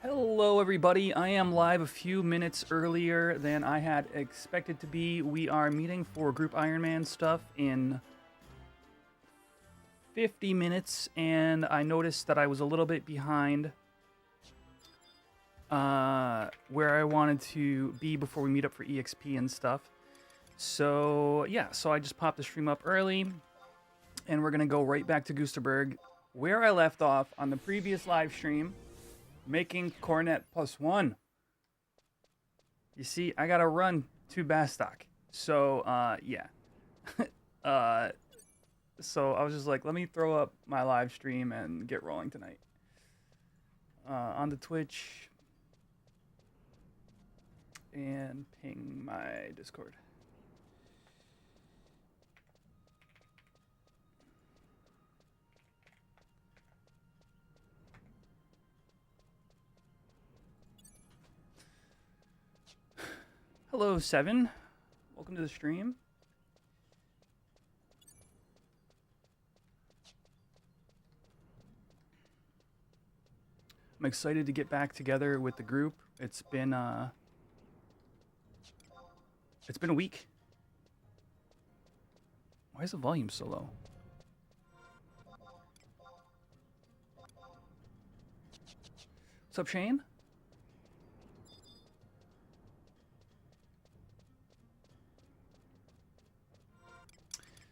Hello, everybody. I am live a few minutes earlier than I had expected to be. We are meeting for group Ironman stuff in 50 minutes, and I noticed that I was a little bit behind where I wanted to be before we meet up for EXP and stuff. So, yeah, I just popped the stream up early, and we're going to go right back to Gusterberg, where I left off on the previous live stream. Making cornet +1. You see, I gotta run to Bastock. So, yeah. So I was just like, let me throw up my live stream and get rolling tonight. On the Twitch. And ping my Discord. Hello, Seven. Welcome to the stream. I'm excited to get back together with the group. It's been a week. Why is the volume so low? What's up, Shane?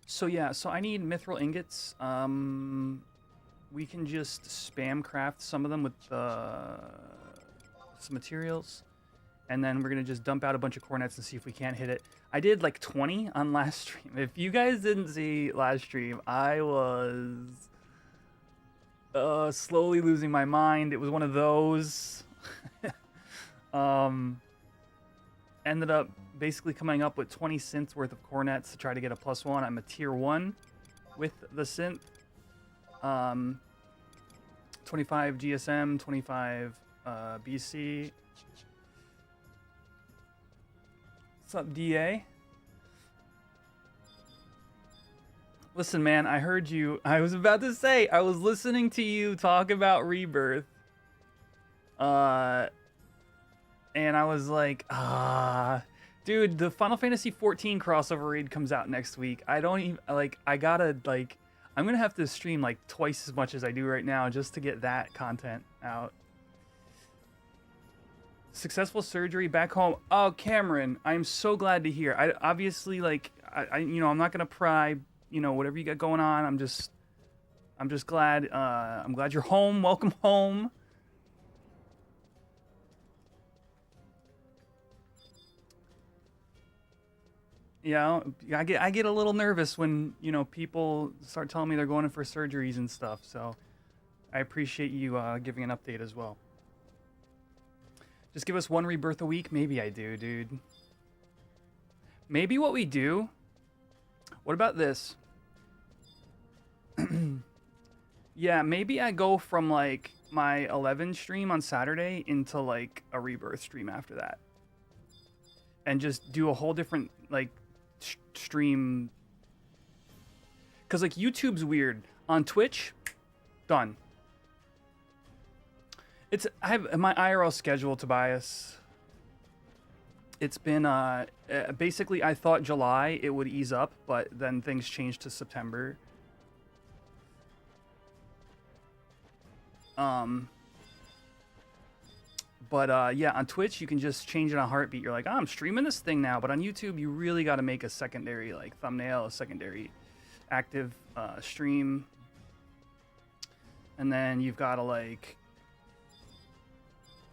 So yeah, so I need mithril ingots. We can just spam craft some of them with some materials. And then we're going to just dump out a bunch of cornets and see if we can't hit it. I did like 20 on last stream. If you guys didn't see last stream, I was slowly losing my mind. It was one of those. Ended up basically coming up with 20 synths worth of cornets to try to get a +1. I'm a tier 1 with the synth. 25 GSM, 25 BC. What's up, DA? Listen, man, I heard you. I was about to say, I was listening to you talk about Rebirth. And I was like, dude, the Final Fantasy 14 crossover raid comes out next week. I don't even, like, I'm gonna have to stream like twice as much as I do right now just to get that content out. Successful surgery back home. Oh, Cameron, I'm so glad to hear. I obviously, like, I'm not gonna pry, whatever you got going on. I'm just glad. I'm glad you're home. Welcome home. Yeah, I get a little nervous when, people start telling me they're going in for surgeries and stuff. So I appreciate you giving an update as well. Just give us one rebirth a week. Maybe I do, dude. Maybe what we do. What about this? Yeah, maybe I go from like my 11 stream on Saturday into like a rebirth stream after that. And just do a whole different like stream, because like YouTube's weird. On Twitch, done. I have my IRL schedule, Tobias. It's been basically, I thought July it would ease up, but then things changed to September. But yeah, on Twitch, you can just change it on heartbeat. You're like, oh, I'm streaming this thing now. But on YouTube, you really got to make a secondary like thumbnail, a secondary active stream. And then you've got to like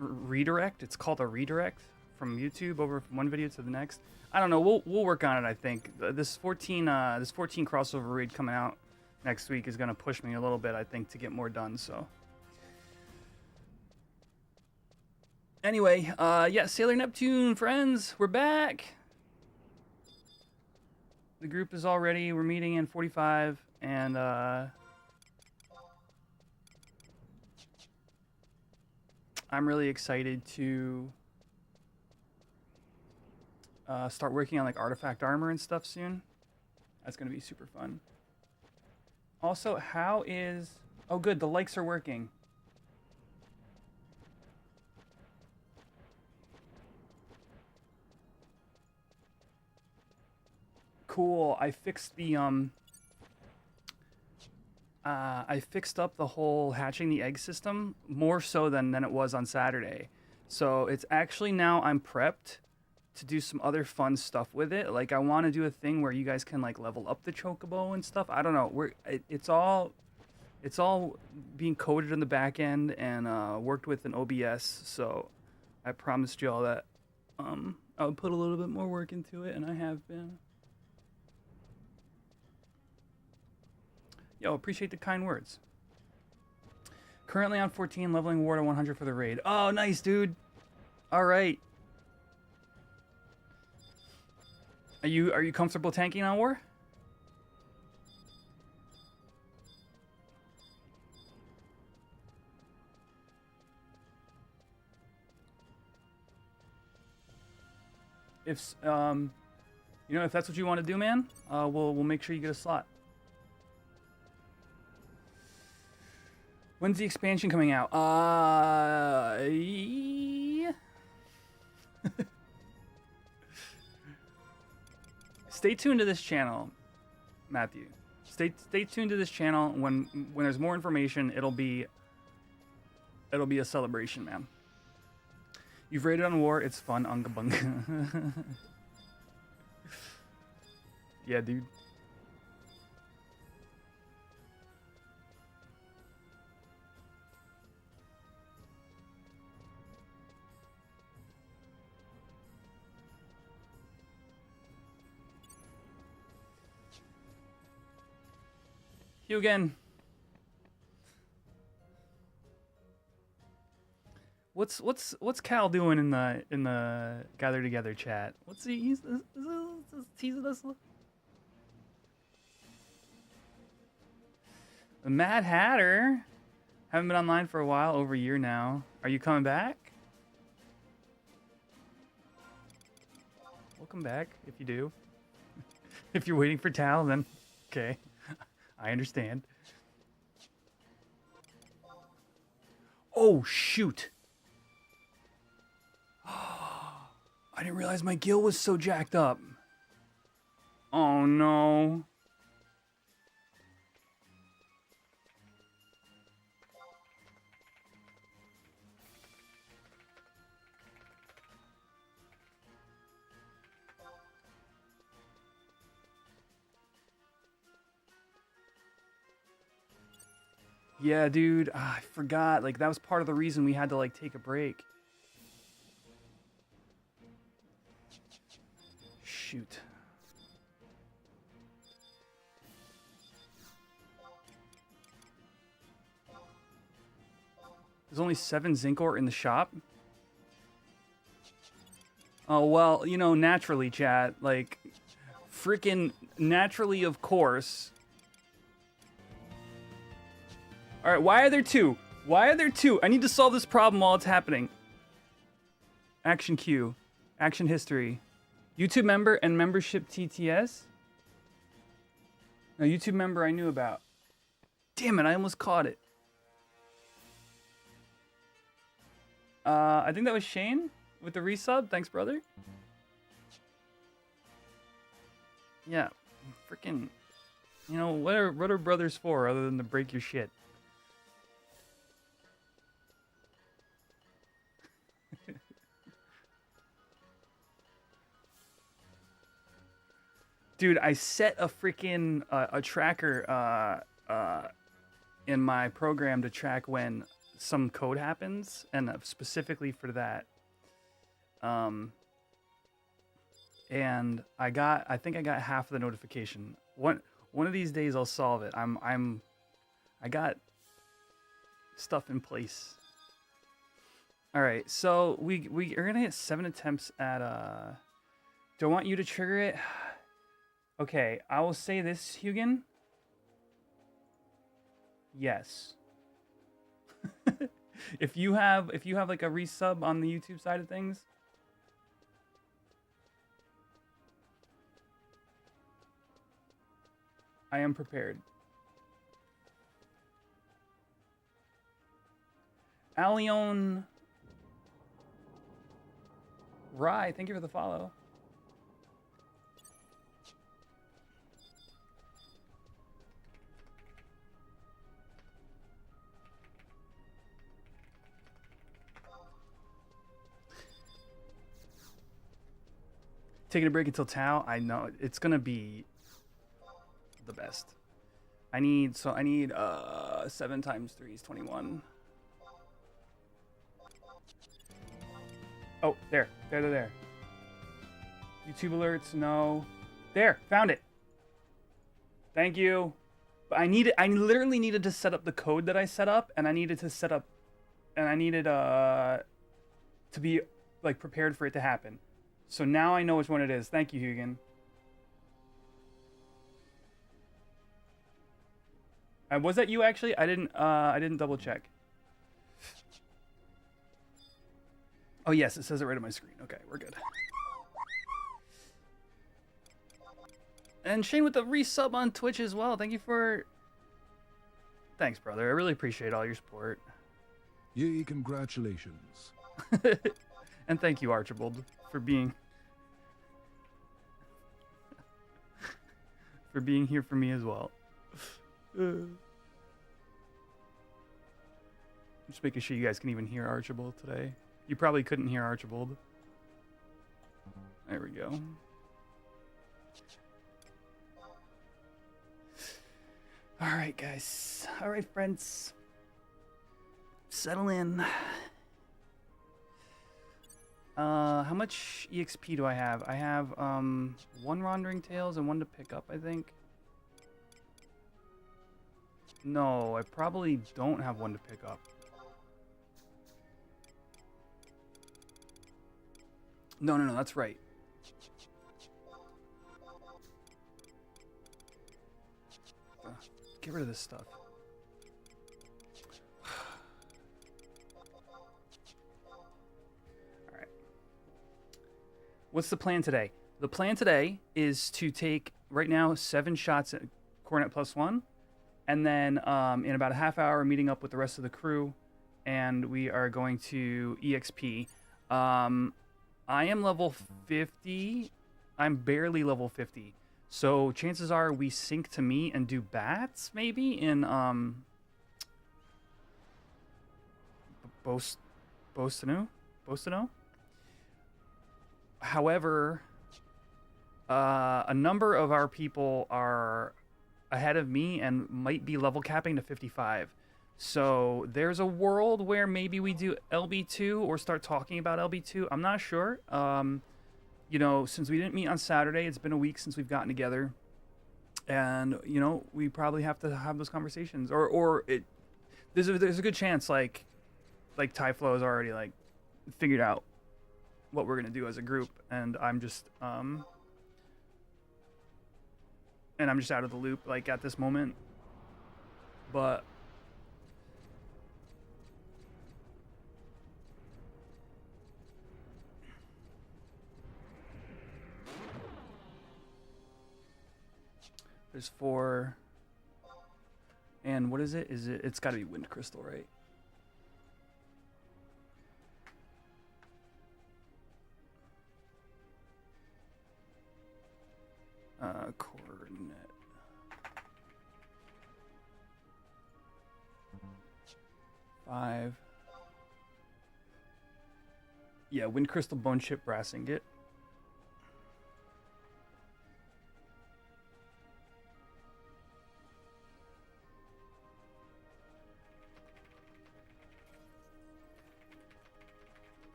redirect. It's called a redirect from YouTube over from one video to the next. I don't know. We'll work on it, I think. This 14 crossover raid coming out next week is going to push me a little bit, I think, to get more done, so. Anyway, yeah, Sailor Neptune, friends, we're back. The group is all ready. We're meeting in 45, and I'm really excited to start working on like artifact armor and stuff soon. That's gonna be super fun. Also, how is... Oh, good, the likes are working. cool. I fixed the I fixed up the whole hatching the egg system more so than it was on Saturday. So it's actually now I'm prepped to do some other fun stuff with it. Like I want to do a thing where you guys can like level up the chocobo and stuff. I don't know. It's all being coded in the back end and worked with an OBS. So I promised y'all that I would put a little bit more work into it, and I have been. Yo, appreciate the kind words. Currently on 14, leveling war to 100 for the raid. Oh, nice, dude. All right. Are you comfortable tanking on war? If you know, if that's what you want to do, man, we'll make sure you get a slot. When's the expansion coming out? Yeah. Stay tuned to this channel, Matthew. Stay tuned to this channel. When there's more information, it'll be a celebration, man. You've raided on war. It's fun, unga bunga. Yeah, dude. You again. What's Cal doing in the gather together chat? What's he's teasing us? The Mad Hatter. Haven't been online for a while, over a year now. Are you coming back? Welcome back, if you do. If you're waiting for Tal, then okay. I understand. Oh, shoot. I didn't realize my gill was so jacked up. Oh, no. Yeah, dude, I forgot. Like, that was part of the reason we had to, like, take a break. Shoot. There's only 7 zinc ore in the shop? Oh, well, you know, naturally, chat. Like, freaking naturally, of course. All right, why are there 2? Why are there 2? I need to solve this problem while it's happening. Action queue. Action history. YouTube member and membership TTS? No, YouTube member I knew about. Damn it, I almost caught it. I think that was Shane with the resub. Thanks, brother. Yeah, freaking, you know, what are brothers for other than to break your shit? Dude, I set a freaking a tracker in my program to track when some code happens, and specifically for that. And I think I got half of the notification. One of these days I'll solve it. I got stuff in place. All right, so we are gonna get 7 attempts at do I want you to trigger it? Okay, I will say this, Hugin. Yes. if you have like a resub on the YouTube side of things, I am prepared. Alion Rye, thank you for the follow. Taking a break until Tau. I know it's gonna be the best. I need 7 times 3 is 21. Oh, there. YouTube alerts, no. There, found it. Thank you. But I literally needed to set up the code that I set up, and I needed to set up, and I needed to be like prepared for it to happen. So now I know which one it is. Thank you, Hugin. Was that you actually? I didn't double check. Oh yes, it says it right on my screen. Okay, we're good. And Shane with the resub on Twitch as well. Thank you for... Thanks, brother. I really appreciate all your support. Yay, congratulations. And thank you, Archibald, for being... for being here for me as well. Just making sure you guys can even hear Archibald today. You probably couldn't hear Archibald. There we go. All right, guys. All right, friends. Settle in. How much EXP do I have? I have 1 Wandering Tales and 1 to pick up, I think. No, I probably don't have 1 to pick up. No, that's right. Get rid of this stuff. Alright. What's the plan today? The plan today is to take, right now, 7 shots at Cornet +1. And then in about a half hour, meeting up with the rest of the crew. And we are going to EXP. I am level 50. I'm barely level 50. So chances are we sync to me and do bats maybe in Bostano. However, a number of our people are ahead of me and might be level capping to 55. So there's a world where maybe we do LB2 or start talking about LB2. I'm not sure. You know, since we didn't meet on Saturday, it's been a week since we've gotten together. And, you know, we probably have to have those conversations. Or there's a good chance, like Tyflo has already, like, figured out what we're going to do as a group. And I'm just out of the loop, like, at this moment. But... there's 4, and what is it? It's got to be Wind Crystal, right? Cornet. Five. Yeah, Wind Crystal, Bone Chip, Brass Ingot.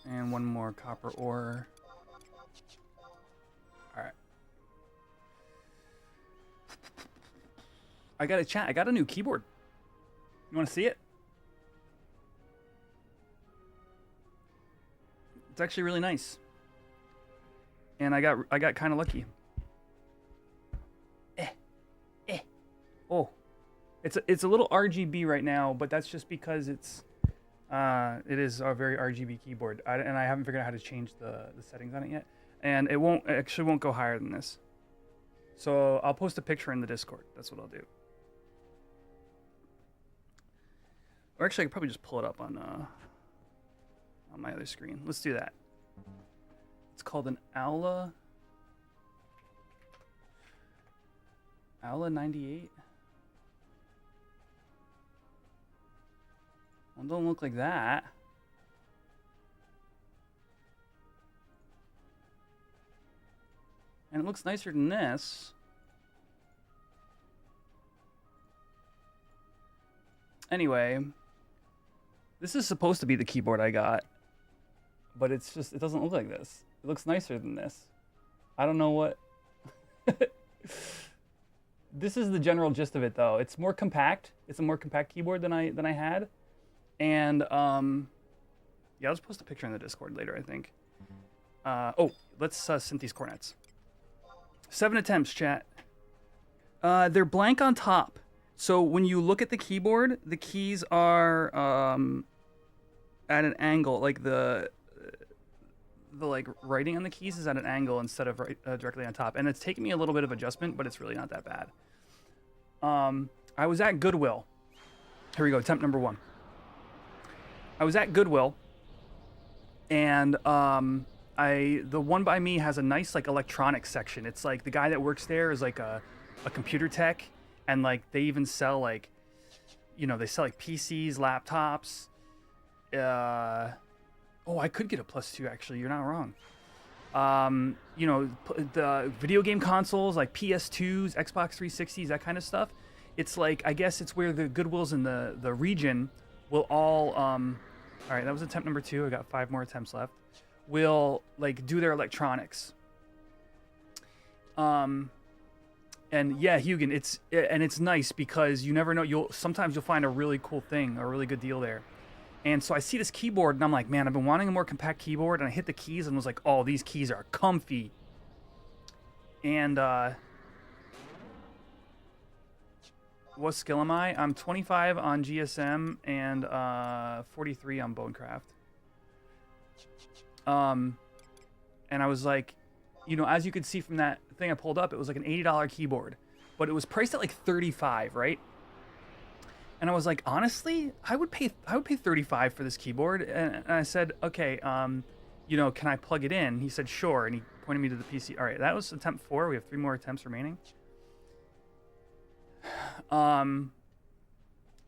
And 1 more copper ore. Alright. I got a chat. I got a new keyboard. You want to see it? It's actually really nice. And I got kind of lucky. Oh. It's a little RGB right now, but that's just because it is a very RGB keyboard, and I haven't figured out how to change the settings on it yet. And it won't go higher than this. So I'll post a picture in the Discord. That's what I'll do. Or actually, I could probably just pull it up on my other screen. Let's do that. It's called an Aula 98. Well, don't look like that. And it looks nicer than this. Anyway, this is supposed to be the keyboard I got, but it's just, it doesn't look like this. It looks nicer than this. I don't know what. This is the general gist of it, though. It's more compact. It's a more compact keyboard than I had, and yeah, I'll just post a picture in the Discord later, I think. Oh, let's synth these cornets. 7 attempts, chat. They're blank on top. So when you look at the keyboard, the keys are at an angle. Like the like writing on the keys is at an angle instead of directly on top. And it's taken me a little bit of adjustment, but it's really not that bad. I was at Goodwill. Here we go, attempt number 1. I was at Goodwill, and the one by me has a nice like electronics section. It's like the guy that works there is like a computer tech, and like they even sell like, you know, they sell like PCs, laptops. Oh, I could get a +2 actually. You're not wrong. You know, the video game consoles like PS2s, Xbox 360s, that kind of stuff. It's like, I guess it's where the Goodwills in the region will all all right, that was attempt number 2. I got 5 more attempts left. Will like do their electronics. And yeah, Hugin, it's nice because you never know, sometimes you'll find a really cool thing, a really good deal there. And so I see this keyboard and I'm like, man, I've been wanting a more compact keyboard, and I hit the keys and was like, oh, these keys are comfy. And what skill am I? I'm 25 on GSM and 43 on Bonecraft. And I was like, you know, as you could see from that thing I pulled up, it was like an $80 keyboard, but it was priced at like 35, right? And I was like, honestly, I would pay 35 for this keyboard. And I said, okay, you know, can I plug it in? He said, sure. And he pointed me to the PC. All right, that was attempt 4. We have 3 more attempts remaining. And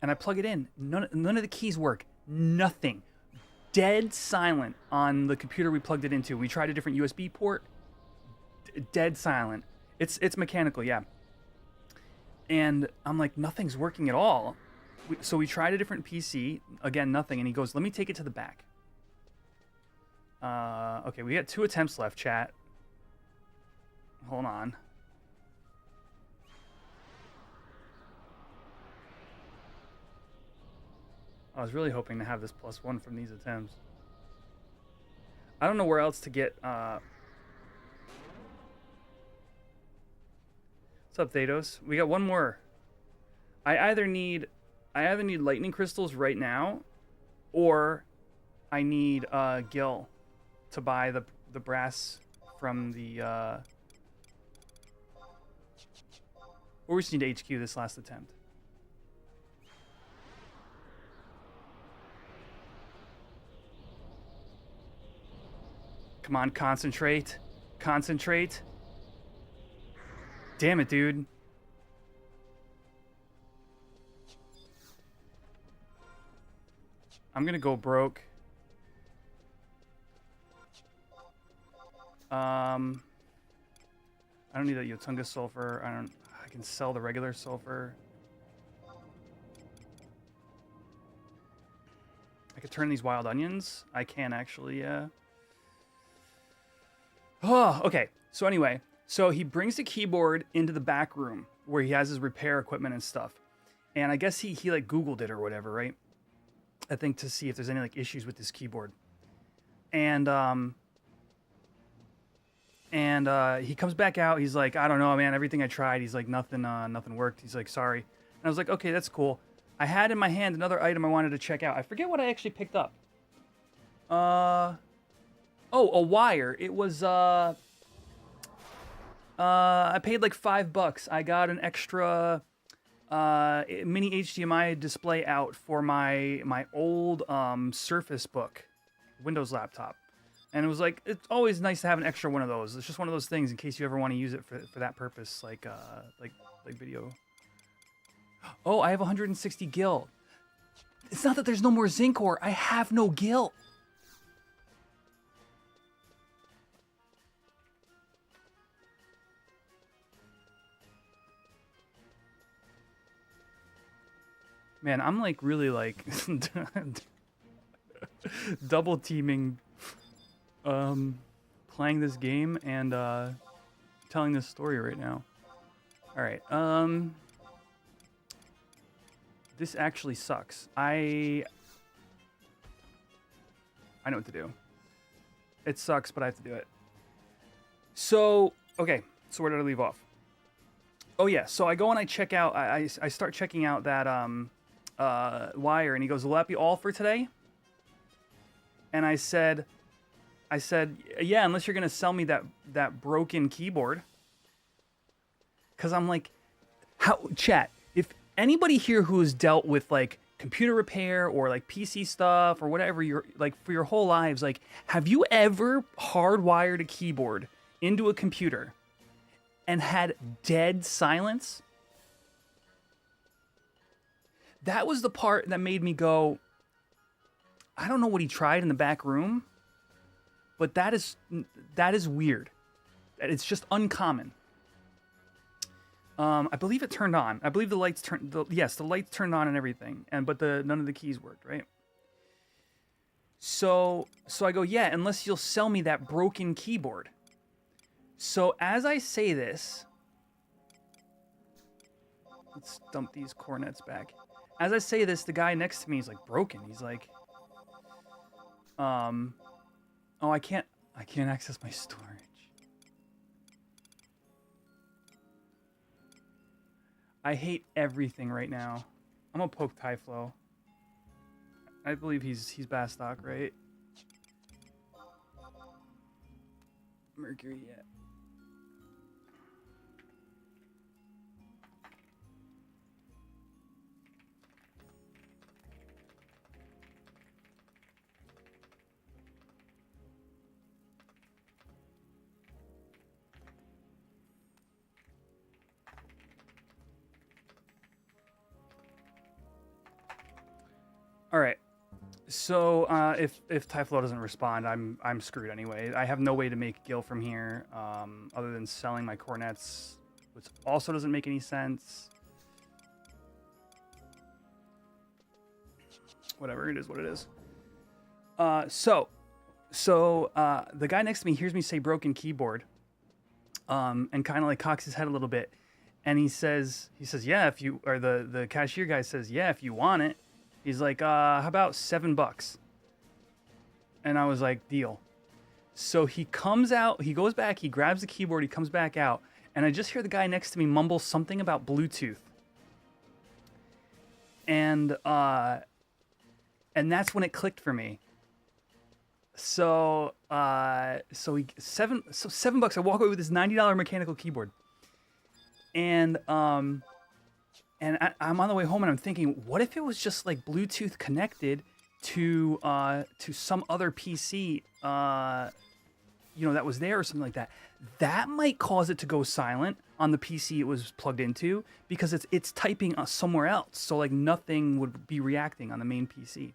I plug it in. None of the keys work. Nothing. Dead silent on the computer we plugged it into. We tried a different USB port. Dead silent. It's mechanical, yeah. And I'm like, nothing's working at all. So we tried a different PC. Again, nothing. And he goes, let me take it to the back. Okay, we got 2 attempts left, chat. Hold on. I was really hoping to have this +1 from these attempts. I don't know where else to get... What's up, Thados? We got 1 more. I either need lightning crystals right now, or I need Gil to buy the brass from the... Or we just need HQ this last attempt. Come on, concentrate. Concentrate. Damn it, dude. I'm gonna go broke. I don't need that Yotunga sulfur. I can sell the regular sulfur. I could turn these wild onions. I can actually, yeah. Oh, okay. So anyway, so he brings the keyboard into the back room where he has his repair equipment and stuff. And I guess he like Googled it or whatever, right? I think to see if there's any like issues with this keyboard. And he comes back out. He's like, I don't know, man. Everything I tried. He's like, nothing worked. He's like, sorry. And I was like, okay, that's cool. I had in my hand another item I wanted to check out. I forget what I actually picked up. Oh, a wire. It was, I paid like $5. I got an extra, mini HDMI display out for my old, Surface Book Windows laptop. And it was like, it's always nice to have an extra one of those. It's just one of those things in case you ever want to use it for that purpose, like video. Oh, I have 160 gil. It's not that there's no more zinc ore. I have no gill. Man, I'm like really like double teaming playing this game and telling this story right now. All right. This actually sucks. I know what to do. It sucks, but I have to do it. So, okay. So where did I leave off? Oh yeah, so I go and I check out I start checking out that wire, and he goes, "Will that be all for today?" And I said, "Yeah, unless you're gonna sell me that broken keyboard." Cause I'm like, chat, if anybody here who has dealt with like computer repair or like PC stuff or whatever, you're like for your whole lives, like, have you ever hardwired a keyboard into a computer and had dead silence? That was the part that made me go, I don't know what he tried in the back room, but that is weird. It's just uncommon. I believe it turned on. I believe the lights turned. Yes, the lights turned on and everything, but none of the keys worked, right? So I go, yeah, unless you'll sell me that broken keyboard. So as I say this, let's dump these cornets back. As I say this, the guy next to me is like broken. He's like, oh, I can't access my storage. I hate everything right now. I'm gonna poke Tyflo. I believe he's Bastock, right? Mercury, yeah. All right. So if Tyflo doesn't respond, I'm screwed anyway. I have no way to make gil from here, other than selling my cornets, which also doesn't make any sense. Whatever, it is what it is. So the guy next to me hears me say broken keyboard, and kind of like cocks his head a little bit, and he says, yeah, if you, or the cashier guy says, yeah, if you want it. He's like, how about $7? And I was like, deal. So he comes out, he goes back, he grabs the keyboard, he comes back out, and I just hear the guy next to me mumble something about Bluetooth. And that's when it clicked for me. So $7. I walk away with this $90 mechanical keyboard. And I'm on the way home and I'm thinking, what if it was just like Bluetooth connected to some other PC, that was there or something like that. That might cause it to go silent on the PC it was plugged into because it's typing somewhere else. So like nothing would be reacting on the main PC.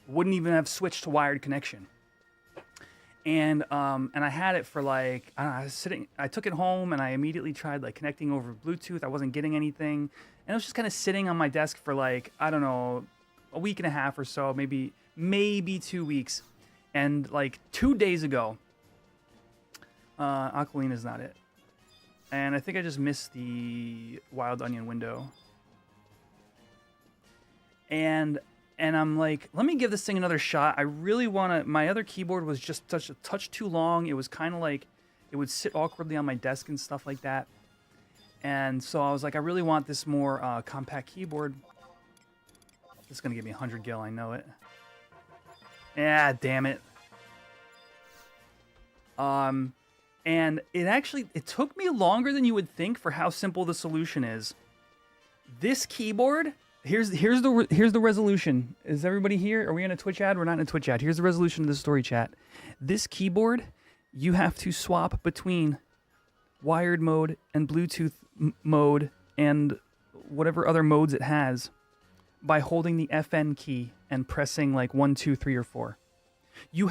Wouldn't even have switched to wired connection. And I had it for like, I don't know, I was sitting, I took it home and I immediately tried like connecting over Bluetooth. I wasn't getting anything. And it was just kind of sitting on my desk for like, I don't know, a week and a half or so, maybe 2 weeks. And like 2 days ago, Aquilina's not it. And I think I just missed the Wild Onion window. And I'm like, let me give this thing another shot. I really want to... My other keyboard was just a touch too long. It was kind of like... It would sit awkwardly on my desk and stuff like that. And so I was like, I really want this more compact keyboard. This is going to give me 100 gil, I know it. Yeah, damn it. And it took me longer than you would think for how simple the solution is. This keyboard... Here's the resolution. Is everybody here? Are we in a Twitch ad? We're not in a Twitch ad. Here's the resolution of the story chat. This keyboard, you have to swap between wired mode and Bluetooth mode and whatever other modes it has by holding the FN key and pressing like 1, 2, 3, or 4. You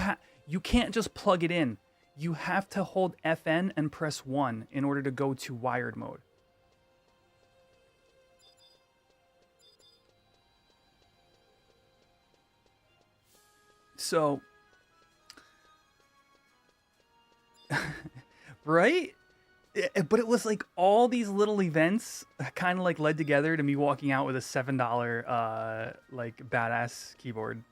can't just plug it in. You have to hold FN and press 1 in order to go to wired mode. So, right? But it was like all these little events kind of like led together to me walking out with a $7 like badass keyboard.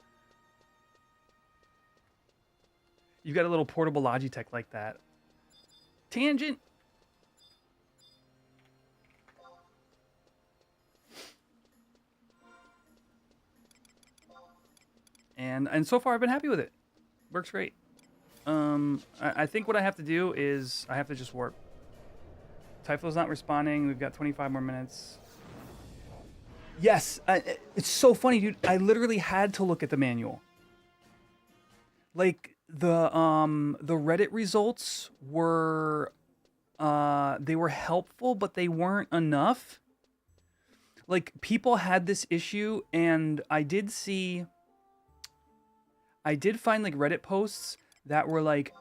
You've got a little portable Logitech like that. Tangent. And so far I've been happy with it. Works great. I think what I have to do is I have to just warp. Typho's not responding. We've got 25 more minutes. Yes, it's so funny, dude. I literally had to look at the manual. Like the Reddit results were they were helpful, but they weren't enough. Like people had this issue, and I did find like Reddit posts that were like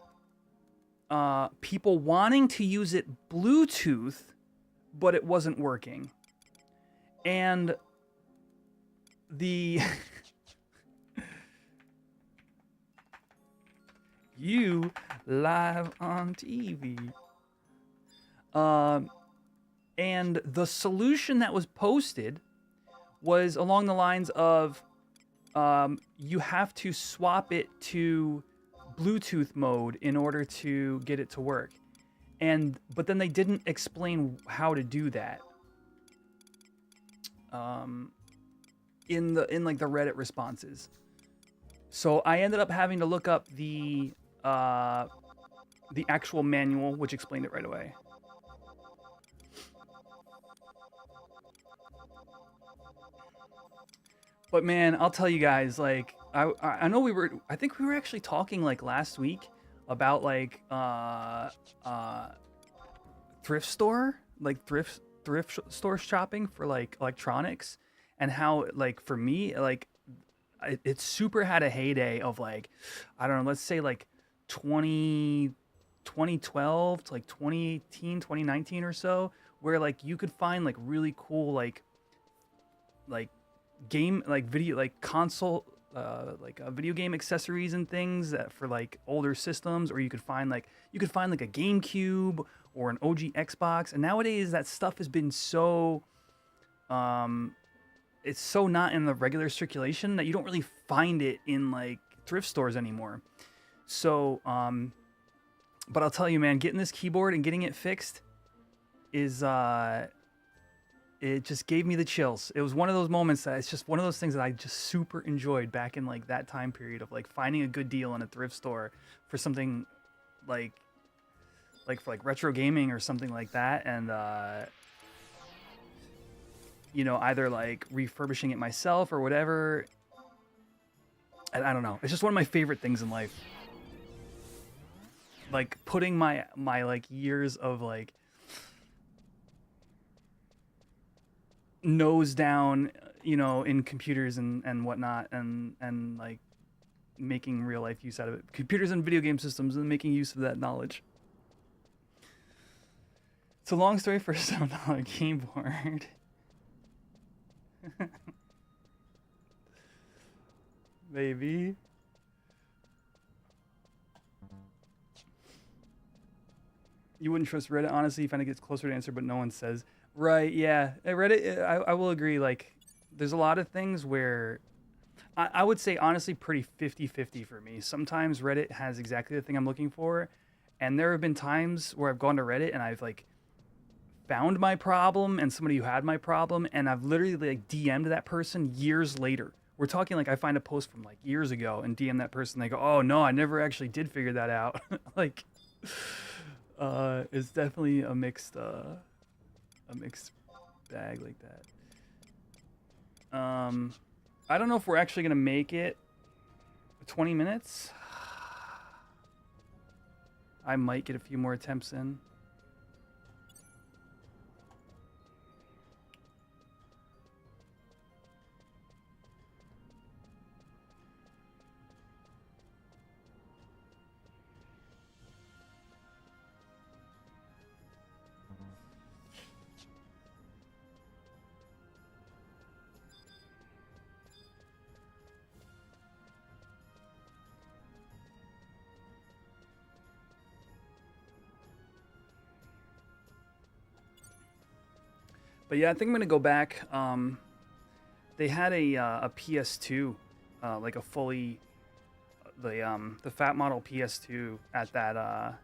people wanting to use it Bluetooth, but it wasn't working. And the you live on TV. And the solution that was posted was along the lines of you have to swap it to Bluetooth mode in order to get it to work. But then they didn't explain how to do that. In like the Reddit responses. So I ended up having to look up the actual manual, which explained it right away. But man, I'll tell you guys, like I know I think we were actually talking like last week about like thrift store shopping for like electronics, and how like for me like it super had a heyday of like, I don't know, let's say like 2012 to like 2018, 2019 or so, where like you could find like really cool like game like video like console video game accessories and things that for like older systems, or you could find like a GameCube or an OG Xbox. And nowadays that stuff has been so it's so not in the regular circulation that you don't really find it in like thrift stores anymore. So but I'll tell you, man, getting this keyboard and getting it fixed is it just gave me the chills. It was one of those moments that it's just one of those things that I just super enjoyed back in like that time period of like finding a good deal in a thrift store for something like for like retro gaming or something like that, and you know, either like refurbishing it myself or whatever. And I don't know. It's just one of my favorite things in life. Like putting my like years of like nose down, you know, in computers and whatnot, and like making real life use out of it. Computers and video game systems, and making use of that knowledge. It's a long story for a $7 keyboard. Maybe. You wouldn't trust Reddit, honestly. You find it gets closer to answer, but no one says. Right, yeah. Reddit, I will agree. Like, there's a lot of things where I would say, honestly, pretty 50-50 for me. Sometimes Reddit has exactly the thing I'm looking for. And there have been times where I've gone to Reddit and I've, like, found my problem and somebody who had my problem. And I've literally, like, DM'd that person years later. We're talking, like, I find a post from, like, years ago and DM that person. They go, oh, no, I never actually did figure that out. Like, it's definitely a mixed bag like that. I don't know if we're actually gonna make it 20 minutes. I might get a few more attempts in. But yeah, I think I'm gonna go back. They had a PS2, like a fully the fat model PS2 at that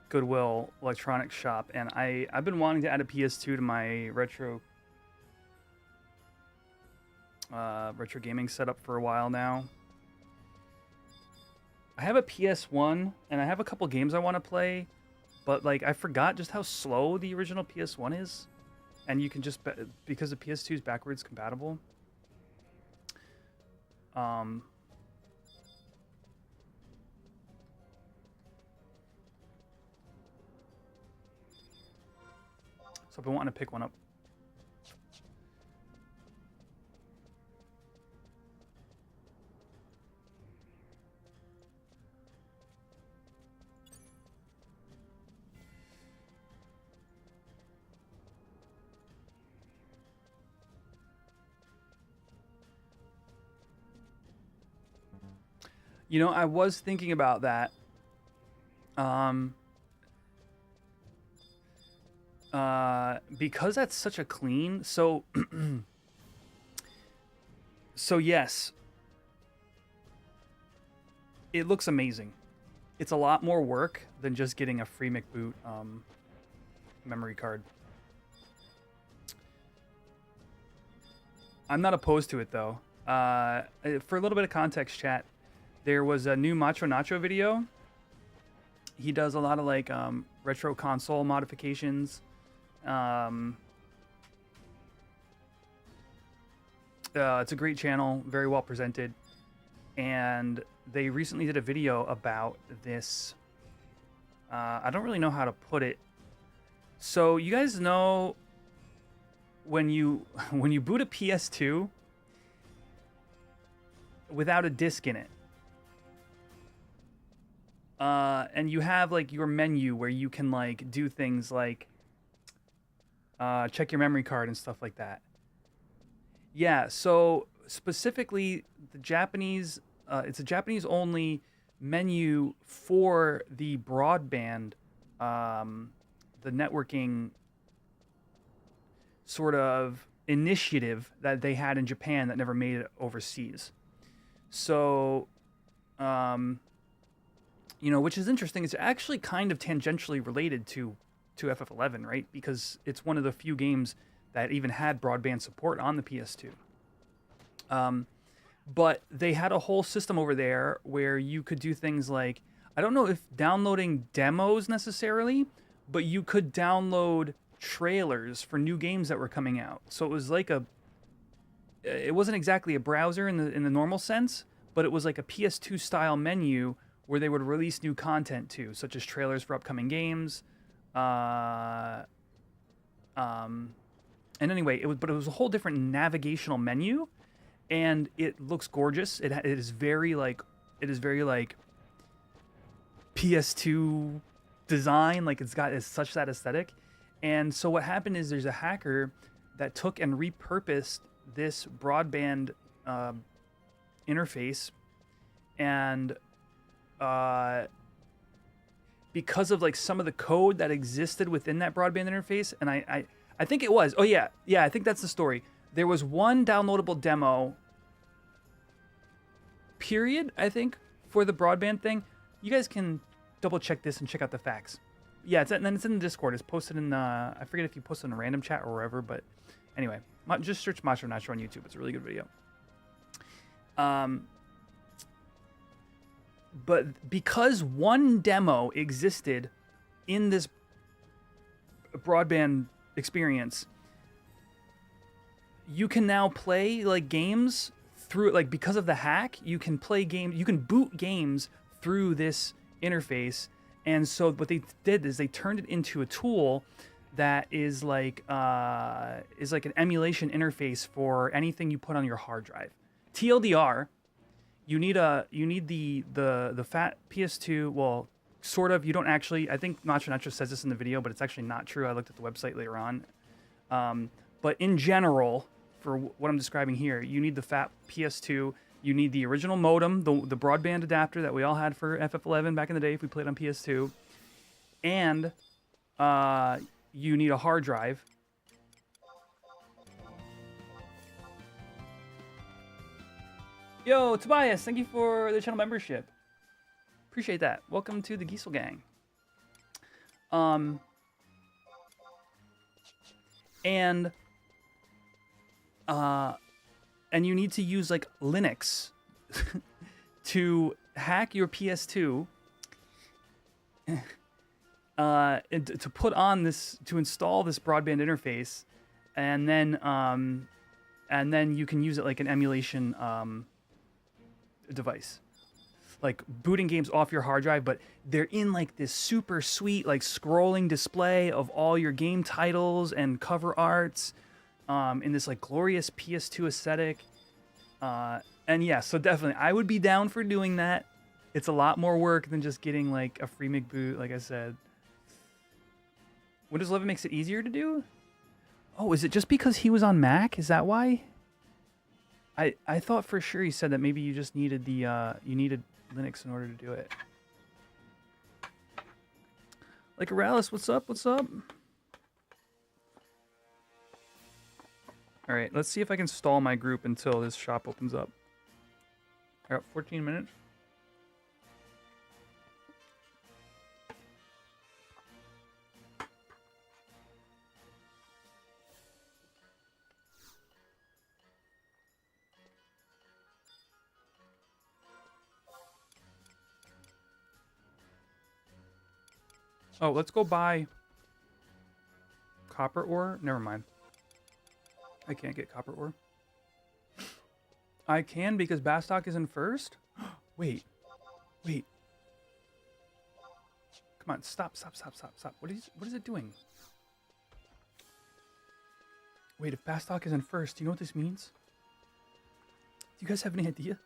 Goodwill electronics shop, and I've been wanting to add a PS2 to my retro gaming setup for a while now. I have a PS1 and I have a couple games I want to play, but like I forgot just how slow the original PS1 is, and you can just because the PS2 is backwards compatible. So I've been wanting to pick one up. You know, I was thinking about that. Because that's such a clean, so yes, it looks amazing. It's a lot more work than just getting a free McBoot memory card. I'm not opposed to it though. For a little bit of context, chat, there was a new Macho Nacho video. He does a lot of like retro console modifications. It's a great channel, very well presented, and they recently did a video about this. I don't really know how to put it. So you guys know when you boot a PS2 without a disc in it, and you have like your menu where you can like do things like check your memory card and stuff like that. Yeah, so specifically the Japanese, it's a Japanese only menu for the broadband, the networking sort of initiative that they had in Japan that never made it overseas. So, you know, which is interesting. It's actually kind of tangentially related to FF11, right? Because it's one of the few games that even had broadband support on the PS2. But they had a whole system over there where you could do things like, I don't know if downloading demos necessarily, but you could download trailers for new games that were coming out. So it was like it wasn't exactly a browser in the normal sense, but it was like a PS2 style menu where they would release new content too, such as trailers for upcoming games. And anyway, it was a whole different navigational menu, and it looks gorgeous. It is very like PS2 design, like it's such that aesthetic. And so what happened is there's a hacker that took and repurposed this broadband interface, and because of like some of the code that existed within that broadband interface, and I think it was, I think that's the story. There was one downloadable demo period, I think, for the broadband thing. You guys can double check this and check out the facts. Yeah, and then it's in the Discord. It's posted in I forget if you posted in a random chat or wherever, but anyway, just search Macho Nacho on YouTube. It's a really good video. But because one demo existed in this broadband experience, you can now play like games through, like, because of the hack, you can play games, you can boot games through this interface. And so what they did is they turned it into a tool that is like an emulation interface for anything you put on your hard drive. TLDR, you need the fat PS2. Well, sort of. You don't actually. I think Nacho Nacho says this in the video, but it's actually not true. I looked at the website later on. But in general, for what I'm describing here, you need the fat PS2. You need the original modem, the broadband adapter that we all had for FF11 back in the day if we played on PS2. And you need a hard drive. Yo, Tobias, thank you for the channel membership. Appreciate that. Welcome to the Giesel Gang. And you need to use like Linux to hack your PS2 and to put on this, to install this broadband interface, and then you can use it like an emulation device, like booting games off your hard drive, but they're in like this super sweet like scrolling display of all your game titles and cover arts in this like glorious PS2 aesthetic. And yeah, so definitely I would be down for doing that. It's a lot more work than just getting like a free McBoot, like I said. Windows 11 makes it easier to do? Oh, is it just because he was on Mac? Is that why? I thought for sure he said that maybe you just needed the you needed Linux in order to do it. Like Aralis, what's up? What's up? All right, let's see if I can stall my group until this shop opens up. I got 14 minutes. Oh, let's go buy copper ore. Never mind. I can't get copper ore. I can because Bastock is in first? Wait. Wait. Come on, stop. What is it doing? Wait, if Bastock is in first, do you know what this means? Do you guys have any idea?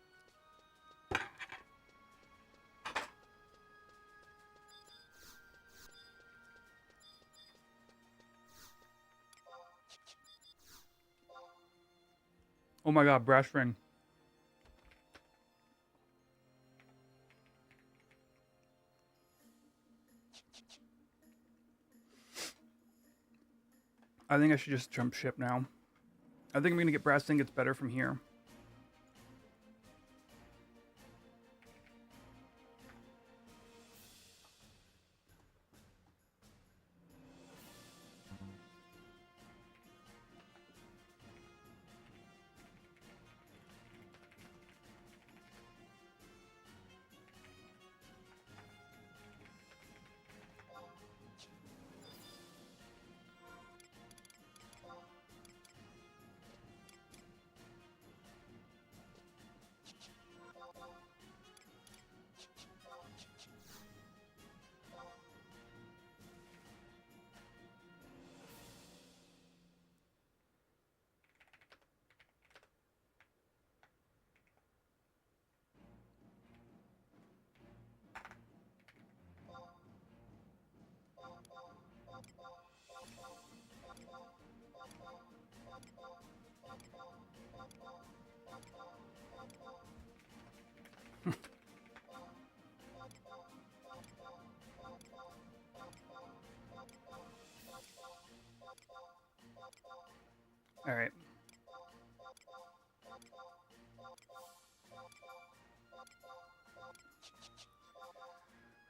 Oh my god, brass ring. I think I should just jump ship now. I think I'm gonna get brass ingots better from here. All right.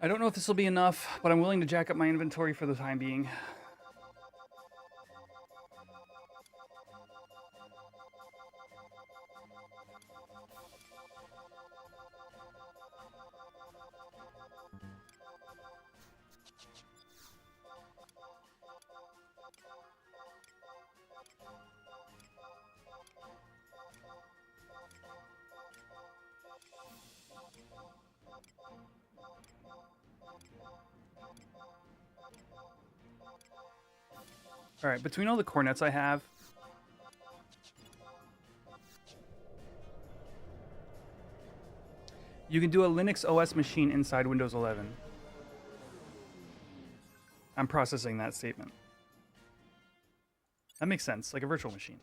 I don't know if this will be enough, but I'm willing to jack up my inventory for the time being. All right, between all the cornets I have, you can do a Linux OS machine inside Windows 11. I'm processing that statement. That makes sense, like a virtual machine.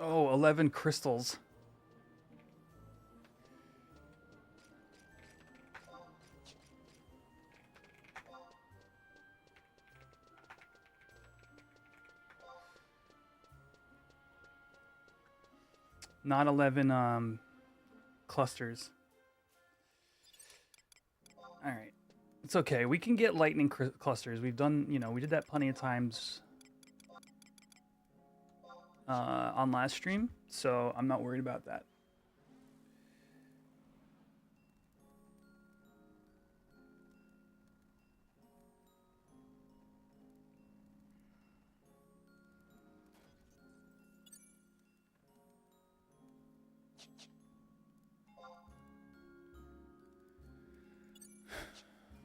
Oh, 11 crystals. Not 11 clusters. All right. It's okay. We can get lightning clusters. We've done, you know, we did that plenty of times on last stream, so I'm not worried about that.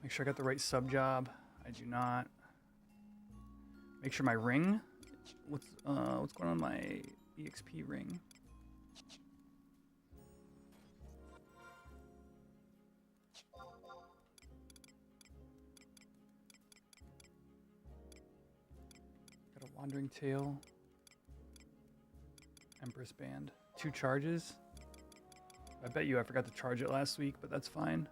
Make sure I got the right sub job. I do not. Make sure my ring. What's going on my EXP ring? Got a wandering tail. Empress band. 2 charges. I bet you I forgot to charge it last week, but that's fine.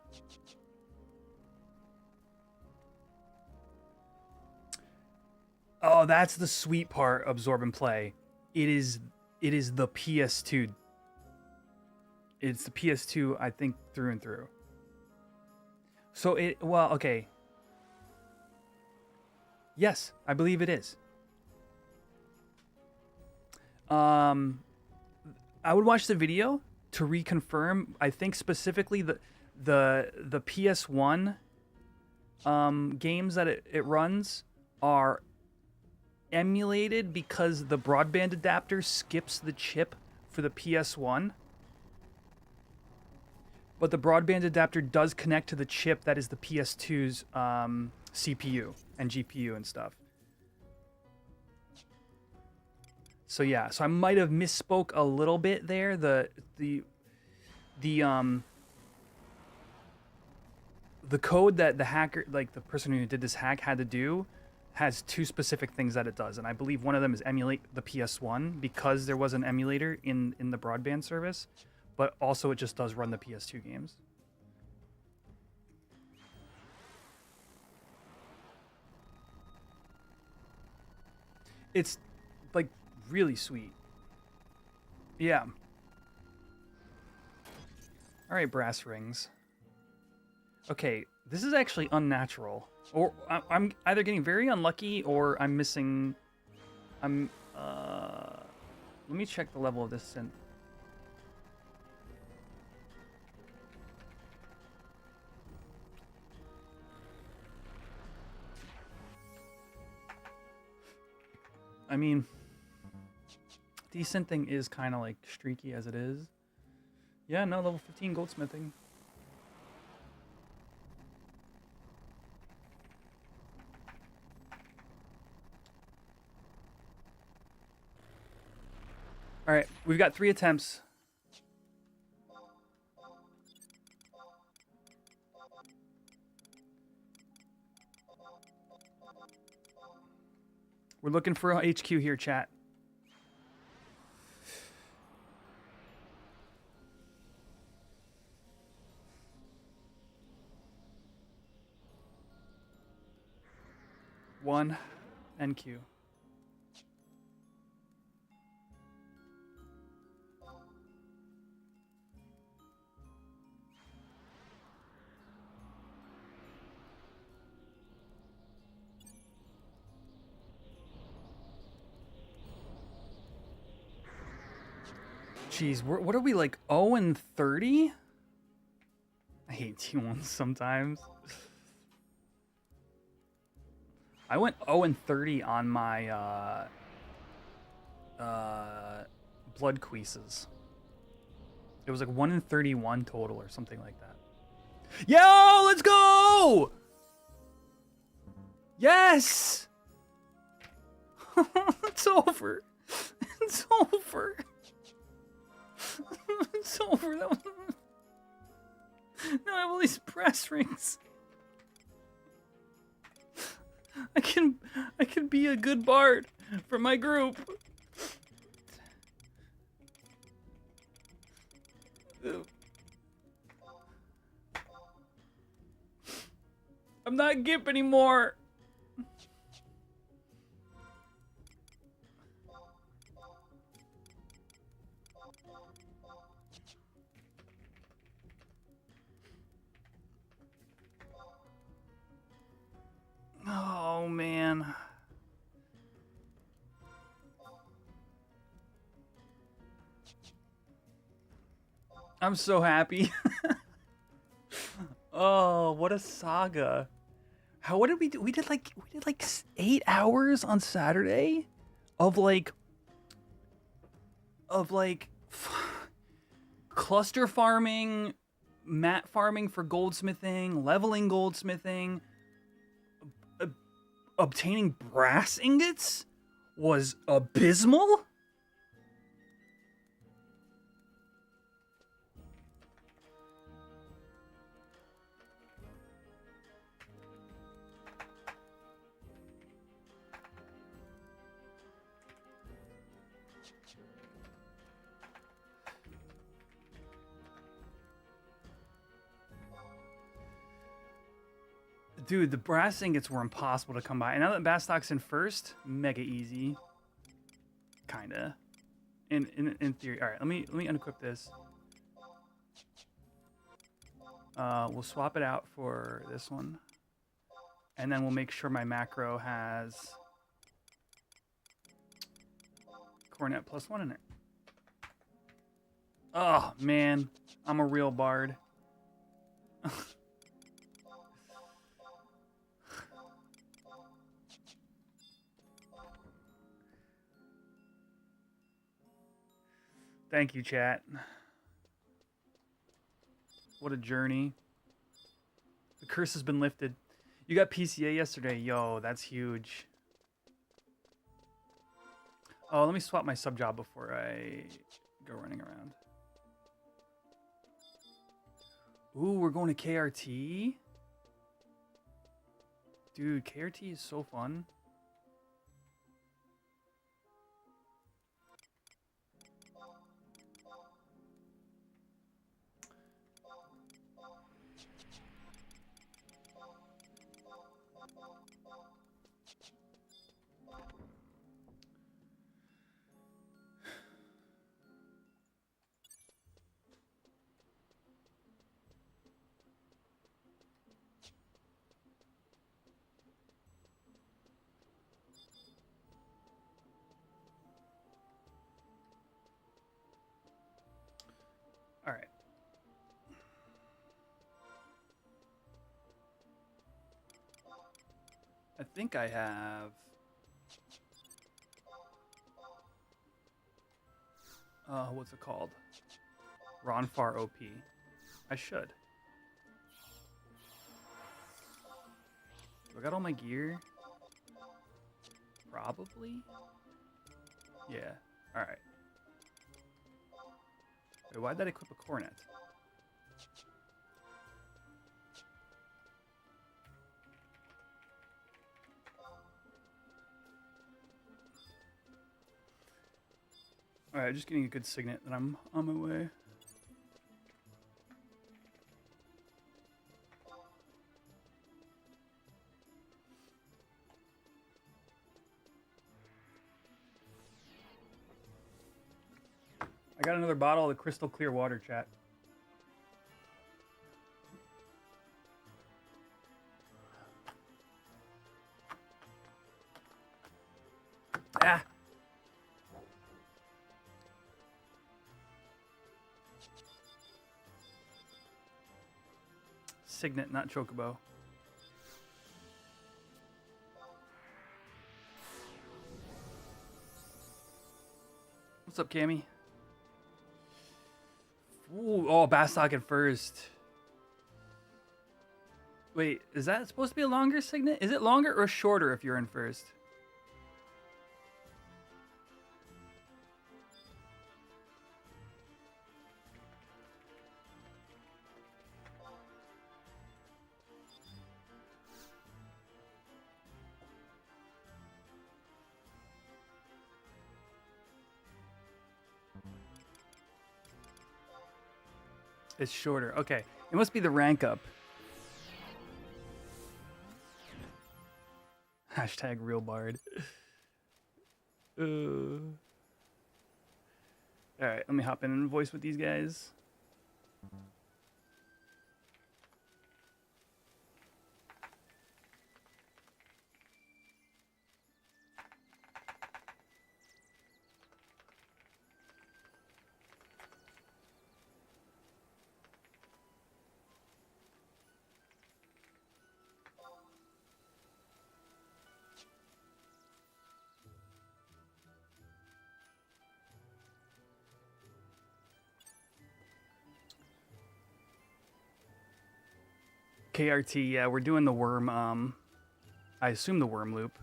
Oh, that's the sweet part, Absorb and Play. It is the PS2. It's the PS2, I think, through and through. So well, okay. Yes, I believe it is. I would watch the video to reconfirm. I think specifically the PS1 games that it runs are emulated because the broadband adapter skips the chip for the PS1, but the broadband adapter does connect to the chip that is the PS2's CPU and GPU and stuff. So yeah, so I might have misspoke a little bit there. The code that the hacker, like the person who did this hack, had to do has 2 specific things that it does, and I believe one of them is emulate the PS1 because there was an emulator in the broadband service, but also it just does run the PS2 games. It's like really sweet. Yeah. All right, brass rings. Okay, this is actually unnatural. Or I'm either getting very unlucky or I'm missing. Let me check the level of this synth. I mean, desynthing is kind of like streaky as it is. Yeah, no, level 15 goldsmithing. All right, we've got 3 attempts. We're looking for a HQ here, chat. One NQ. Jeez, what are we, like 0 and 30? I hate T1s sometimes. I went 0 and 30 on my blood quizzes. It was like 1 and 31 total or something like that. Yo, let's go! Yes! It's over. It's over. It's over. Now I have all these brass rings. I can be a good bard for my group. I'm not Gip anymore. Oh, man. I'm so happy. Oh, what a saga. What did we do? We did like 8 hours on Saturday of like cluster farming, mat farming for goldsmithing, leveling goldsmithing, obtaining brass ingots was abysmal. Dude, the brass ingots were impossible to come by. And now that Bastock's in first, mega easy. Kinda. In theory. Alright, let me unequip this. We'll swap it out for this one. And then we'll make sure my macro has cornet +1 in it. Oh, man. I'm a real bard. Thank you, chat. What a journey. The curse has been lifted. You got PCA yesterday. Yo, that's huge. Oh, let me swap my sub job before I go running around. Ooh, we're going to KRT? Dude, KRT is so fun. All right. I think I have... what's it called? Ronfar OP. I should. Do I got all my gear? Probably? Yeah. Alright. Wait, why'd that equip a cornet? Alright, just getting a good signet that I'm on my way. I got another bottle of the crystal clear water, chat. Ah! Signet, not Chocobo. What's up, Cammy? Ooh, oh, Bastock at first. Wait, is that supposed to be a longer signet? Is it longer or shorter if you're in first? It's shorter. Okay. It must be the rank up. Hashtag real bard. All right, let me hop in and voice with these guys. KRT, yeah, we're doing the worm. I assume the worm loop.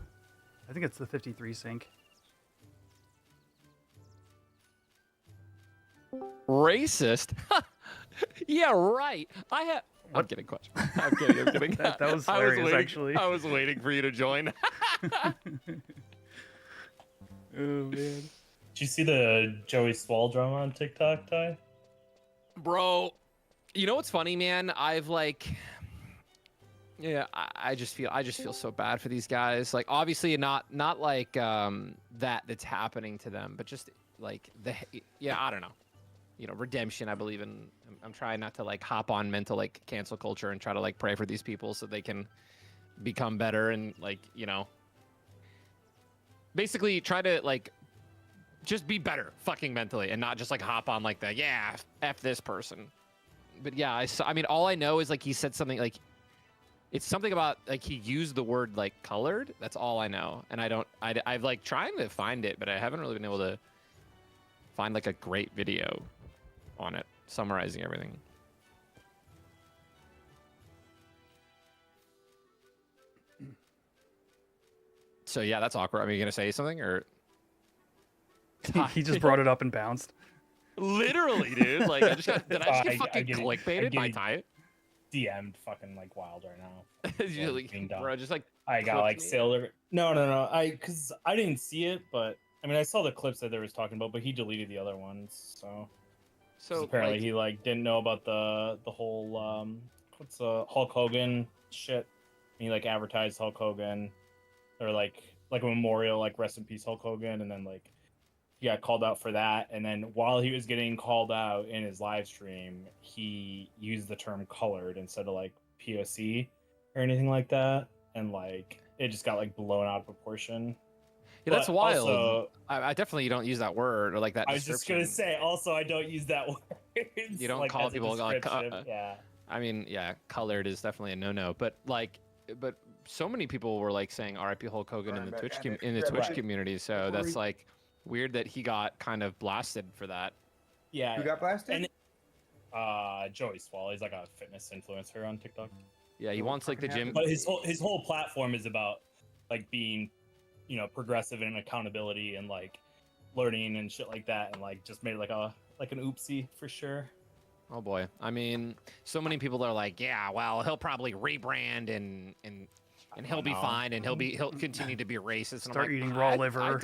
I think it's the 53 sync. Racist? Yeah, right. I'm kidding, question. I'm kidding. That was hilarious, actually. I was waiting for you to join. Oh man. Did you see the Joey Swall drama on TikTok, Ty? Bro, you know what's funny, man? I just feel so bad for these guys. Like, obviously not like that's happening to them, but just like I don't know. You know, redemption, I believe in. I'm trying not to like hop on mental like cancel culture and try to like pray for these people so they can become better and like, you know, basically try to like just be better fucking mentally and not just like hop on like the F this person. But yeah, I mean, all I know is like he said something like it's something about like he used the word like colored. That's all I know. And I've like trying to find it, but I haven't really been able to find like a great video on it summarizing everything. So yeah, that's awkward. I mean, you gonna say something or? He just brought it up and bounced. Literally, dude. Like, I just get fucking clickbaited by Ty. DM'd fucking like wild right now. Bro, just like I got like sailor. No. Because I didn't see it, but I mean I saw the clips that they was talking about, but he deleted the other ones. So apparently he like didn't know about the whole what's Hulk Hogan shit. He like advertised Hulk Hogan, or like a memorial, like rest in peace Hulk Hogan, and then like he got called out for that. And then while he was getting called out in his live stream, he used the term colored instead of like POC or anything like that, and like it just got like blown out of proportion. Yeah, that's wild. Also, I definitely don't use that word or like that. I was just gonna say. Also, I don't use that word. You don't like, call people like. Yeah. I mean, yeah, colored is definitely a no-no. But so many people were like saying "R.I.P. Hulk Hogan" in the Twitch community. So that's like weird that he got kind of blasted for that. Yeah. Who got blasted? And Joey Swall. He's like a fitness influencer on TikTok. Yeah, he wants like the gym. But his whole platform is about like being, you know, progressive and accountability and like learning and shit like that, and like just made like an oopsie for sure. Oh boy, I mean, so many people are like, yeah, well, he'll probably rebrand and he'll be fine and he'll continue to be racist. And Start I'm like, eating raw liver.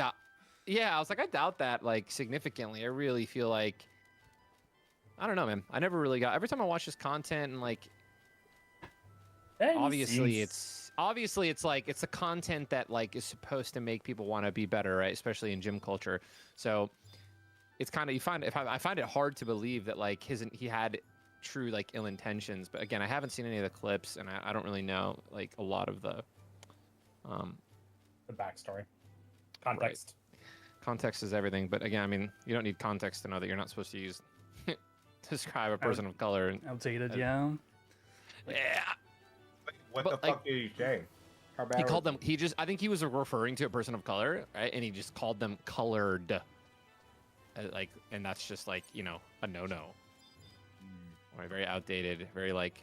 Yeah, I was like, I doubt that like significantly. I really feel like, I don't know, man. I never really got. Every time I watch his content and like, obviously it's like it's a content that like is supposed to make people want to be better, right? Especially in gym culture. So it's kind of I find it hard to believe that like he had true like ill intentions. But again, I haven't seen any of the clips, and I don't really know like a lot of the backstory, context. Right. Context is everything. But again, I mean, you don't need context to know that you're not supposed to use describe a person of color. Outdated, yeah. Yeah. What But, the fuck did he say? How bad He was called it? them. I think he was referring to a person of color, right? And he just called them colored. Like, and that's just like, you know, a no-no. Right, very outdated, very like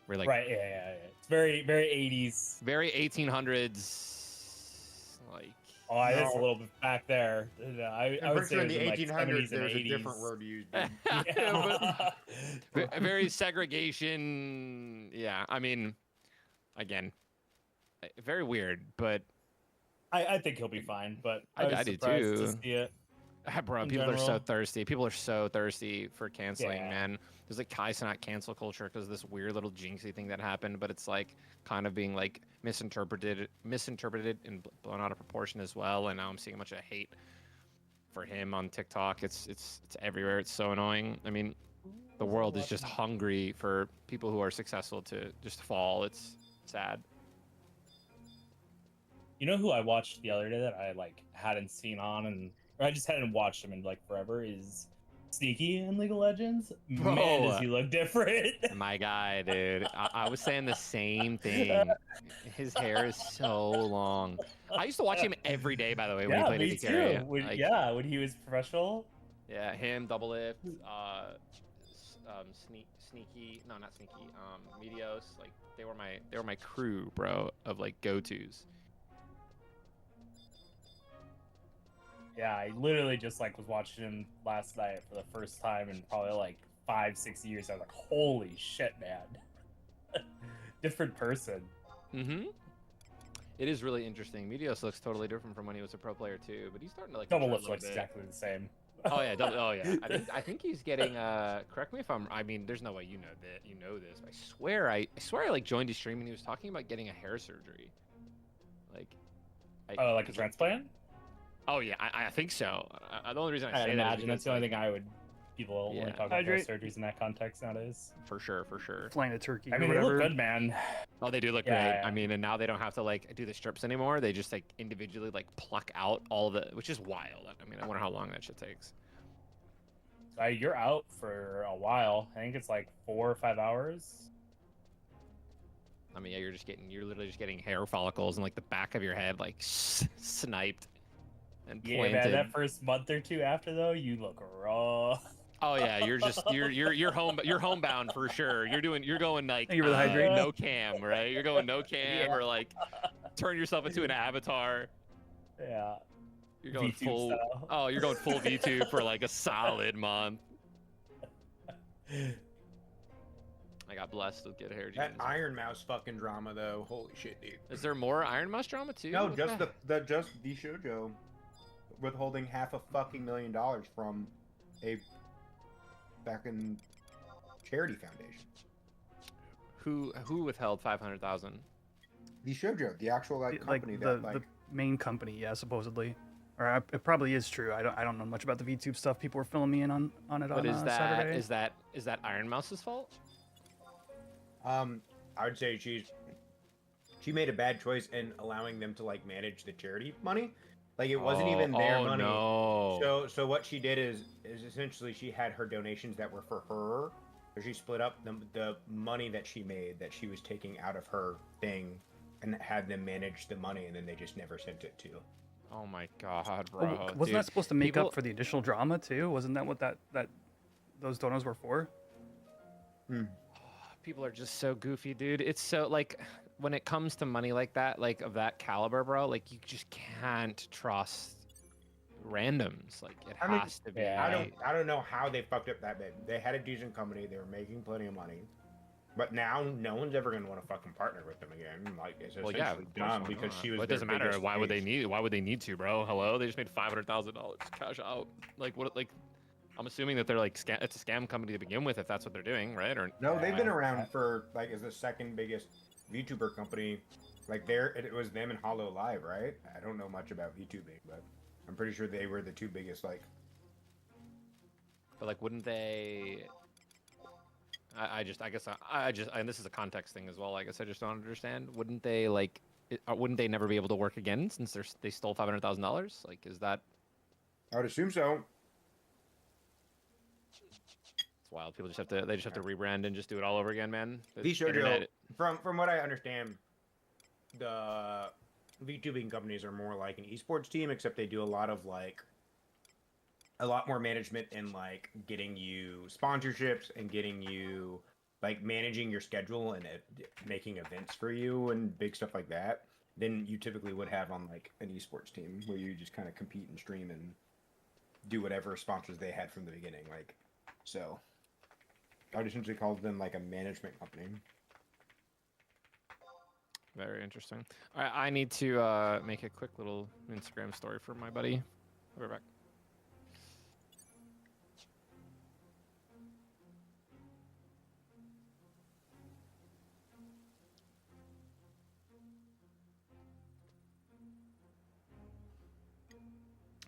Right, yeah. It's very 80s. very 1800s. Like, Oh, it's a little bit back there. I I'm would pretty sure in say the it was in, like, 1800s 70s and there was a 80s. different word used. Dude. Yeah. very segregation. Yeah, I mean, again, very weird, but I think he'll be fine, but I was do surprised too. to see it. Bro, in people are so general. thirsty. People are so thirsty for canceling, Yeah. man. There's like Kai Cenat cancel culture because this weird little jinxy thing that happened, but it's like kind of being like misinterpreted and blown out of proportion as well. And now I'm seeing a bunch of hate for him on TikTok. It's everywhere. It's so annoying. I mean, the world is just hungry for people who are successful to just fall. It's sad. You know who I watched the other day that I like hadn't seen on, and or I just hadn't watched him in like forever, is Sneaky in League of Legends. Man, Bro. does he look different? My guy, dude. I was saying the same thing. His hair is so long. I used to watch him every day, by the way, when he Yeah, played me AD carry. too. When, Like, yeah, when he was professional. yeah, him, Double Lift, Sneaky, no, not Sneaky, Meteos. Like, they were my crew, bro, of like go-tos. Yeah, I literally just like was watching him last night for the first time in probably like 5-6 years. I was like, holy shit, man. Different person. Mm-hmm. It is really interesting. Meteos looks totally different from when he was a pro player too, but he's starting to like Double mature a Lift little looks bit. exactly the same. Oh yeah, oh yeah. I think he's getting. Correct me if I'm. I mean, there's no way you know that. You know this. I swear I like joined his stream and he was talking about getting a hair surgery. Like. Oh, like a transplant? Oh yeah, I think so. The only reason I I'd say that is imagine because, that's the only like, thing I would. People only Yeah. talk about hair Hydrate. surgeries in that context nowadays. for sure. Flying a turkey I or mean, they whatever. look good, man. Oh, they do look Yeah, great. yeah. I mean, and now they don't have to like do the strips anymore. They just like individually like pluck out all the, which is wild. I mean, I wonder how long that shit takes. You're out for a while. I think it's like 4 or 5 hours. I mean, yeah, you're literally just getting hair follicles in like the back of your head, like sniped and Yeah, planted. man. That first month or two after though, you look raw. Oh yeah, you're homebound for sure. You're going like Thank you for the hydrate. no cam, right? You're going no cam Yeah. or like turn yourself into an avatar. Yeah. You're going VTube full. style. Oh, you're going full VTube for like a solid month. I got blessed with good hair genes. That Iron Mouse fucking drama though, holy shit, dude. Is there more Iron Mouse drama too? No, What just the- the shoujo withholding $500,000 from a fucking charity foundation. Who withheld 500,000? The shoujo, the actual like company the, that like the main company, yeah, supposedly. Or it probably is true. I don't know much about the VTube stuff. People were filling me in on it But on Saturday. is that Iron Mouse's fault? I would say she made a bad choice in allowing them to like manage the charity money. Like it wasn't even their money. No. So what she did is essentially she had her donations that were for her. So she split up the money that she made that she was taking out of her thing and had them manage the money, and then they just never sent it to. Oh my god, Oh, bro. wasn't Dude, that supposed to make people- up for the additional drama too? Wasn't that what that those donors were for? People are just so goofy, dude. It's so like when it comes to money like that, like of that caliber, bro, like you just can't trust randoms. Like it I mean, has to be. yeah, I don't know how they fucked up that bad. They had a decent company. They were making plenty of money. But now no one's ever gonna want to fucking partner with them again. Like it's Well, essentially yeah, of course, dumb why because not? she was. Well, it their doesn't matter. biggest Why would they face. need? Why would they need to, bro? Hello, they just made $500,000 cash out. Like what? Like I'm assuming that they're like it's a scam company to begin with, if that's what they're doing, right? Or No, they've been Yeah. around for like as the second biggest VTuber company. Like it was them and Hollow Live, right? I don't know much about VTubing, but I'm pretty sure they were the two biggest. Like but like, wouldn't they? I guess, and this is a context thing as well. I guess I just don't understand. Wouldn't they like? Wouldn't they never be able to work again since they stole $500,000? Like, is that? I would assume so. It's wild. People just have to. They just have to rebrand and just do it all over again, man. The The shoujo, internet- from what I understand, the VTubing companies are more like an esports team, except they do a lot of like a lot more management and like getting you sponsorships and getting you like managing your schedule and making events for you and big stuff like that than you typically would have on like an esports team where you just kind of compete and stream and do whatever sponsors they had from the beginning. Like, so I would essentially call them like a management company. Very interesting. All right, I need to make a quick little Instagram story for my buddy. I'll be right back.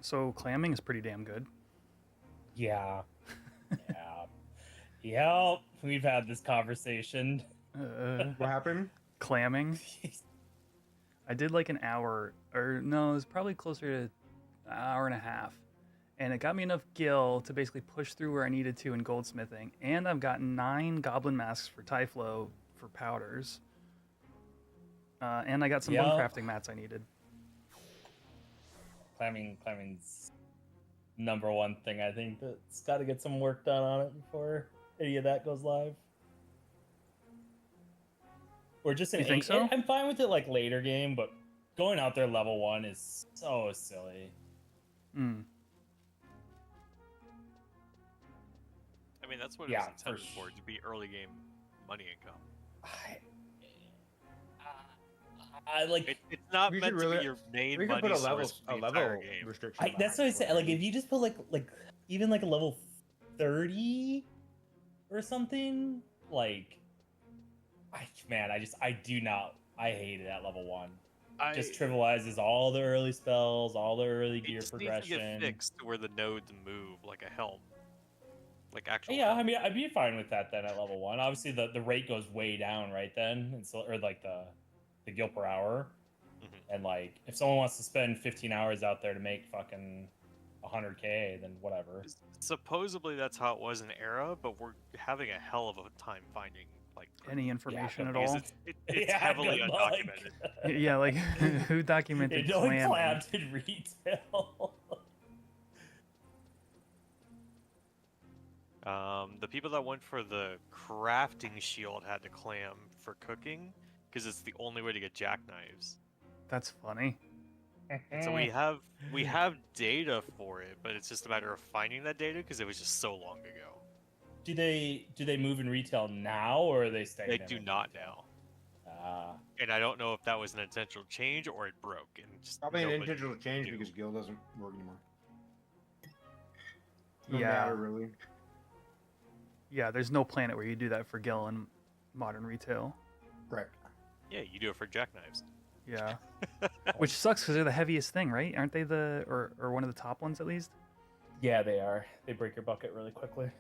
So clamming is pretty damn good. Yeah. Yep. We've had this conversation. What happened? Clamming. I did like an hour, or no, it was probably closer to an hour and a half. And it got me enough gil to basically push through where I needed to in goldsmithing. And I've gotten 9 goblin masks for Typhlo for powders. And I got some bone crafting mats I needed. Clamming's number one thing. I think that's got to get some work done on it before any of that goes live. Or just You think so? I'm fine with it like later game, but going out there level 1 is so silly. Mm. I mean, that's what it was intended for, to be early game money income. I like. It's not We meant should to really- be your main We money could put a source level for the entire game. restriction. That's what I said. Like, if you just put like even like a level 30 or something, like, I do not. I hated that level 1. Just trivializes all the early spells, all the early gear progression. Needs to get fixed to where the nodes move like a helm, like actual. Yeah, helm. I mean, I'd be fine with that then at level 1. Obviously, the rate goes way down right then, and so or like the gil per hour. And like, if someone wants to spend 15 hours out there to make fucking 100K, then whatever. Supposedly that's how it was in Era, but we're having a hell of a time finding like Any information at because all? It's heavily good luck. undocumented. Yeah, like who documented It only clamming? clamped in retail. The people that went for the crafting shield had to clam for cooking because it's the only way to get jackknives. That's funny. And so we have data for it, but it's just a matter of finding that data because it was just so long ago. Do they move in retail now, or are they staying? They do not now. And I don't know if that was an intentional change or it broke. And just Probably an nobody intentional change knew. because Guild doesn't work anymore. No Yeah. matter really. Yeah, there's no planet where you do that for gil in modern retail. Correct. Yeah, you do it for jackknives. Yeah. Which sucks because they're the heaviest thing, right? Aren't they or one of the top ones at least? Yeah, they are. They break your bucket really quickly.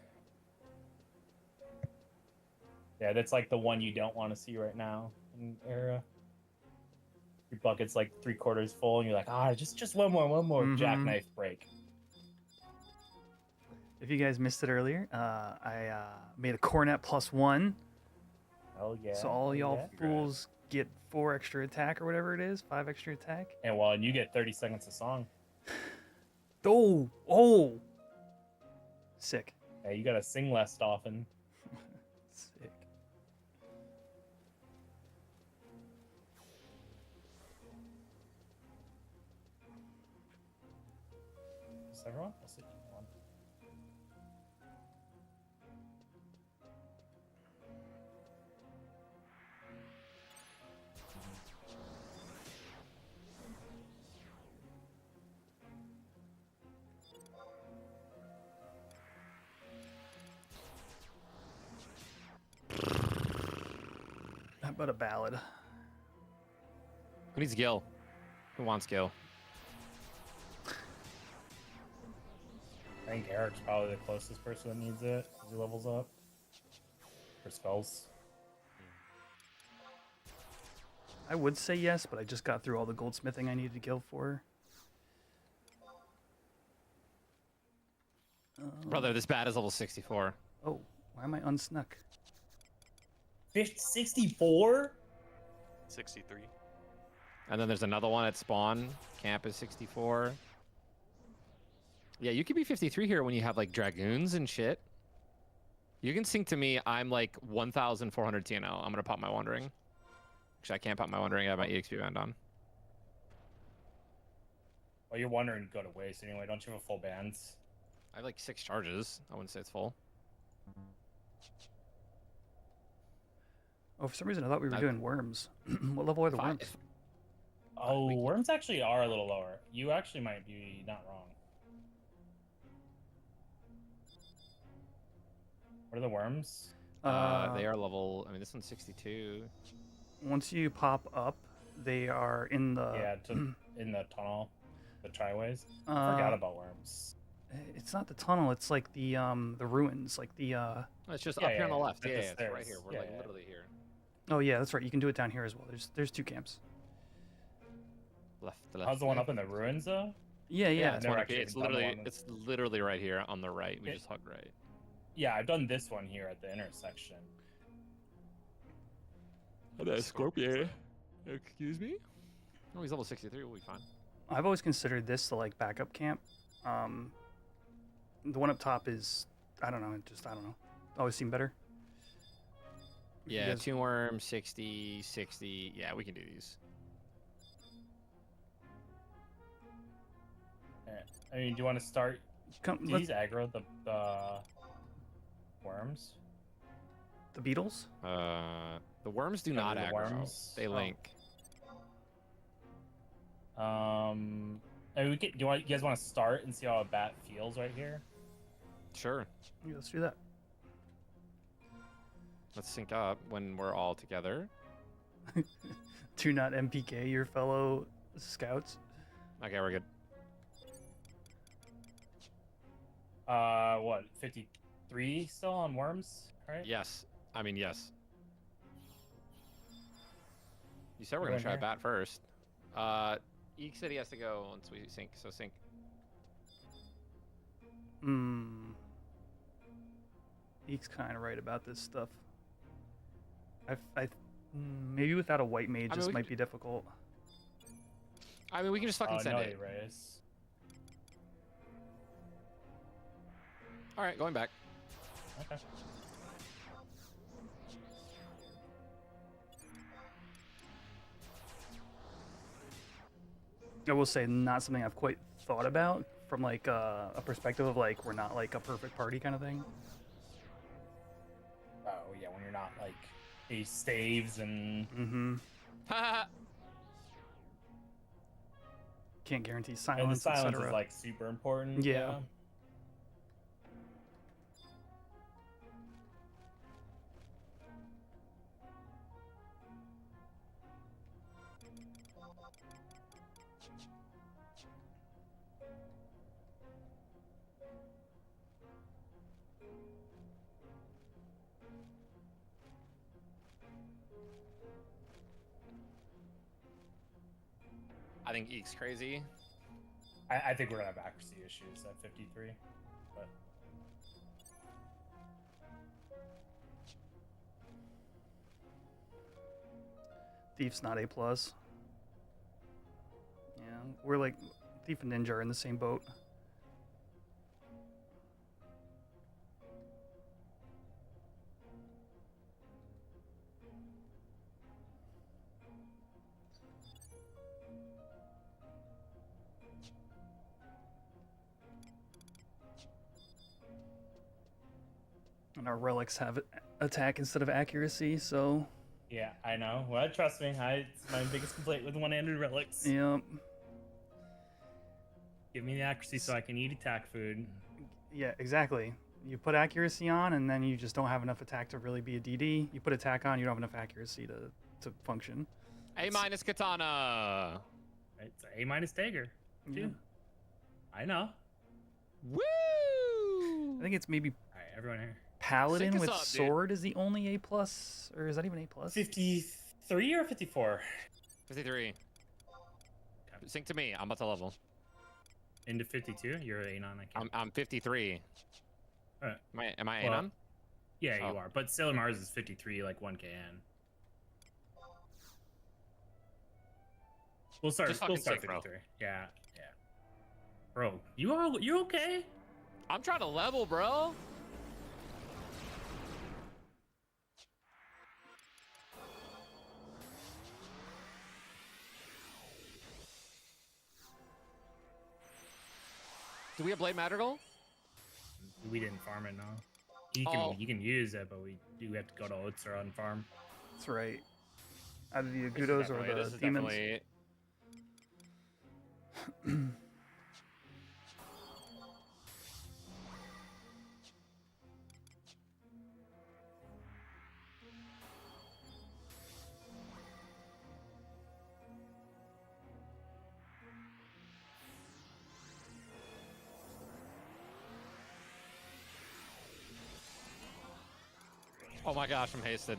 Yeah, that's like the one you don't want to see right now in Era. Your bucket's like 3/4 full, and you're like, just one more jackknife break. If you guys missed it earlier, I made a cornet +1. Oh yeah. So all y'all yeah. fools get 4 extra attack or whatever it is, 5 extra attack. And you get 30 seconds of song. Oh, sick. Yeah, you gotta sing less often. Sick. Is everyone? I'll see one. How about a ballad? Who needs Gil? Who wants Gil? I think Eric's probably the closest person that needs it as he levels up. For spells. I would say yes, but I just got through all the goldsmithing I needed to gil for. Brother, this bat is level 64. Oh, why am I unsnuck? Fish 64? 63. And then there's another one at spawn. Camp is 64. Yeah, you could be 53 here when you have like dragoons and shit. You can sync to me. I'm like 1,400 TNL. I'm gonna pop my wandering. Actually, I can't pop my wandering. I have my EXP band on. Well, you're wondering to go to waste anyway. Don't you have a full bands? I have like 6 charges. I wouldn't say it's full. Oh, for some reason I thought we were doing worms. What level are the 5. worms? Oh, worms actually are a little lower. You actually might be not wrong. What are the worms? They are level. I mean, this one's 62. Once you pop up, they are in the Yeah, in the tunnel. The triways. I forgot about worms. It's not the tunnel. It's like the ruins, like the. It's just Yeah, up here on the yeah, left. at Yeah, the yeah, it's right stairs. here. We're Yeah, like yeah. literally here. Oh yeah, that's right. You can do it down here as well. There's 2 camps. Left, the left. How's the one up in the ruins though? Yeah, Yeah, yeah. it's, never one up actually here. It's done the literally one. it's literally right here on the right. We It- just hugged right. Yeah, I've done this one here at the intersection. Oh, that's Scorpion. Excuse me? Oh, he's level 63. We'll be fine. I've always considered this the like backup camp. The one up top is, I don't know. I don't know. Always seemed better. You Yeah, guys- 2 worms, 60, 60. Yeah, we can do these. I mean, do you want to start? Come, Do these aggro the worms? the beetles. The worms do Oh, not the aggro. worms? They Oh. link. I mean, you guys want to start and see how a bat feels right here? Sure. Yeah, let's do that. Let's sync up when we're all together. Do not MPK your fellow scouts. Okay, we're good. What? 53 still on worms, right? Yes. I mean, yes. You said we're We're gonna in try here. bat first. Eek said he has to go once we sync, so sync. Eek's kind of right about this stuff. Maybe without a white mage, mean, this we might could- be difficult. I mean, we can just fucking send no, it. Reyes. All right, going back. Okay. I will say, not something I've quite thought about from like a perspective of like we're not like a perfect party kind of thing. Oh yeah, when you're not like ace staves and Mm-hmm. Can't guarantee the silence, silence etc. is like super important. Yeah. I think Eek's crazy. I think we're gonna have accuracy issues at 53, but Thief's not A plus. Yeah, we're like Thief and Ninja are in the same boat. And our relics have attack instead of accuracy, so yeah, I know. Well, trust me, it's my biggest complaint with one-handed relics. yeah. Give me the accuracy so I can eat attack food. Yeah, exactly. You put accuracy on, and then you just don't have enough attack to really be a DD. You put attack on, you don't have enough accuracy to function. A minus katana. Right? It's A minus dagger. Yeah. Too. I know. Woo! I think it's maybe All right, everyone here. Paladin us with up, dude. sword is the only A plus, or is that even A plus? 53 or 54? 53. Sync to me. I'm about to level. Into 52? You're Anon, I can't. I'm 53. Alright. Am I Well, Anon? Yeah, Oh. you are. But Sailor Mars is 53, like 1 KN. We'll start. Just We'll fucking start sync, bro. 53. Yeah, yeah. Bro, you okay? I'm trying to level, bro. Do we have Blade Madrigal? We didn't farm it, no. Oh. You can use it, but we do have to go to Otzer on farm. That's right. Either the This is Agudos or definitely- the this is demons. definitely- Oh my gosh, I'm hasted.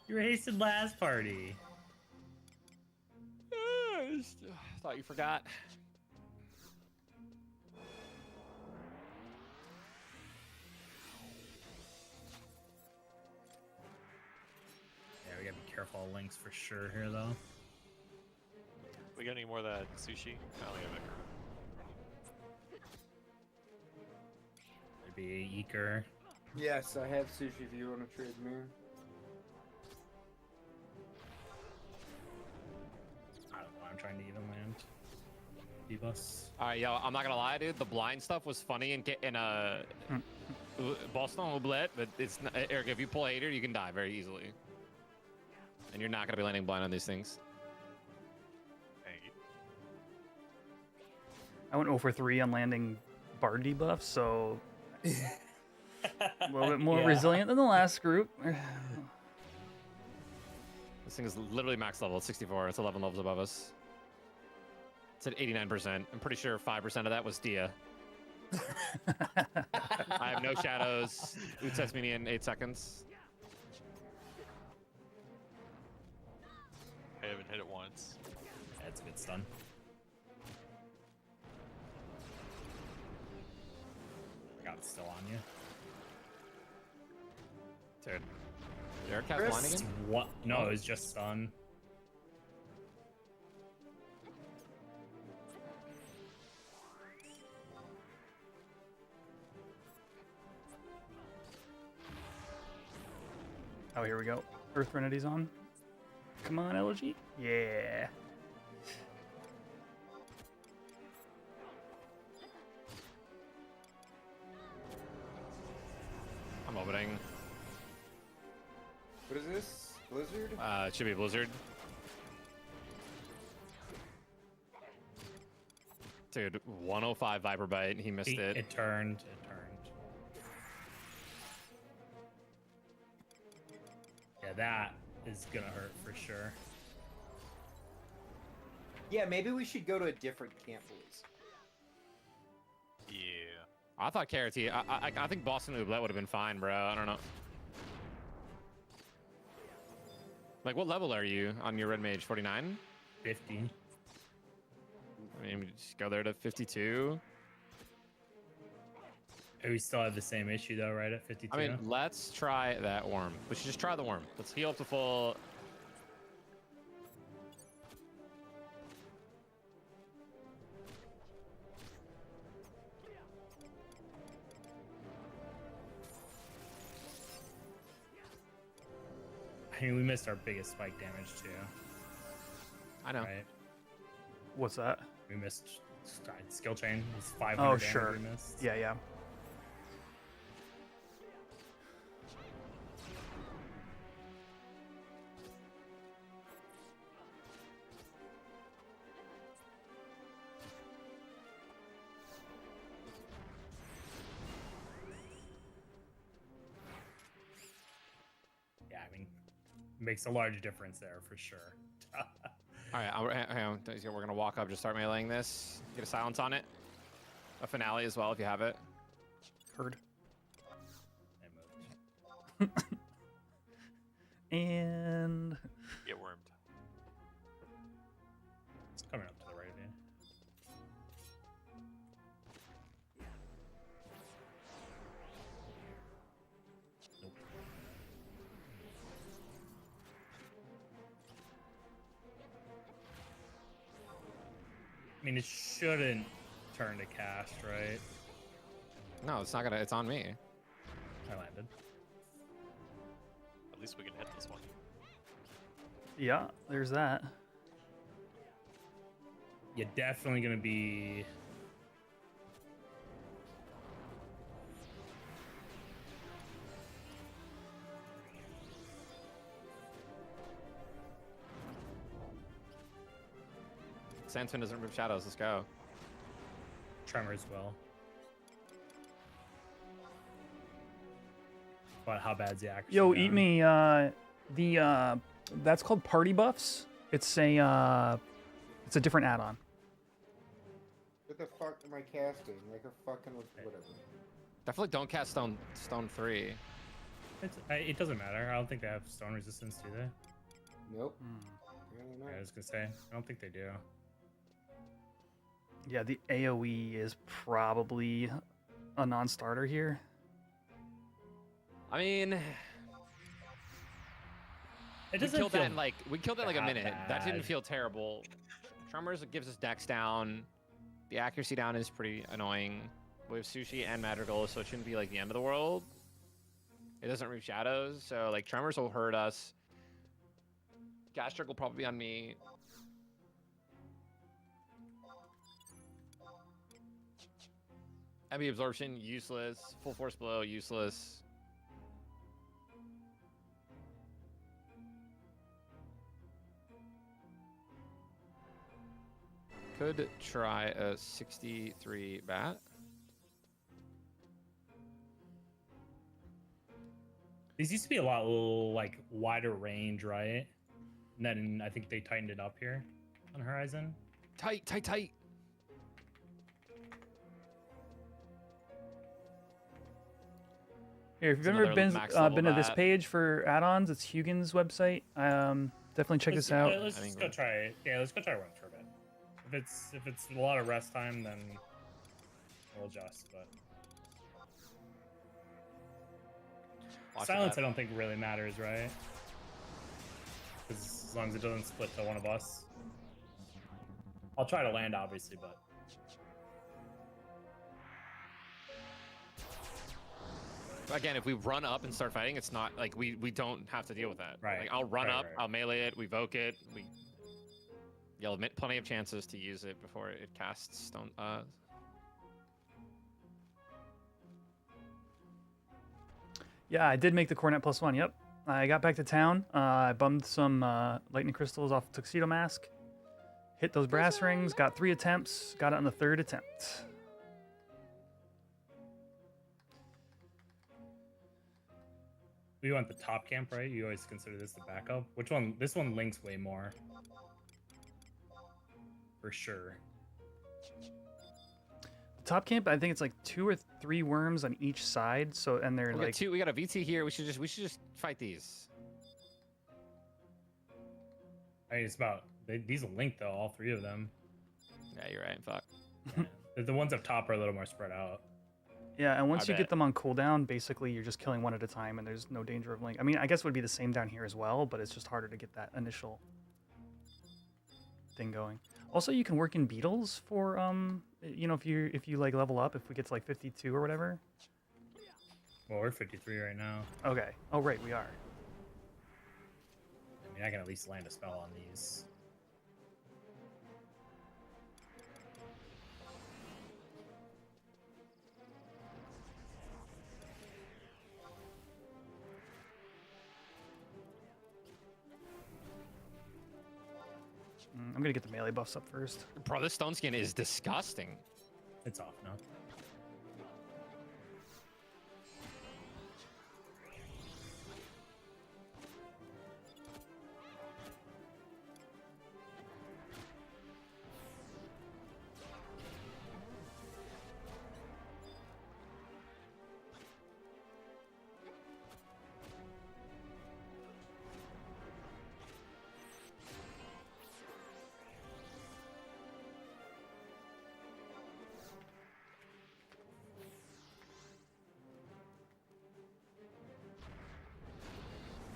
You were hasted last party. Thought you forgot. Yeah, we gotta be careful of links for sure here, though. We got any more of that sushi? I only have it. There'd be a Eker. Yes, I have sushi if you want to trade me. I don't know. I'm trying to even land. D-bus. All right, yo, I'm not gonna lie, dude. The blind stuff was funny in Boston Oublet, but it's not, Eric. If you pull a hater, you can die very easily, and you're not gonna be landing blind on these things. Thank you. I went 0 for 3 on landing bard debuff, so a little bit more Yeah. resilient than the last group. This thing is literally max level. It's 64. It's 11 levels above us. It's at 89%. I'm pretty sure 5% of that was Dia. I have no shadows. Utsets me in 8 seconds. I haven't hit it once. That's a good stun. God, it's still on you. Dude. Eric has blind again? What? No, it was just stun. Oh, here we go. Earth Renity's on. Come on, LG. Yeah. I'm opening. What is this? Blizzard? It should be Blizzard. Dude, 105 Viper Bite. He missed it. It turned. It turned. Yeah, that is gonna hurt for sure. Yeah, maybe we should go to a different camp, boys. Yeah. I thought Carroty. I think Boston Oublet would have been fine, bro. I don't know. Like, what level are you on your red mage? 49? 50. I mean, we just go there to 52. We still have the same issue though, right? At 52. I mean, let's try that worm. We should just try the worm. Let's heal up to full. I mean, we missed our biggest spike damage too. I know. Right? What's that? We missed skill chain. It was 500 Oh, damage sure. we missed. Yeah, yeah. Yeah, I mean, makes a large difference there for sure. All right, hang on. We're gonna walk up, just start meleeing this. Get a silence on it. A finale as well if you have it. Heard. It moved. And Get wormed. It's coming up to the right of you. Nope. I mean, it shouldn't turn to cast, right? No, it's not gonna. It's on me. I landed. At least we can hit this one. yeah, there's that. You're definitely gonna be. Sandspin doesn't remove shadows. Let's go. Tremor as well. But how bad's the accuracy? Yo, down? eat me. That's called party buffs. It's a different add-on. What the fuck am I casting? Like a fucking whatever. Definitely don't cast Stone 3. It doesn't matter. I don't think they have stone resistance, do they? Nope. Hmm. Really Yeah, I was gonna say. I don't think they do. Yeah, the AoE is probably a non-starter here. I mean, It we doesn't killed feel that in like a minute. That didn't bad. feel terrible. Tremors gives us dex down. The accuracy down is pretty annoying. We have Sushi and Madrigal, so it shouldn't be like the end of the world. It doesn't reach shadows, so like Tremors will hurt us. Gastric will probably be on me. Heavy absorption, useless. Full force blow, useless. Could try a 63 bat. These used to be a lot like wider range, right? And then I think they tightened it up here on Horizon. Tight, tight, tight. Here, if It's you've ever another been max level been to this bat. page for add-ons, it's Hugin's website. Definitely check this out. Let's I just think go we're- try it. Yeah, let's go try one for a bit. If it's a lot of rest time, then we'll adjust. But Watch silence, that. I don't think really matters, right? Because as long as it doesn't split to one of us, I'll try to land, obviously, but. Again, if we run up and start fighting, it's not like we don't have to deal with that. Right. Like I'll run Right, up, right. I'll melee it, we evoke it, you'll have plenty of chances to use it before it casts stone. Yeah, I did make the Cornet +1. Yep. I got back to town. I bummed some lightning crystals off Tuxedo Mask. Hit those brass rings. Got 3 attempts. Got it on the 3rd attempt. We want the top camp, right? You always consider this the backup. Which one? This one links way more. For sure. Top camp, I think it's like 2 or 3 worms on each side. So and they're We like got two. We got a VT here. We should just fight these. I mean, it's about these will link though, all 3 of them. Yeah, you're right. Fuck. Yeah. The ones up top are a little more spread out. yeah. And once I you get bet. them on cooldown, basically you're just killing one at a time, and there's no danger of link. I mean, I guess it would be the same down here as well, but it's just harder to get that initial thing going. Also, you can work in beetles for you know, if you like level up, if we get to like 52 or whatever. Well, we're 53 right now. Okay. Oh right, we are. I mean, I can at least land a spell on these. I'm gonna get the melee buffs up first. Bro, this stone skin is disgusting. It's off now.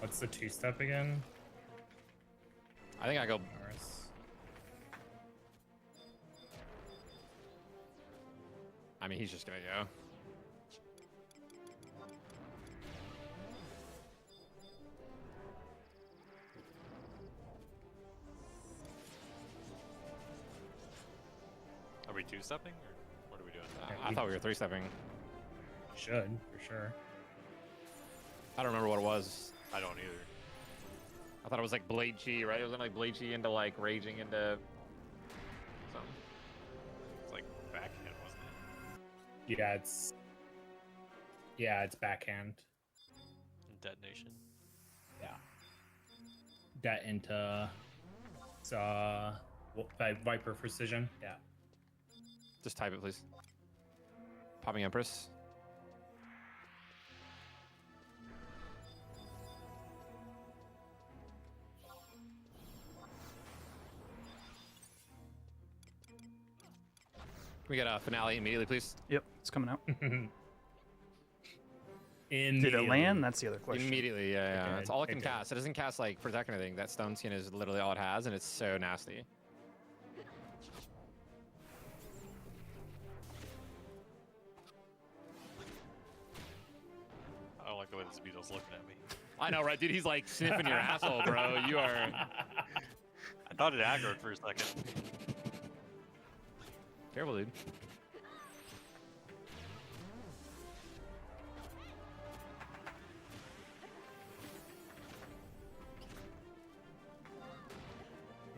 What's the 2-step again? I think I go. Norris. I mean, he's just gonna go. Are we two-stepping, or what are we doing? I thought we were 3-stepping. Should, for sure. I don't remember what it was. I don't either. I thought it was like Blade Chi, right? It was gonna like Blade Chi into like raging into something. It's like backhand, wasn't it? Yeah, it's backhand. Detonation. Yeah. That into Viper Precision. Yeah. Just type it, please. Popping Empress. we get a finale immediately, please? Yep, it's coming out. In Did it land? That's the other question. Immediately, yeah. Okay, That's all it can okay. cast. It doesn't cast like protect or anything. That stone skin is literally all it has, and it's so nasty. I don't like the way this beetle's looking at me. I know, right, dude? He's like sniffing your asshole, bro. You are. I thought it aggroed for a second. Careful, dude.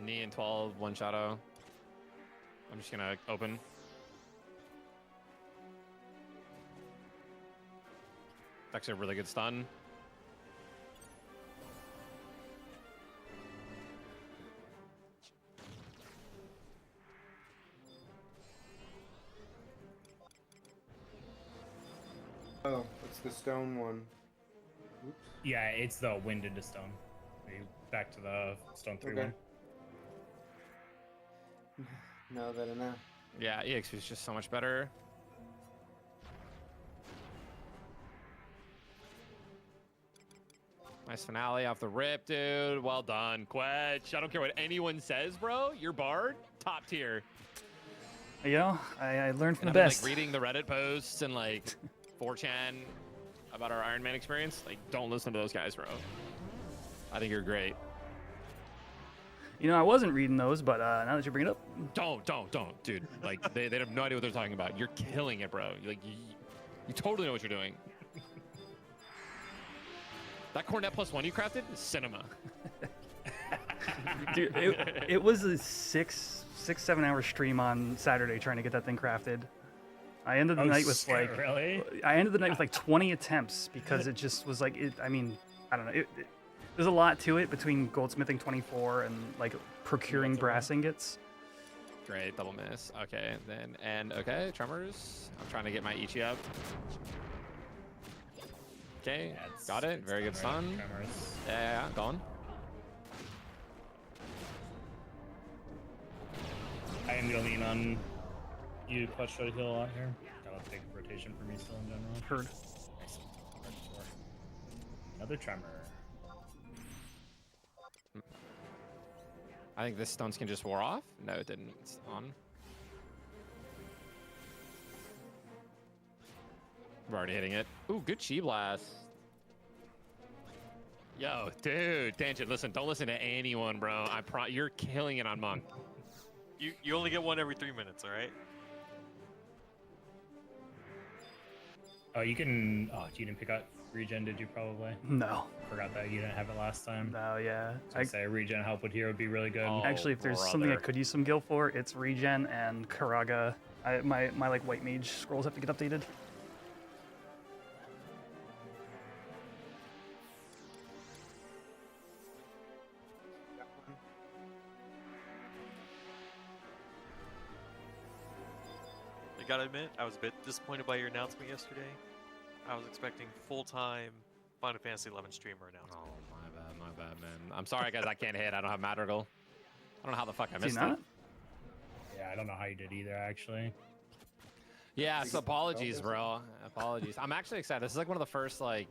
Knee and 12, one shadow. I'm just gonna open. It's actually a really good stun. Oh, it's the stone one. Oops. Yeah, it's the wind into stone. Are you back to the stone 3 Okay. one? Now that I know. Yeah, EXP is just so much better. Nice finale off the rip, dude. Well done, Quetch. I don't care what anyone says, bro. Your bard, top tier. You know, I learned from And the I've been, best. like reading the Reddit posts and like 4chan about our Iron Man experience. Like, don't listen to those guys, bro. I think you're great. You know, I wasn't reading those, but now that you bring it up, Don't, dude. Like, they have no idea what they're talking about. You're killing it, bro. Like, you totally know what you're doing. That cornet +1 you crafted is cinema. dude, it was a 7 hour stream on Saturday trying to get that thing crafted. I ended the night with like really? I ended the night with like 20 attempts because it just was like I mean, I don't know. There's a lot to it between goldsmithing 24 and like procuring brass ingots. Great, double miss. Okay, then, and okay, tremors. I'm trying to get my Ichi up. Okay, Yeah, got it. it's Very good tremor- stun. tremors. Yeah, gone. I am gonna lean on you to clutch try to heal a lot here. Got a big rotation for me still in general. Heard. Another tremor. I think this stone skin just wore off. No, it didn't. It's on. We're already hitting it. Ooh, good chi blast. Yo, dude, Tangent, listen, don't listen to anyone, bro. You're killing it on Monk. You only get one every 3 minutes, all right? Oh, you can. Oh, you didn't pick up regen, did you? Probably. No, Forgot that you didn't have it last time. no, yeah. I say regen help with here would be really good. Oh, Actually, if there's something I brother. could use some gil for, it's regen and Karaga. My like white mage scrolls have to get updated. I gotta admit, I was a bit disappointed by your announcement yesterday. I was expecting full-time Final Fantasy 11 streamer announcement. Oh, my bad, man. I'm sorry, guys, I can't hit. I don't have Madrigal. I don't know how the fuck I Do you missed not? it. Yeah, I don't know how you did either, actually. Yeah, so apologies, bro. Apologies. I'm actually excited. This is like one of the first like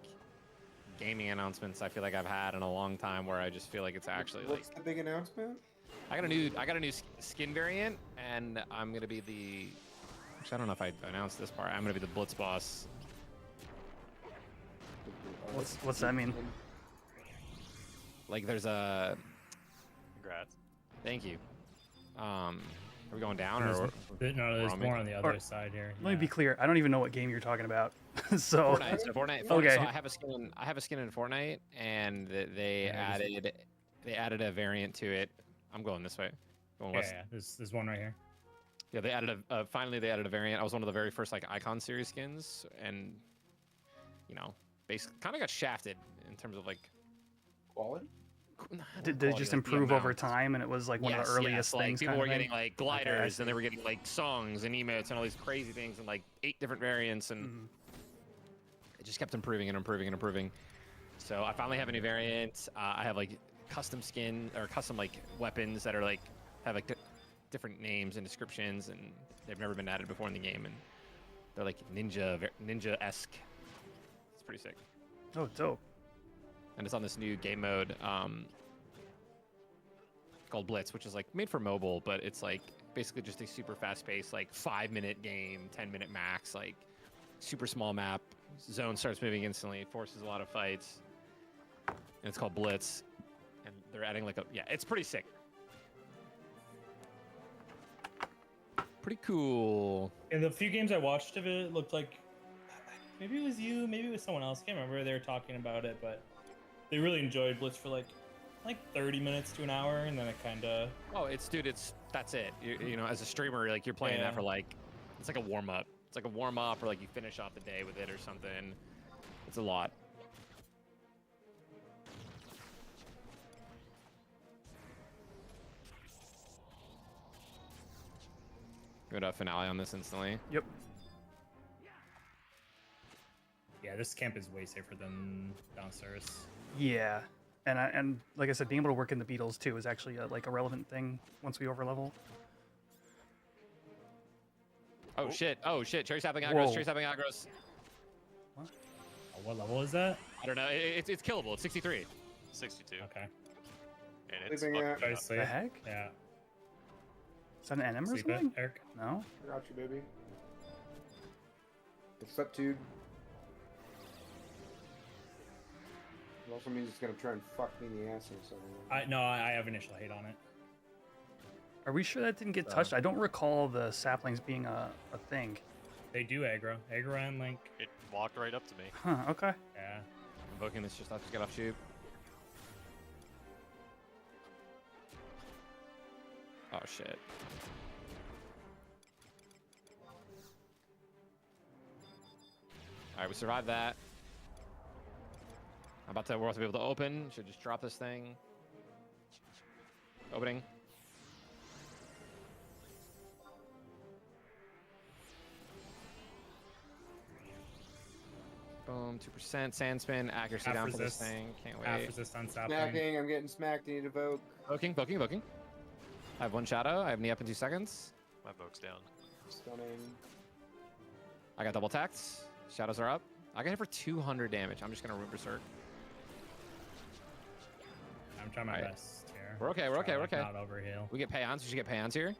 gaming announcements I feel like I've had in a long time where I just feel like it's actually like What's the big announcement? I got a new skin variant, and I'm gonna be the. Actually, I don't know if I announced this part. I'm gonna be the Blitz boss. What's that mean? Like, there's a. Congrats. Thank you. Are we going down or? No, there's on more me. on the other Or- side here. Let me be clear. I don't even know what game you're talking about. So Fortnite. So Fortnite. Okay. So I have a skin in Fortnite, and they added a variant to it. I'm going this way. Going Yeah, west. yeah, there's one right here. Yeah, they added finally they added a variant. I was one of the very first like Icon series skins, and you know, basically kind of got shafted in terms of like. Quality? did they just improve over time, and it was like one of the earliest like, things? people kind were of thing? getting like gliders, see. and they were getting like songs and emotes and all these crazy things, and like 8 different variants, and Mhm. it just kept improving and improving and improving. So I finally have a new variant. I have like custom skin or custom like weapons that are like have like different names and descriptions, and they've never been added before in the game, and they're like ninja-esque. It's pretty sick. Oh, dope. And it's on this new game mode called Blitz, which is like made for mobile, but it's like basically just a super fast-paced, like 5-minute game, 10-minute max, like super small map. Zone starts moving instantly, forces a lot of fights, and it's called Blitz. And they're adding like it's pretty sick. Pretty cool. In the few games I watched of it, it looked like maybe it was you, maybe it was someone else. Can't remember. They were talking about it, but they really enjoyed Blitz for like 30 minutes to an hour, and then it kind of. Oh, that's it. You know, as a streamer, like you're playing that for like, it's like a warm up. It's like a warm up, or like you finish off the day with it or something. It's a lot. Good finale on this instantly. Yep. Yeah, this camp is way safer than downstairs. Yeah. And like I said, being able to work in the beetles too is actually like a relevant thing once we overlevel. Oh shit! Oh shit! Cherry sapping aggros. Whoa. Cherry sapping aggros. What level is that? I don't know. It's killable. It's 63. 62. Okay. And it's Sleeping fucking at- Try to up. sleep. The heck? Yeah. Is that an NM or Sleep it, something? Eric. No. Got you, baby. It's up to. It also means it's gonna try and fuck me in the ass or something. I have initial hate on it. Are we sure that didn't get touched? I don't recall the saplings being a thing. They do aggro. Aggro and like. It walked right up to me. Huh, okay. Yeah. Invoking this just get off tube. Oh shit. Alright, we survived that. We're about to be able to open. Should just drop this thing. Opening. Boom, 2%. Sand spin, accuracy Half down for this resist. thing. Can't Half wait. resist on sapling. Smacking, I'm getting smacked. I need to vote. Poking. I have one shadow. I have knee up in 2 seconds. My boke's down. Stunning. I got double tacked. Shadows are up. I got hit for 200 damage. I'm just gonna root berserk. I'm trying my Alright. best here. We're okay, we're Try okay, to, we're like, okay. Not overheal. We get payons. We should get payons here.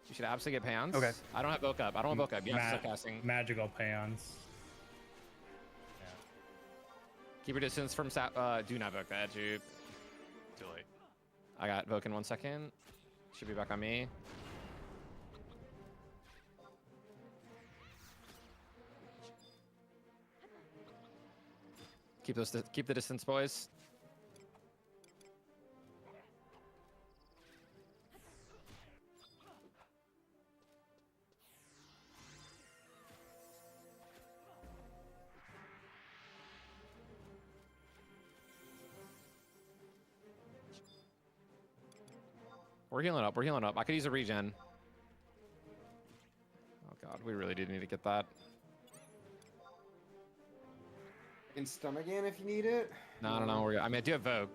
We should absolutely get payons. Okay. I don't have boke up. I don't want boke up. You have to start casting. Magical payons. Yeah. Keep your distance from sap. Do not boke that, dude. Too late. I got boke in 1 second. Should be back on me. Keep the distance, boys. We're healing up. We're healing up. I could use a regen. Oh god, we really do need to get that. I can stun again if you need it. No, I don't know. I mean, I do have Vogue.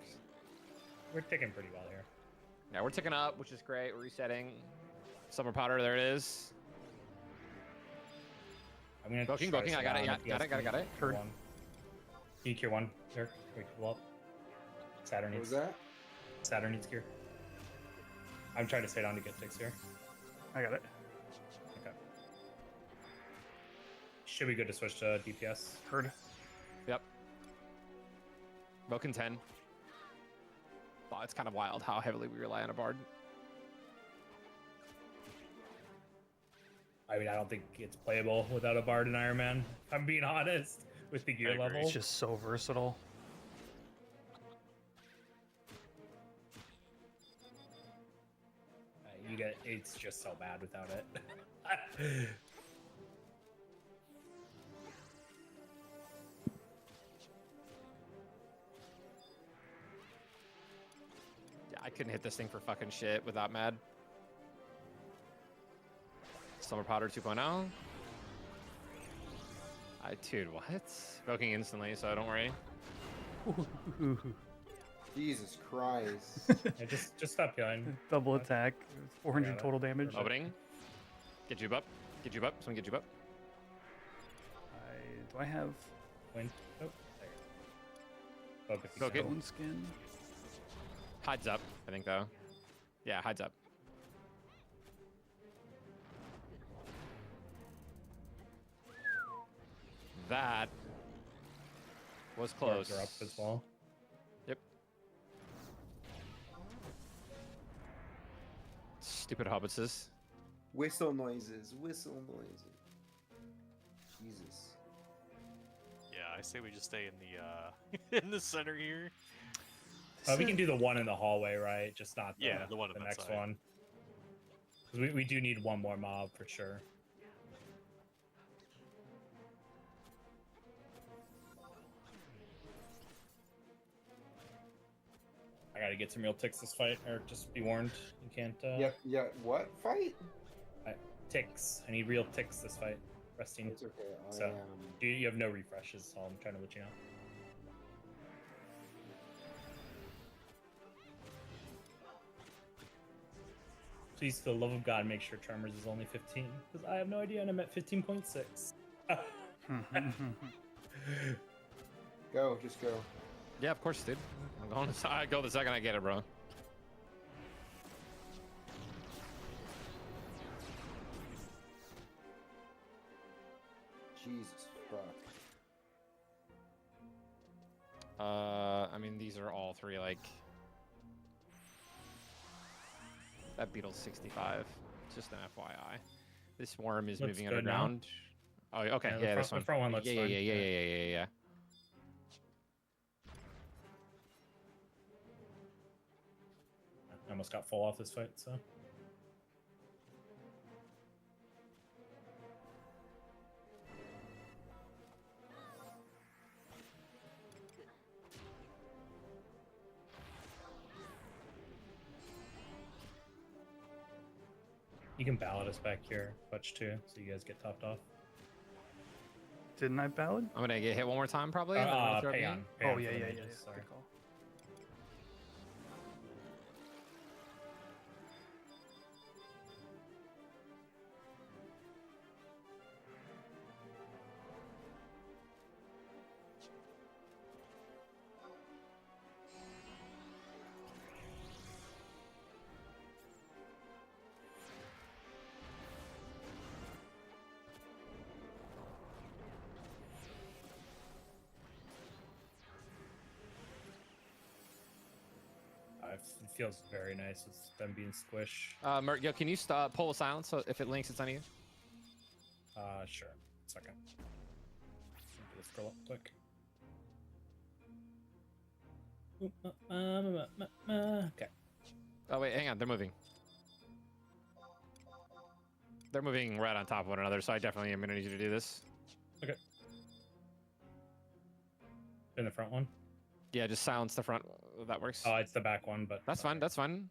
We're ticking pretty well here. Yeah, we're ticking up, which is great. We're resetting. Summer Potter, there it is. I'm gonna Booking, try booking. to I got it. stay Yeah, on if you got guys it. Got it. can Got it. cure one. Can you cure one? Here, wait, pull up. Saturn What was needs. that? Saturn needs cure. I'm trying to stay down to get ticks here. I got it. Okay. Should be good to switch to DPS. Heard. Yep. Boken 10. Wow, it's kind of wild how heavily we rely on a bard. I mean, I don't think it's playable without a bard in Iron Man. If I'm being honest with the gear I agree. level. It's just so versatile. It's just so bad without it. Yeah, I couldn't hit this thing for fucking shit without Mad. Summer Potter 2.0. Dude, what? Voking instantly, so don't worry. Jesus Christ. Yeah, just stop healing. Double attack, 400 Yeah, total damage. Opening. Get you up. Get you up. Someone get you up. Do I have Win. Oh, there. Focus. Go get- stone skin? Hides up, I think, though. Yeah, hides up. That was close. Guards are up as well. Yep. Stupid hobbitses. Whistle noises. Whistle noises. Jesus. Yeah, I say we just stay in the in the center here. We can do the one in the hallway, right? Just not the, Yeah, the one on that next side. one. 'Cause we do need one more mob for sure. I gotta get some real ticks this fight, or just be warned, you can't. Yep. Yeah. What fight? Ticks. I need real ticks this fight. Resting. It's okay. I So- am. You have no refreshes, so I'm trying to let you know. Please, for the love of God, make sure Charmers is only 15, because I have no idea, and I'm at 15.6. Go. Just go. Yeah, of course, dude. I'm going to I go the second I get it, bro. Jesus fuck. I mean, these are all three, like... That beetle's 65. Just an FYI. This worm is Looks moving good now. underground. Oh, okay, Yeah, yeah, the front- this the one. front one looks yeah, fine. yeah, yeah, yeah, yeah, yeah, yeah, yeah. I almost got full off this fight, so. You can ballot us back here, Butch too, so you guys get topped off. Didn't I ballad? I'm gonna get hit one more time, probably. and then I'm gonna throw it Pay in. on. Oh yeah, yeah, yeah. Mages, sorry. Good call. It feels very nice with them being squish. Yo, can you stop pull a silence so if it links, it's on you? Sure. Second. Do this scroll up quick. Okay. Oh wait, hang on, they're moving. They're moving right on top of one another, so I definitely am gonna need you to do this. In the front one. Yeah, just silence the front. That works. Oh, it's the back one, but That's fine. That's fine.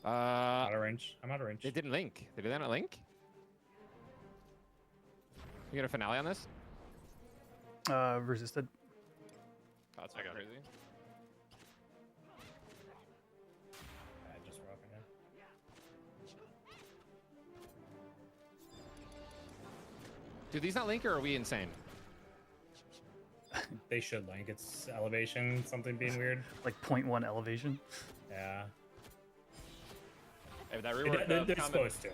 out of range. I'm out of range. They didn't link. Did they not link? You get a finale on this? Resisted. Oh, that's I got it. crazy. I just rock it Do these not link or are we insane? now. They should link. It's elevation, something being weird. Like 0.1 elevation. Yeah. Hey, that They, rework they're comment- supposed to.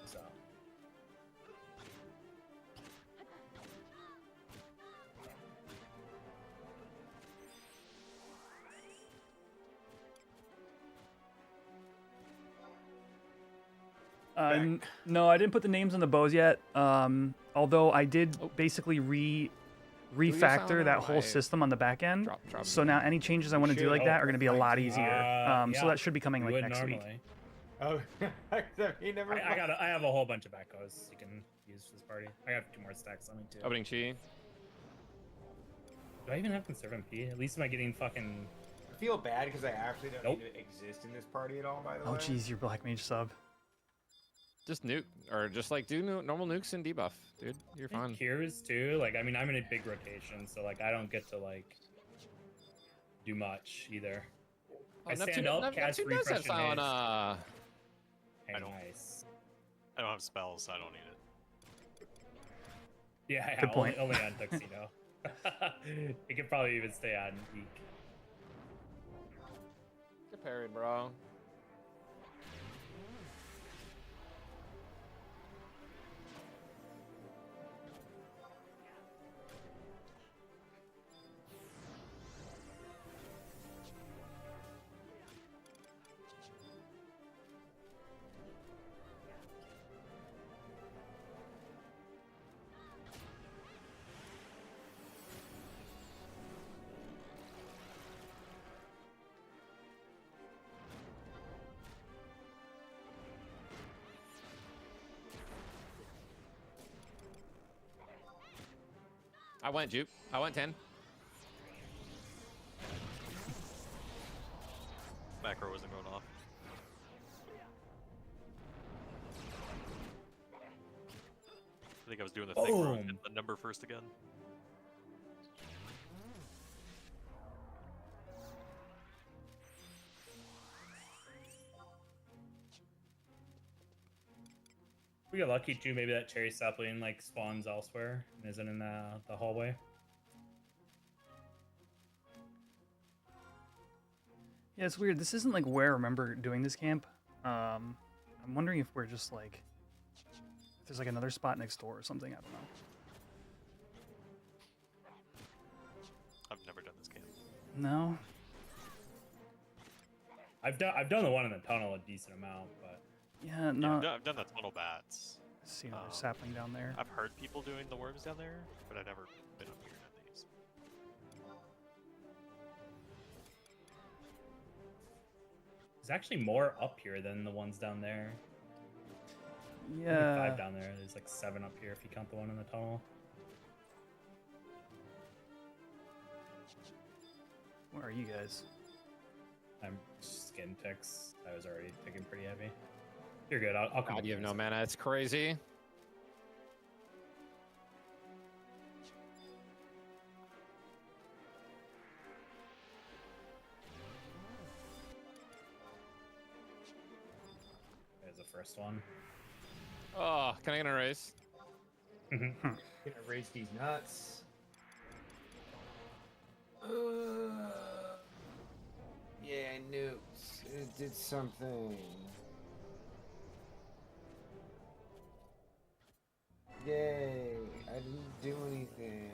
So. No, I didn't put the names on the bows yet. Although I did basically refactor sound that out? whole I- system on the back end. Drop So now any changes I want to do Should- like that oh, are going to be a lot like, easier. yeah. So that should be coming You like would next week. normally. Oh, he never. I have a whole bunch of backhoes you can use for this party. I got 2 more stacks on me too. Opening chi. Do I even have conserve MP? At least am I getting fucking? I feel bad because I actually don't Nope. need to exist in this party at all. By the Oh way. geez, your black mage sub. Just nuke, or just like do normal nukes and debuff, dude. You're fine. Cures too. Like I mean, I'm in a big rotation, so like I don't get to like do much either. Oh, I stand up, cast Neptune does have refresh and silent. Hey, I don't- nice. I don't have spells, so I don't need it. Yeah, Good point. only on Tuxedo. It could probably even stay on Geek. Get parried, bro. I went juke. I went 10. Macro wasn't going off. I think I was doing the thing where I hit the number first again. We get lucky too. Maybe that cherry sapling like spawns elsewhere and isn't in the hallway. Yeah, it's weird. This isn't like where I remember doing this camp. I'm wondering if we're just like, if there's like another spot next door or something. I don't know. I've never done this camp. No. I've done the one in the tunnel a decent amount, but Yeah, Yeah, no. I've done the tunnel bats. See another sapling down there. I've heard people doing the worms down there, but I've never been up here at these. there's actually more up here than the ones down there. Maybe Yeah. 5 down there. There's like 7 up here if you count the one in the tunnel. Where are you guys? I'm just getting ticks. I was already ticking pretty heavy. You're good. I'll come. God, up you have with no mana. It's crazy. There's the first one. Oh, can I get an erase? Gonna raise these nuts. Yeah, nukes. It did something. Yay! I didn't do anything.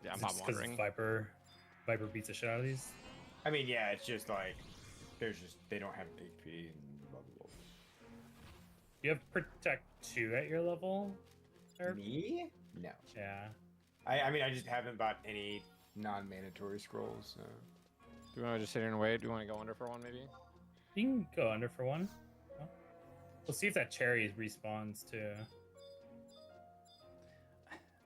Yeah, I'm Is it not just 'cause wondering. Viper beats the shit out of these. I mean, yeah, it's just like they don't have HP and blah blah blah. You have Protect 2 at your level? Eric? Me? No. Yeah. I mean, I just haven't bought any non-mandatory scrolls. So. Do you want to just sit here and wait? Do you want to go under for one, maybe? You can go under for one. Oh. We'll see if that cherry respawns too.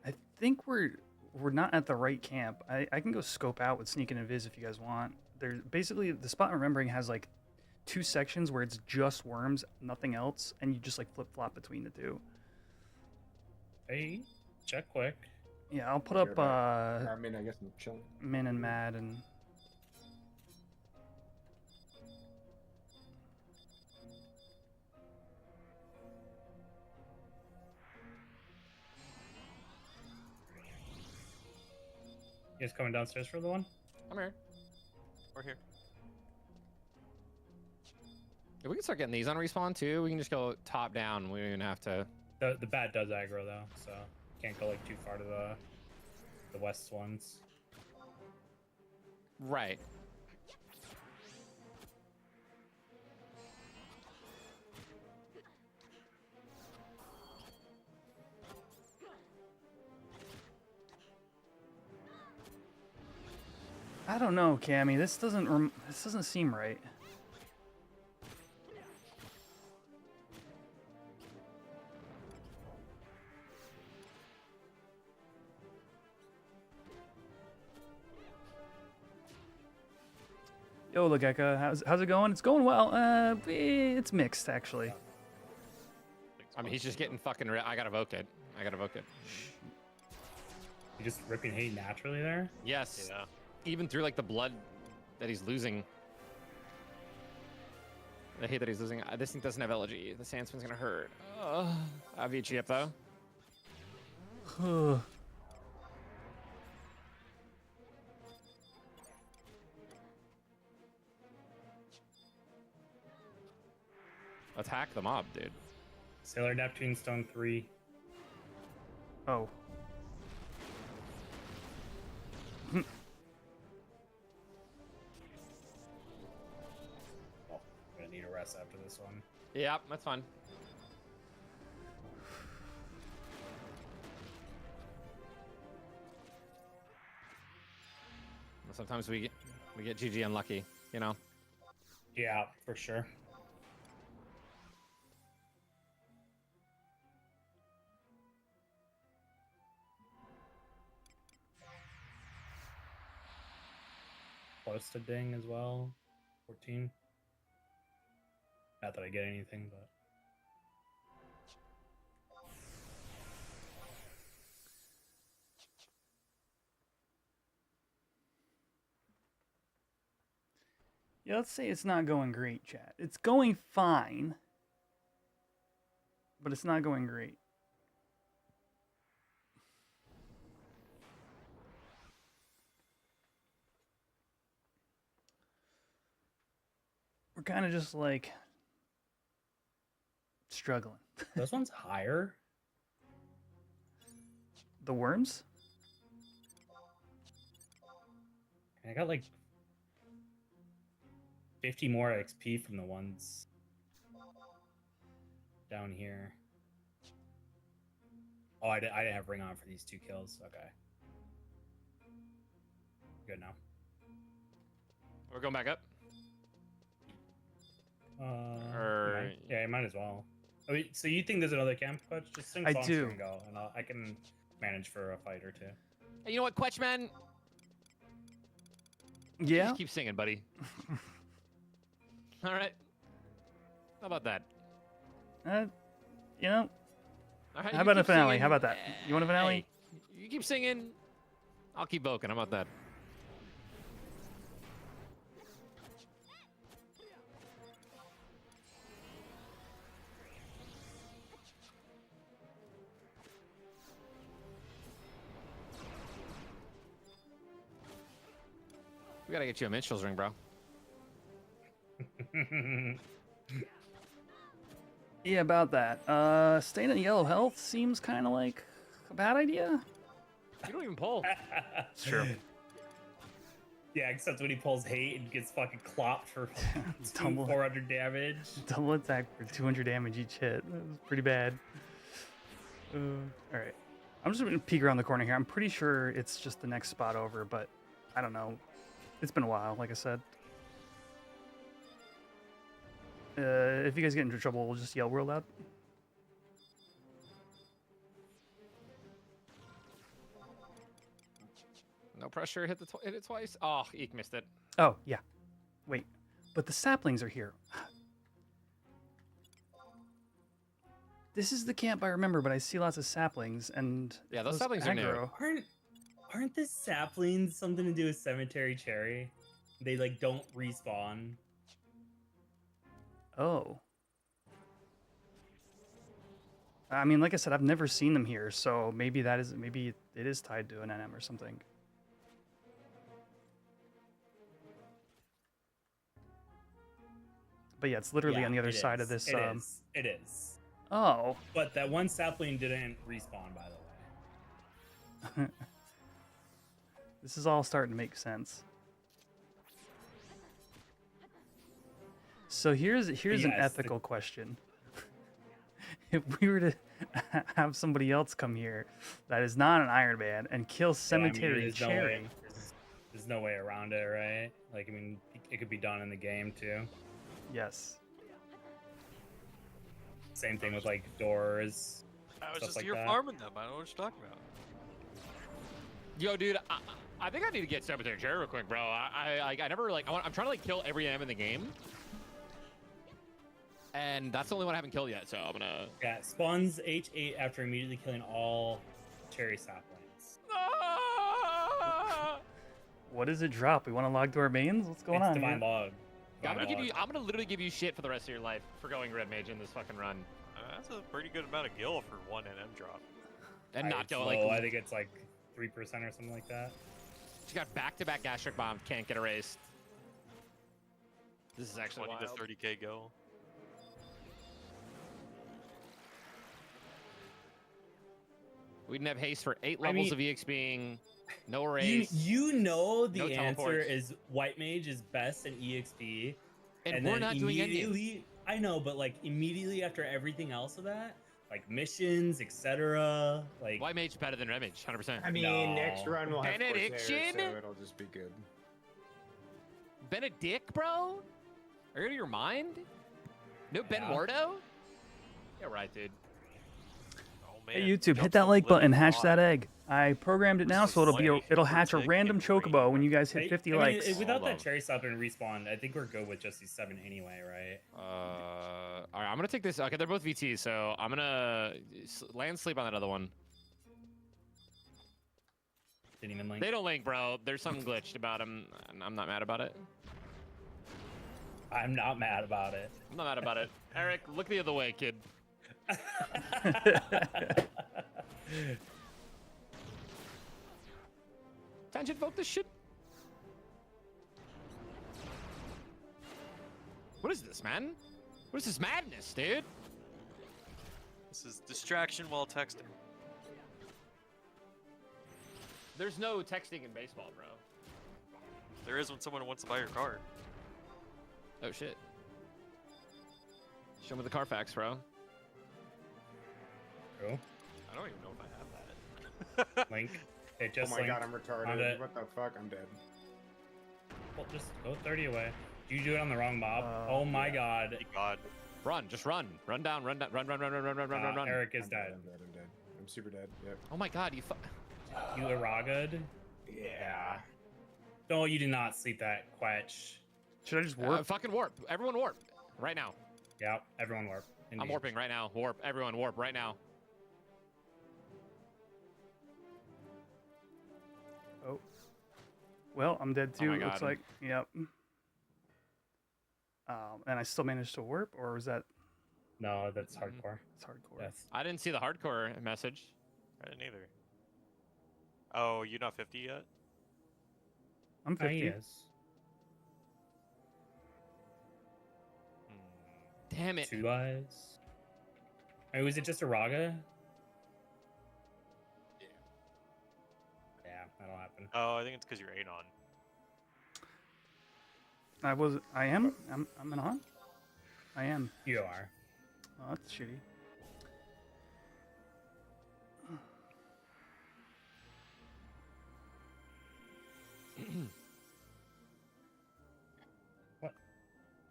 I think we're not at the right camp. I can go scope out with sneak and invis if you guys want. There's basically the spot I'm remembering has like 2 sections where it's just worms, nothing else, and you just like flip flop between the two. Hey, check quick. Yeah, I'll put Sure, up I mean, I guess I'm chilling. Min and Mad and You guys coming downstairs for the one? I'm here. We're here. If we can start getting these on respawn too, we can just go top down. We don't even have to. The bat does aggro though, so can't go like too far to the west ones. Right. I don't know, Cammy. This doesn't seem right. Yo, Lageka, how's it going? It's going well. It's mixed actually. I mean, he's just getting fucking. I gotta evoke it. I gotta evoke it. You just ripping hay naturally there. Yes. Yeah. even through like the blood that he's losing. I hate that he's losing. This thing doesn't have LG. The sand spin's gonna hurt. Avicii up though. Attack the mob, dude. Sailor Neptune Stone 3. Oh. Oh, I'm gonna need a rest after this one. Yeah, that's fine. Sometimes we get GG unlucky, you know. Yeah, for sure. Close to ding as well. 14. Not that I get anything, but. Yeah, let's say it's not going great, chat. It's going fine, but it's not going great. We're kind of just like struggling. This one's higher. The worms? I got like 50 more XP from the ones down here. Oh, I didn't have ring on for these 2 kills. Okay. Good now. We're going back up. Yeah, I might as well. I mean, so you think there's another camp, Quetch? Just sing I songs do. and go, and I can manage for a fight or 2. Hey, you know what, Quetch, man? Yeah? Just keep singing, buddy. All right. How about that? You know, All right, how you about a keep finale? singing. How about that? You want a finale? Hey, you keep singing. I'll keep voking. How about that? We gotta get you a minstrel's ring, bro. Yeah, about that. Staying at yellow health seems kind of like a bad idea. You don't even pull. It's true. Yeah, except when he pulls hate and gets fucking clopped for Double. 400 damage. Double attack for 200 damage each hit. That was pretty bad. All right. I'm just going to peek around the corner here. I'm pretty sure it's just the next spot over, but I don't know. It's been a while, like I said. If you guys get into trouble, we'll just yell real loud. No pressure. Hit it twice. Oh, Eek missed it. Oh, yeah. Wait. But the saplings are here. This is the camp I remember, but I see lots of saplings, and Yeah, those saplings are new. aggro. Aren't the saplings something to do with Cemetery Cherry? They like don't respawn. Oh. I mean, like I said, I've never seen them here, so maybe it is tied to an NM or something. But yeah, it's literally Yeah, on the other it side of is. this. It is. Oh. But that one sapling didn't respawn, by the way. This is all starting to make sense. So here's an Yes, ethical question. If we were to have somebody else come here that is not an Ironman and kill Cemetery there's Cherry, there's no way around it, right? Like, I mean, it could be done in the game too. yes. Same thing with like doors. I was Stuff just like here that. farming them. I don't know what you're talking about. Yo, dude, I think I need to get Cemetery Cherry real quick, bro. I never like. I'm trying to like kill every M in the game, and that's the only one I haven't killed yet. So I'm gonna. Yeah, spawns H8 after immediately killing all cherry saplings. Ah! What does it drop? We want to log to our mains? What's going It's on? Divine Here? Log. I'm Divine Log. gonna literally give you shit for the rest of your life for going Red Mage in this fucking run. That's a pretty good amount of gil for one NM drop. And not go low. I like. think it's like 3% or something like that. She got back-to-back gastric bombs, can't get erased. This is actually 20 wild. to 30k gil. We didn't have haste for 8 levels of EXPing, no You, erase, you know the No answer teleports. is White Mage is best in EXP. and we're then not doing any. immediately, I know, but like immediately after everything else of that, like missions, etc. Like White Mage better than Red Mage, 100%. I mean, No. next run we'll have Corsair, Benediction? so it'll just be good. Benedict, bro? Are you out of your mind? No Ben Yeah. Wardo? Yeah, right, dude. Oh man. Hey YouTube, jumps hit that from like button, living hatch God. that egg. I programmed it now, so it'll hatch a Take random it, bring chocobo it. when you guys hit 50 I mean, likes. without Hold that on. cherry stop and respawn, I think we're good with just these 7 anyway, right? All right, I'm gonna take this. Okay, they're both VT, so I'm gonna land sleep on that other one. Didn't even link. They don't link, bro. There's something glitched about them, and I'm not mad about it. I'm not mad about it. I'm not mad about it. Eric, look the other way, kid. Tangent vote this shit. What is this, man? What is this madness, dude? This is distraction while texting. There's no texting in baseball, bro. There is when someone wants to buy your car. Oh shit. Show me the Carfax, bro. Cool. I don't even know if I have that. Link. It Oh just my linked. god, I'm retarded. Found it. What the fuck? I'm dead. Well, just go 30 away. Did you do it on the wrong mob? Oh my god. Thank God. Run, just run. Run down, run down, run, run, run, run, run, run, run, run, run. Eric is I'm dead. I'm dead. I'm dead. I'm super dead. Yep. Oh my god, you You Iraga'd? Yeah. No, you did not sleep that quetch. Should I just warp? fucking warp. Everyone warp. Right now. Yep, everyone warp. I'm Indeed. warping right now. Warp. Everyone warp right now. Oh. Well, I'm dead Oh too. my Looks God. like. Yep. And I still managed to warp, or was that? No, that's hardcore. It's hardcore. Yes. I didn't see the hardcore message. I didn't either. Oh, you not 50 yet? I'm 50. Yes. Damn it. 2 lives. I mean, was it just Iraga? Yeah, that'll happen. Oh, I think it's because you're 8 on. I am. I'm an on. I am. You are. Oh, that's shitty.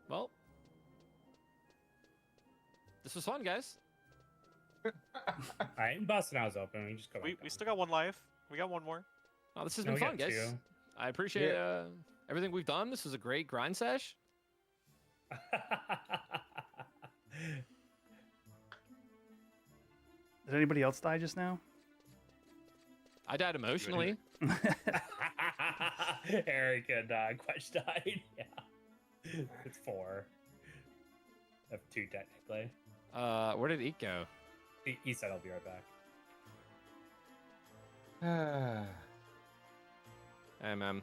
Well. This was fun, guys. Alright, Boston House open. We just go. We still got 1 life. We got 1 more. Oh, this has No, been we fun, got guys. 2. I appreciate everything we've done. This was a great grind sesh. Did anybody else die just now? I died emotionally. Eric and Quetch died. Yeah. It's 4. Of 2 technically. Where did Eek go? He said I'll be right back. Hey, man.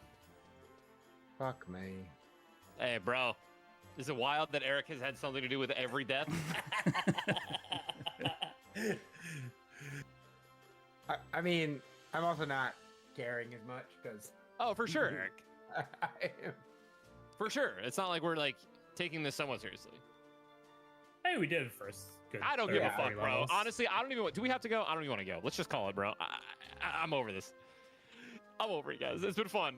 Fuck me. Hey, bro. Is it wild that Eric has had something to do with every death? I mean, I'm also not caring as much because Oh, for sure, Eric. I am. For sure. It's not like we're like taking this somewhat seriously. Hey, we did it first. Good I don't give a 30 fuck, bro. levels. Honestly, I don't even want. Do we have to go? I don't even want to go. Let's just call it, bro. I'm over this. I'm over it, guys. It's been fun.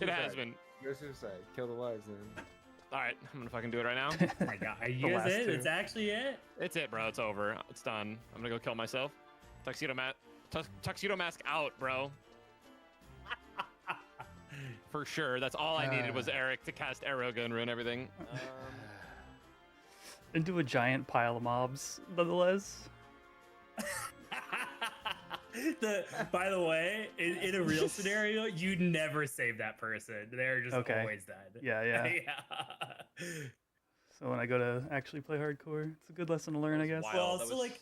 It has been. Go suicide. Kill the wives, then. All right, I'm gonna fucking do it right now. Oh my god, are you The guys last it? 2. It's actually it? It's it, bro. It's over. It's done. I'm gonna go kill myself. Tuxedo mask out, bro. For sure. That's all I needed was Eric to cast Aeroga and ruin everything. Into a giant pile of mobs, nonetheless. By the way, in a real scenario, you never save that person. They're just Okay. always dead. Yeah, yeah. Yeah. So when I go to actually play hardcore, it's a good lesson to learn, I guess. wild. Well, that so was- like,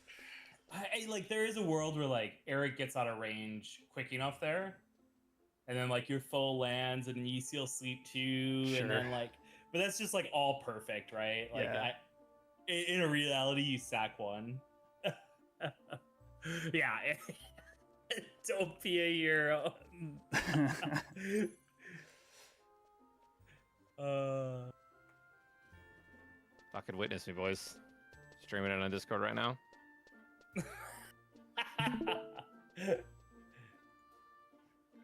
like there is a world where like Eric gets out of range quick enough there, and then like your foe lands, and you still sleep too, Sure. and then like, but that's just like all perfect, right? Like, Yeah. in a reality, you sack one. Yeah. Don't be a hero. Fucking witness me, boys. Streaming it on Discord right now.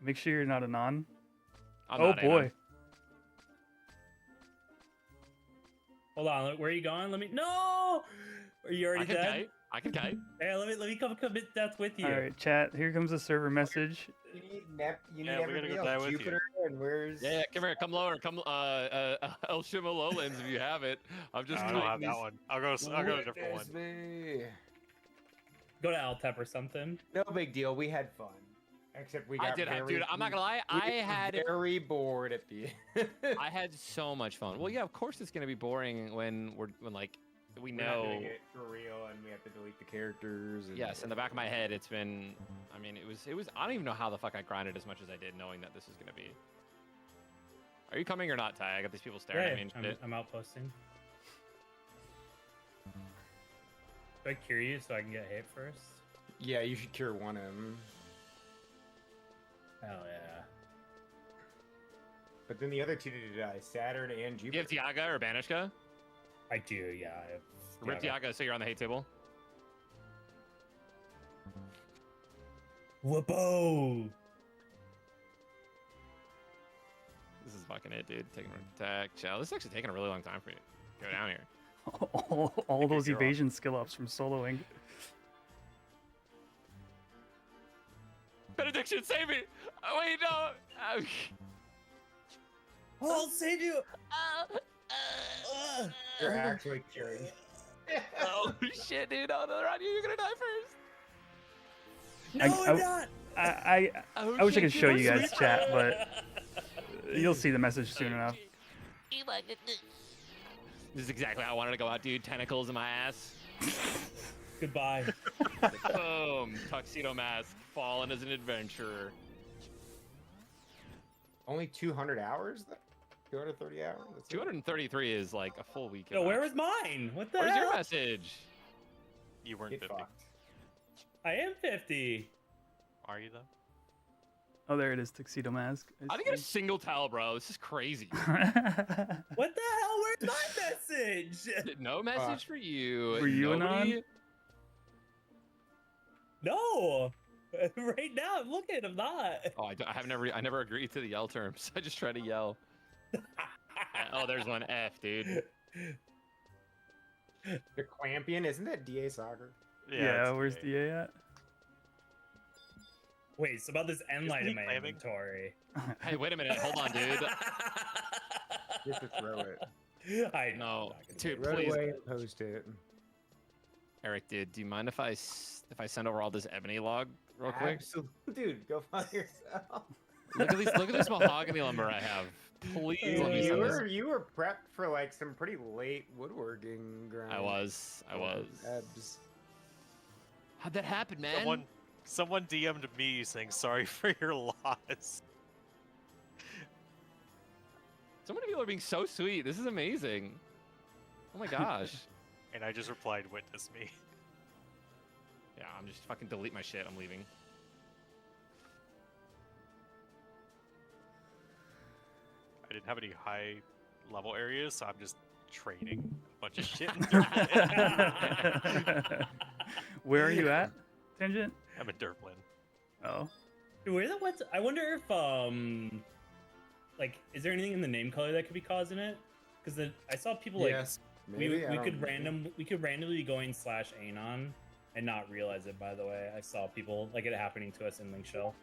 Make sure you're not a non. I'm Oh not boy. Anon. Hold on, where are you going? Let me. No. Are you I already can dead? kite. I can kite. Hey, let me come commit death with you. All right, chat. Here comes a server message. You need you need Yeah, we gotta go die with you. Jupiter, and where's? Yeah, come here. Come lower. Come, El Shimo Lowlands if you have it. I'm just I don't have tweeting that these- one. I'll go to a different one. Witness me. Go to Altep or something. No big deal. We had fun. Except we I got did, very, dude. I'm not gonna lie. we I were had very bored at the end. I had so much fun. Well, yeah, of course it's gonna be boring when like we We're not doing know. it for real, and we have to delete the characters. And Yes, in the back of my head, it's been. I mean, it was. I don't even know how the fuck I grinded as much as I did, knowing that this is gonna be. Are you coming or not, Ty? I got these people staring at me and shit. I'm outposting. Do I cure you so I can get hit first? Yeah, you should cure one of them. Hell yeah. But then the other two did die. Saturn and Do you have Jupiter. Tiaga or Banishka? I do, yeah. I have Rip Tiaga, so you're on the hate table. Whoa! This is fucking it, dude. Taking attack. Chow. This is actually taking a really long time for you. Go down here. all those you're off. evasion skill ups from soloing. Benediction, save me! Oh, wait, no! I'll save you! You're actually curing. Oh, shit, dude. Oh, they're on you. You're gonna die first. No, I'm not! I Oh, wish I shit, could dude, show I'm you guys sweet. chat, but you'll see the message soon enough. This is exactly how I wanted to go out, dude. Tentacles in my ass. Goodbye. Boom. Tuxedo mask. Fallen as an adventurer. Only 200 hours? 230 hours? That's it? 233 is like a full week. Yo, where was mine? What the Where's hell? your message? You weren't Get 50. fucked. I am 50. Are you though? Oh, there it is, tuxedo mask. I didn't get a single towel, bro. This is crazy. What the hell? Where's my message? No message for you. Were you Nobody- Anon? No. Right now, I'm looking. I'm not. Oh, I never agreed to the yell terms. I just try to yell. Oh, there's one F, dude. The Clampion, isn't that DA Soccer? Yeah, it's where's okay. DA at? Wait, it's about this end light he in my clamming? inventory. Hey, wait a minute. Hold on, dude. Just to throw it. I No, dude, Right please. away and post it. Eric, dude, do you mind if I send over all this ebony log real quick? Absolutely. Dude, go find yourself. Look at this mahogany lumber I have. Please let me You send were, this. you were prepped for like some pretty late woodworking grind. I was. Abs. How'd that happen, man? Someone DM'd me saying sorry for your loss. So many people are being so sweet. This is amazing. Oh my gosh. And I just replied, witness me. Yeah, I'm just fucking delete my shit. I'm leaving. I didn't have any high level areas, so I'm just trading a bunch of shit. In Durban. Where are you at, Tangent? I'm in Durban. Oh. Where the what's? I wonder if like, is there anything in the name color that could be causing it? Because I saw people like Yes. we maybe, I we don't could know. we could randomly be going /anon and not realize it. By the way, I saw people like it happening to us in Link Shell.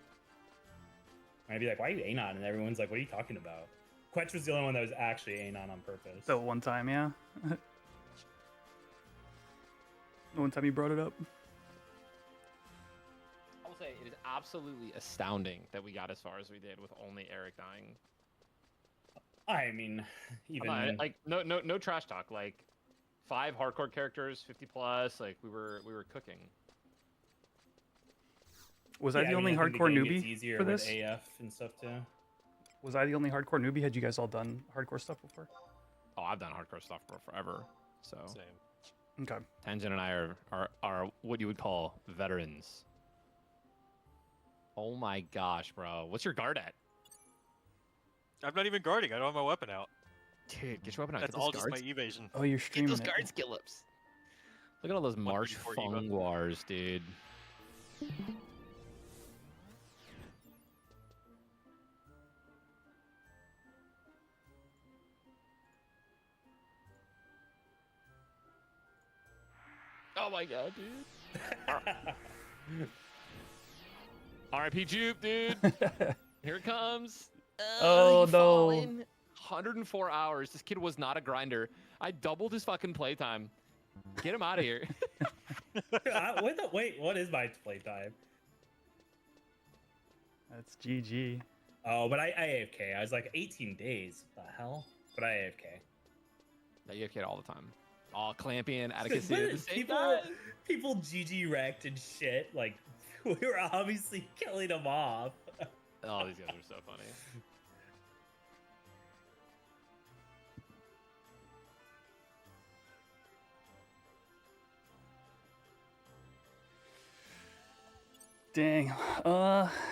And I'd be like, "Why are you anon?" And everyone's like, "What are you talking about?" Quetch was the only one that was actually anon on purpose. The one time, yeah. The one time you brought it up. I was say it is absolutely astounding that we got as far as we did with only Eric dying. I mean, even like no trash talk. Like 5 hardcore characters, 50 plus. Like we were cooking. Was I the only I think hardcore the game gets newbie easier for with this? AF and stuff too. Was I the only hardcore newbie? Had you guys all done hardcore stuff before? Oh, I've done hardcore stuff for forever. So Same. Okay. Tenjin and I are what you would call veterans. Oh my gosh, bro. What's your guard at? I'm not even guarding. I don't have my weapon out. Dude, get your weapon out. That's Get those all just my guards. evasion. Oh, you're Get streaming those it. guard skill ups. Look at all those Marsh 1v4 Fung Eva. Wars, dude. Oh my god, dude. R.I.P. Jupe, dude. Here it comes. Oh, he's no. falling. 104 hours. This kid was not a grinder. I doubled his fucking playtime. Get him out of here. Wait, what is my playtime? That's GG. Oh, but I AFK. I was like 18 days. What the hell? But I AFK. Yeah, you kid all the time. All clamping and Atticus at the same people, time. people GG wrecked and shit. Like we were obviously killing them off. Oh, these guys are so funny. Dang.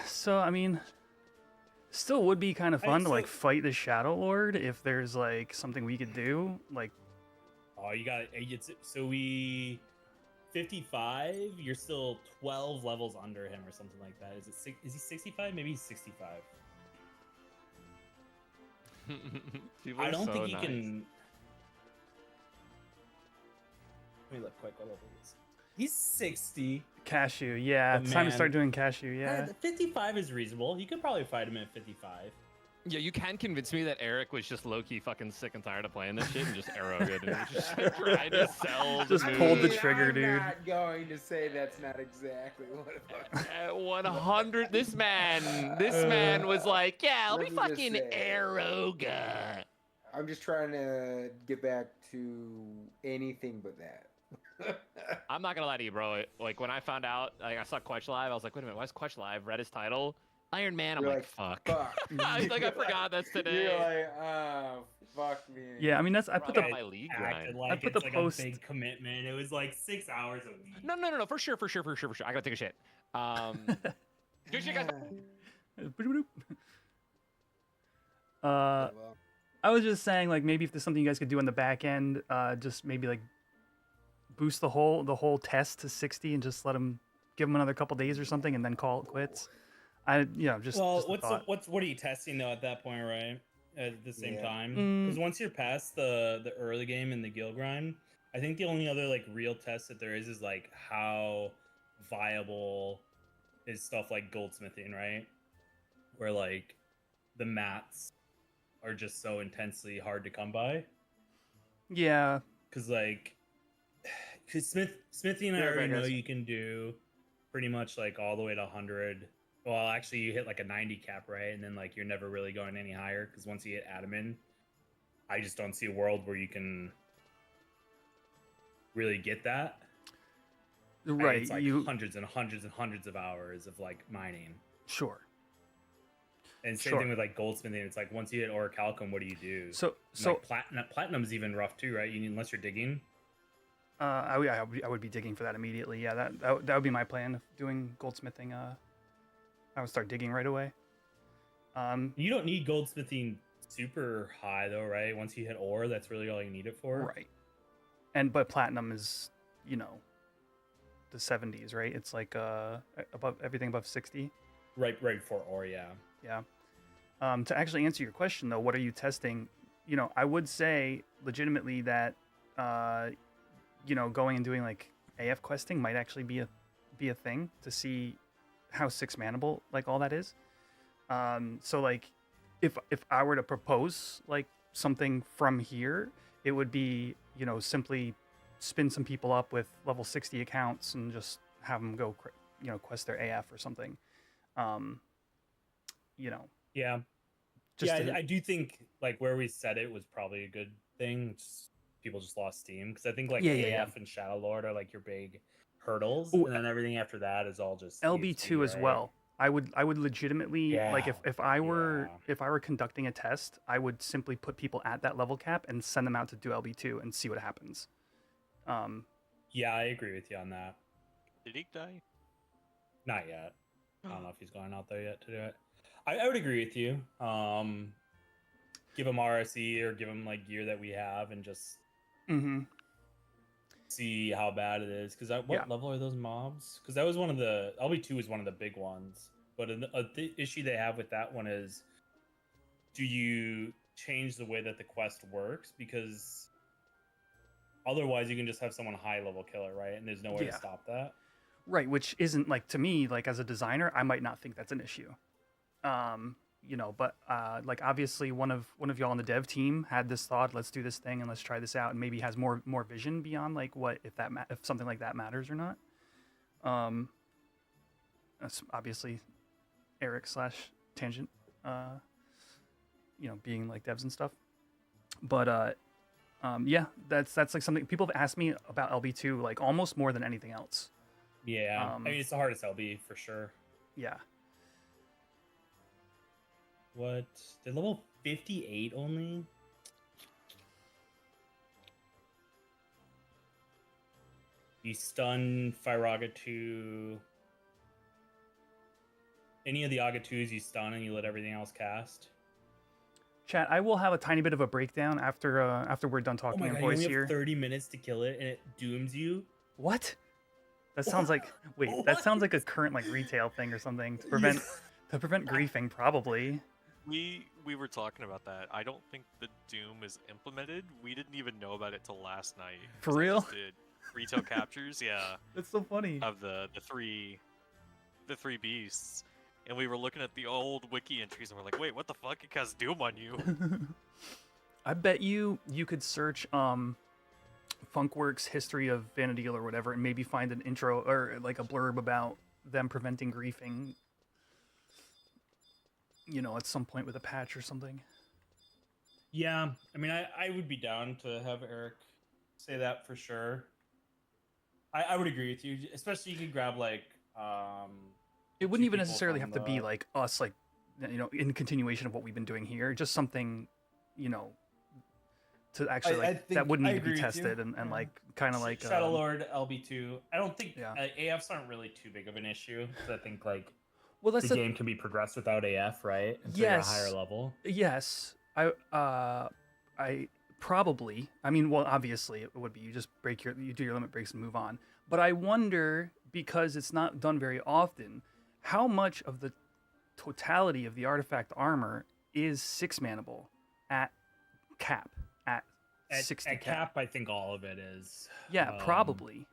So I mean, still would be kind of fun to like fight the Shadow Lord if there's like something we could do. Like, Oh, you got it. So we 55. You're still 12 levels under him or something like that. Is he 65? Maybe he's 65. People I are don't so think he nice. can. Let me look quick. What level is he? He's 60. Cashew, yeah, But it's time to man, start doing Cashew, yeah. 55 is reasonable. You could probably fight him at 55. Yeah, you can convince me that Eric was just low-key fucking sick and tired of playing this shit and just arrowed it and was just trying to sell Just the pulled the moves. trigger, I'm dude. not going to say that's not exactly what it was. At 100, this man was like, yeah, let me Let me just fucking say- arrow guy. I'm just trying to get back to anything but that. I'm not gonna lie to you, bro. Like when I found out, like I saw Quetch live, I was like, wait a minute, why is Quetch live? Read his title, Iron Man. I'm You're like, fuck. Fuck. I was like, I forgot that's today. You're like, oh, fuck me. Yeah, I mean that's I put the Right. My league Acted grind. like put it's the like post- a big commitment. It was like 6 hours a week. No, for sure. I gotta take a shit. Good shit, guys. uh Well, I was just saying like maybe if there's something you guys could do on the back end, just maybe like boost the whole test to 60 and just give him another couple days or something and then call it quits. Just Well, just a thought. what are you testing though at that point, right? At the same Yeah. time, Mm. because once you're past the early game and the guild grind, I think the only other like real test that there is like how viable is stuff like goldsmithing, right? Where like the mats are just so intensely hard to come by. Yeah, Because smithing, I Yeah, already right, know guys. you can do pretty much like all the way to 100. Well, actually, you hit like a 90 cap, right? And then like you're never really going any higher because once you hit adamant, I just don't see a world where you can really get that. And right. It's like You hundreds and hundreds and hundreds of hours of like mining. sure. And same Sure. thing with like goldsmithing. It's like once you hit orichalcum, what do you do? So And, like, platinum's even rough too, right? You need, unless you're digging. I would be digging for that immediately. Yeah, that would be my plan of doing goldsmithing. I would start digging right away. You don't need goldsmithing super high though, right? Once you hit ore, that's really all you need it for. Right. But platinum is, the 70s, right? It's like above everything above 60. Right before ore, yeah. Yeah. To actually answer your question though, what are you testing? I would say legitimately that going and doing like AF questing might actually be a thing to see how 6-manable like all that is. So like if I were to propose like something from here, it would be, simply spin some people up with level 60 accounts and just have them go quest their AF or something. You know, Yeah. just yeah, to- I do think like where we said it was probably a good thing. People just lost steam because I think like AF and Shadow Lord are like your big hurdles, Ooh, and then everything after that is all just LB2 EXP, as right? well. I would legitimately like Yeah. if I were conducting a test, I would simply put people at that level cap and send them out to do LB2 and see what happens. Yeah, I agree with you on that. Did he die? Not yet. I don't know if he's gone out there yet to do it. I would agree with you. Give him RSE or give him like gear that we have and just see how bad it is. Because what level are those mobs? Because that was one of the LB2 was one of the big ones. But the issue they have with that one is, do you change the way that the quest works? Because otherwise, you can just have someone high level killer, right? And there's no way to stop that. Right, which isn't like to me, like as a designer, I might not think that's an issue. But like obviously one of y'all on the dev team had this thought, let's do this thing and let's try this out, and maybe has more vision beyond like what if something like that matters or not. That's obviously Eric / Tangent, being like devs and stuff. But that's like something people have asked me about LB2 like almost more than anything else. Yeah, I mean it's the hardest LB for sure. Yeah. What? They're level 58 only? You stun Firaga 2. Any of the Aga 2s you stun and you let everything else cast. Chat, I will have a tiny bit of a breakdown after we're done talking in voice you only here. have 30 minutes to kill it and it dooms you? What? That sounds like that sounds like a current like retail thing or something to prevent griefing probably. We were talking about that. I don't think the Doom is implemented. We didn't even know about it till last night. For real? I did retail captures, yeah. That's so funny. Of the three beasts. And we were looking at the old wiki entries and we're like, wait, what the fuck? It casts Doom on you. I bet you could search Funkworks history of Vana'diel or whatever and maybe find an intro or like a blurb about them preventing griefing, at some point with a patch or something. Yeah, I mean, I would be down to have Eric say that for sure. I would agree with you, especially you could grab like it wouldn't even necessarily have to be like us, like in continuation of what we've been doing here. Just something, to actually like that wouldn't need to be tested and like kind of like Shadow Lord LB2. I don't think AFs aren't really too big of an issue. So I think like that's the game can be progressed without AF, right? Until you're a higher level. Yes, I probably. I mean, well, obviously it would be. You just you do your limit breaks and move on. But I wonder, because it's not done very often, how much of the totality of the artifact armor is 6-manable at cap at 60 at cap. I think all of it is. Yeah, probably.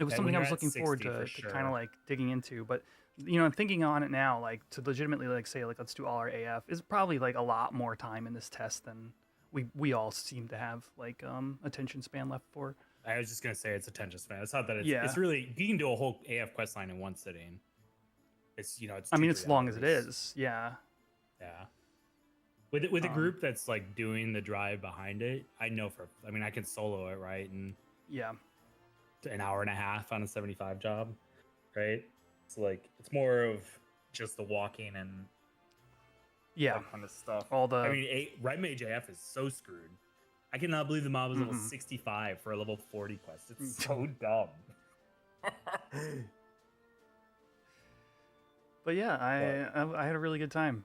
It was something I was looking forward to kind of like digging into, but thinking on it now, like to legitimately like say like let's do all our AF is probably like a lot more time in this test than we all seem to have like attention span left for. I was just gonna say it's attention span. It's not that it's really you can do a whole AF quest line in one sitting. It's it's. I mean, it's long as it is. Yeah. Yeah. With a group that's like doing the drive behind it, I mean, I can solo it, right? And an hour and a half on a 75 job, right? So like it's more of just the walking and that kind of stuff. I mean, Red Mage AF is so screwed. I cannot believe the mob is level 65 for a level 40 quest. It's so dumb. But yeah, I had a really good time.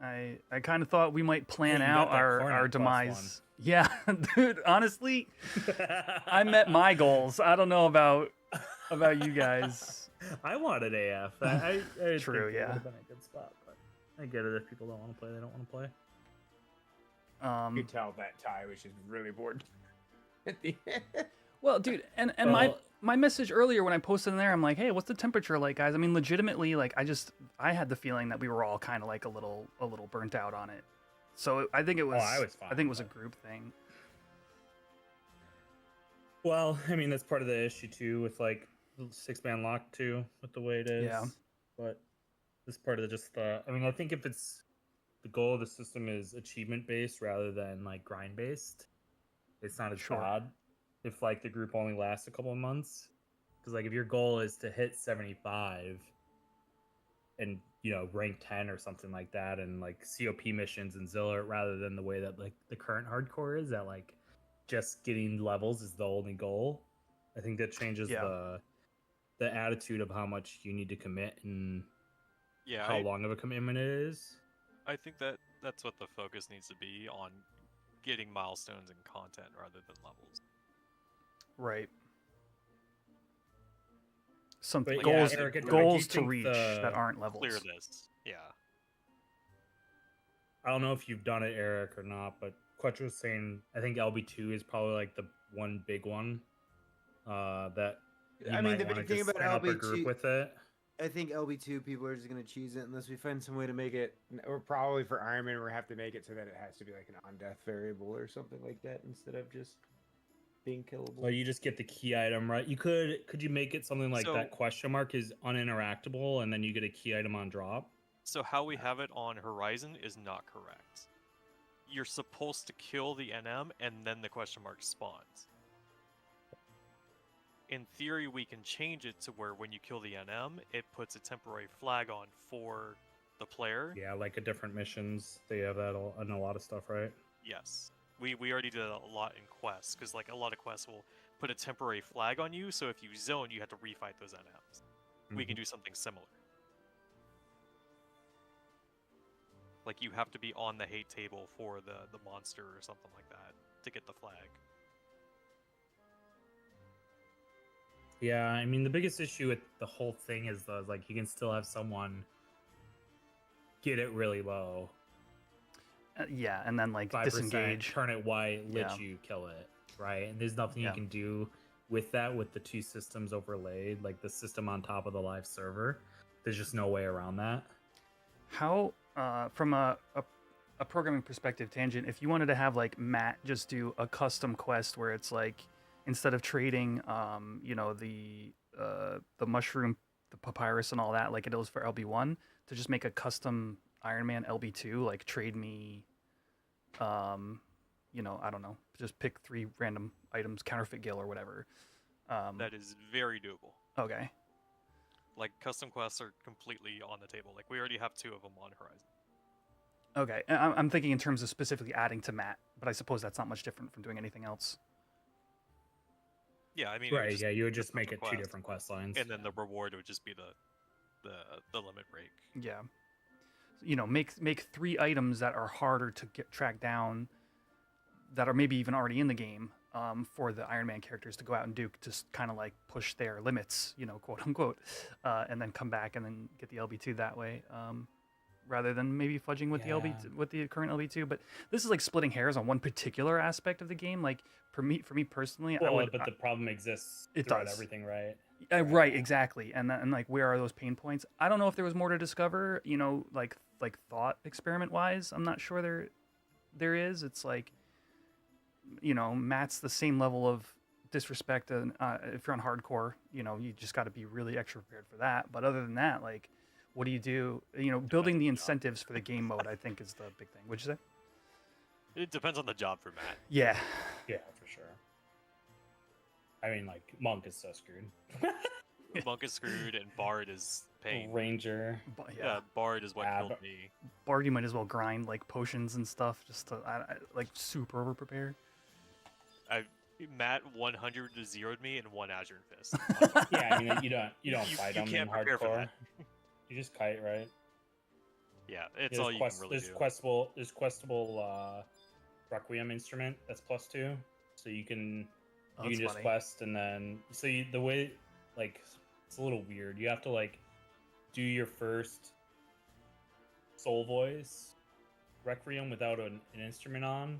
I kind of thought we might plan out our demise. Yeah, dude, honestly, I met my goals. I don't know about you guys. I wanted AF. I True, think it would have been a good spot, but I get it. If people don't want to play, they don't want to play. You could tell that Ty was just really bored at the end. Well, dude, and my message earlier when I posted in there, I'm like, hey, what's the temperature like, guys? I mean, legitimately, like, I had the feeling that we were all kind of like a little burnt out on it. So I think it was. I was fine. I think it was a group thing. Well, I mean, that's part of the issue too with like 6-man lock too, with the way it is. Yeah. But this part of just the. I mean, I think if it's the goal of the system is achievement based rather than like grind based, it's not as Sure. bad. If like the group only lasts a couple of months, because like if your goal is to hit 75 and rank 10 or something like that, and like COP missions and Zilla, rather than the way that like the current hardcore is, that like just getting levels is the only goal. I think that changes the attitude of how much you need to commit and how long of a commitment it is. I think that's what the focus needs to be on, getting milestones and content rather than levels. Right. Some But goals, Eric, goals to reach that aren't levels. Clear this. Yeah. I don't know if you've done it, Eric, or not, but Quetch was saying I think LB2 is probably like the one big one that you might the want big to thing just about sign up a group LB2 with it. I think LB2 people are just gonna cheese it unless we find some way to make it, or probably for Ironman we have to make it so that it has to be like an on-death variable or something like that instead of just being killable. Well, you just get the key item, right? You could you make it something like that question mark is uninteractable, and then you get a key item on drop? So how we have it on Horizon is not correct. You're supposed to kill the NM and then the question mark spawns. In theory, we can change it to where when you kill the NM, it puts a temporary flag on for the player. Yeah, like at different missions, they have that in a lot of stuff, right? Yes. We already did a lot in quests, because like a lot of quests will put a temporary flag on you, so if you zone, you have to refight those NMs. We can do something similar. Like you have to be on the hate table for the monster or something like that to get the flag. Yeah, I mean the biggest issue with the whole thing is like you can still have someone get it really low. Yeah, and then like 5%, disengage, turn it white, let you kill it, right? And there's nothing you can do with that with the two systems overlaid, like the system on top of the live server. There's just no way around that. How, from a programming perspective, Tangent, if you wanted to have like Matt just do a custom quest where it's like, instead of trading, the mushroom, the papyrus, and all that, like it is for LB1, to just make a custom Ironman LB2, like trade me, I don't know, just pick 3 random items, counterfeit Gil or whatever. That is very doable. Okay. Like custom quests are completely on the table. Like we already have 2 of them on Horizon. Okay, I'm thinking in terms of specifically adding to Matt, but I suppose that's not much different from doing anything else. Yeah, I mean, right? Yeah, you would just make it 2 different quest lines, and then the reward would just be the limit break. Yeah, make 3 items that are harder to get tracked down, that are maybe even already in the game, for the Iron Man characters to go out and do, just kind of like push their limits, quote unquote, and then come back and then get the LB2 that way. Rather than maybe fudging with the current LB2, but this is like splitting hairs on one particular aspect of the game. Like for me personally, but the problem exists throughout everything, right? Right, exactly. And like, where are those pain points? I don't know if there was more to discover. Like thought experiment wise, I'm not sure there is. It's like, Matt's the same level of disrespect, and if you're on hardcore, you just got to be really extra prepared for that. But other than that, like, what do you do? Building the incentives for the game mode, I think, is the big thing. What'd you say? It depends on the job for Matt. Yeah. Yeah, for sure. I mean, like, Monk is so screwed. Monk is screwed, and Bard is pain. Ranger. Yeah, Bard is what killed me. Bard, you might as well grind, like, potions and stuff, just to, like, super over-prepare. Matt 100-0'd me in 1 Azure Fist. Yeah, I mean, you don't fight him in hardcore. You just kite, right? Yeah, it's all you can really do. There's questable Requiem instrument that's +2, so you can just quest, and then the way, like, it's a little weird. You have to like do your first soul voice Requiem without an instrument on,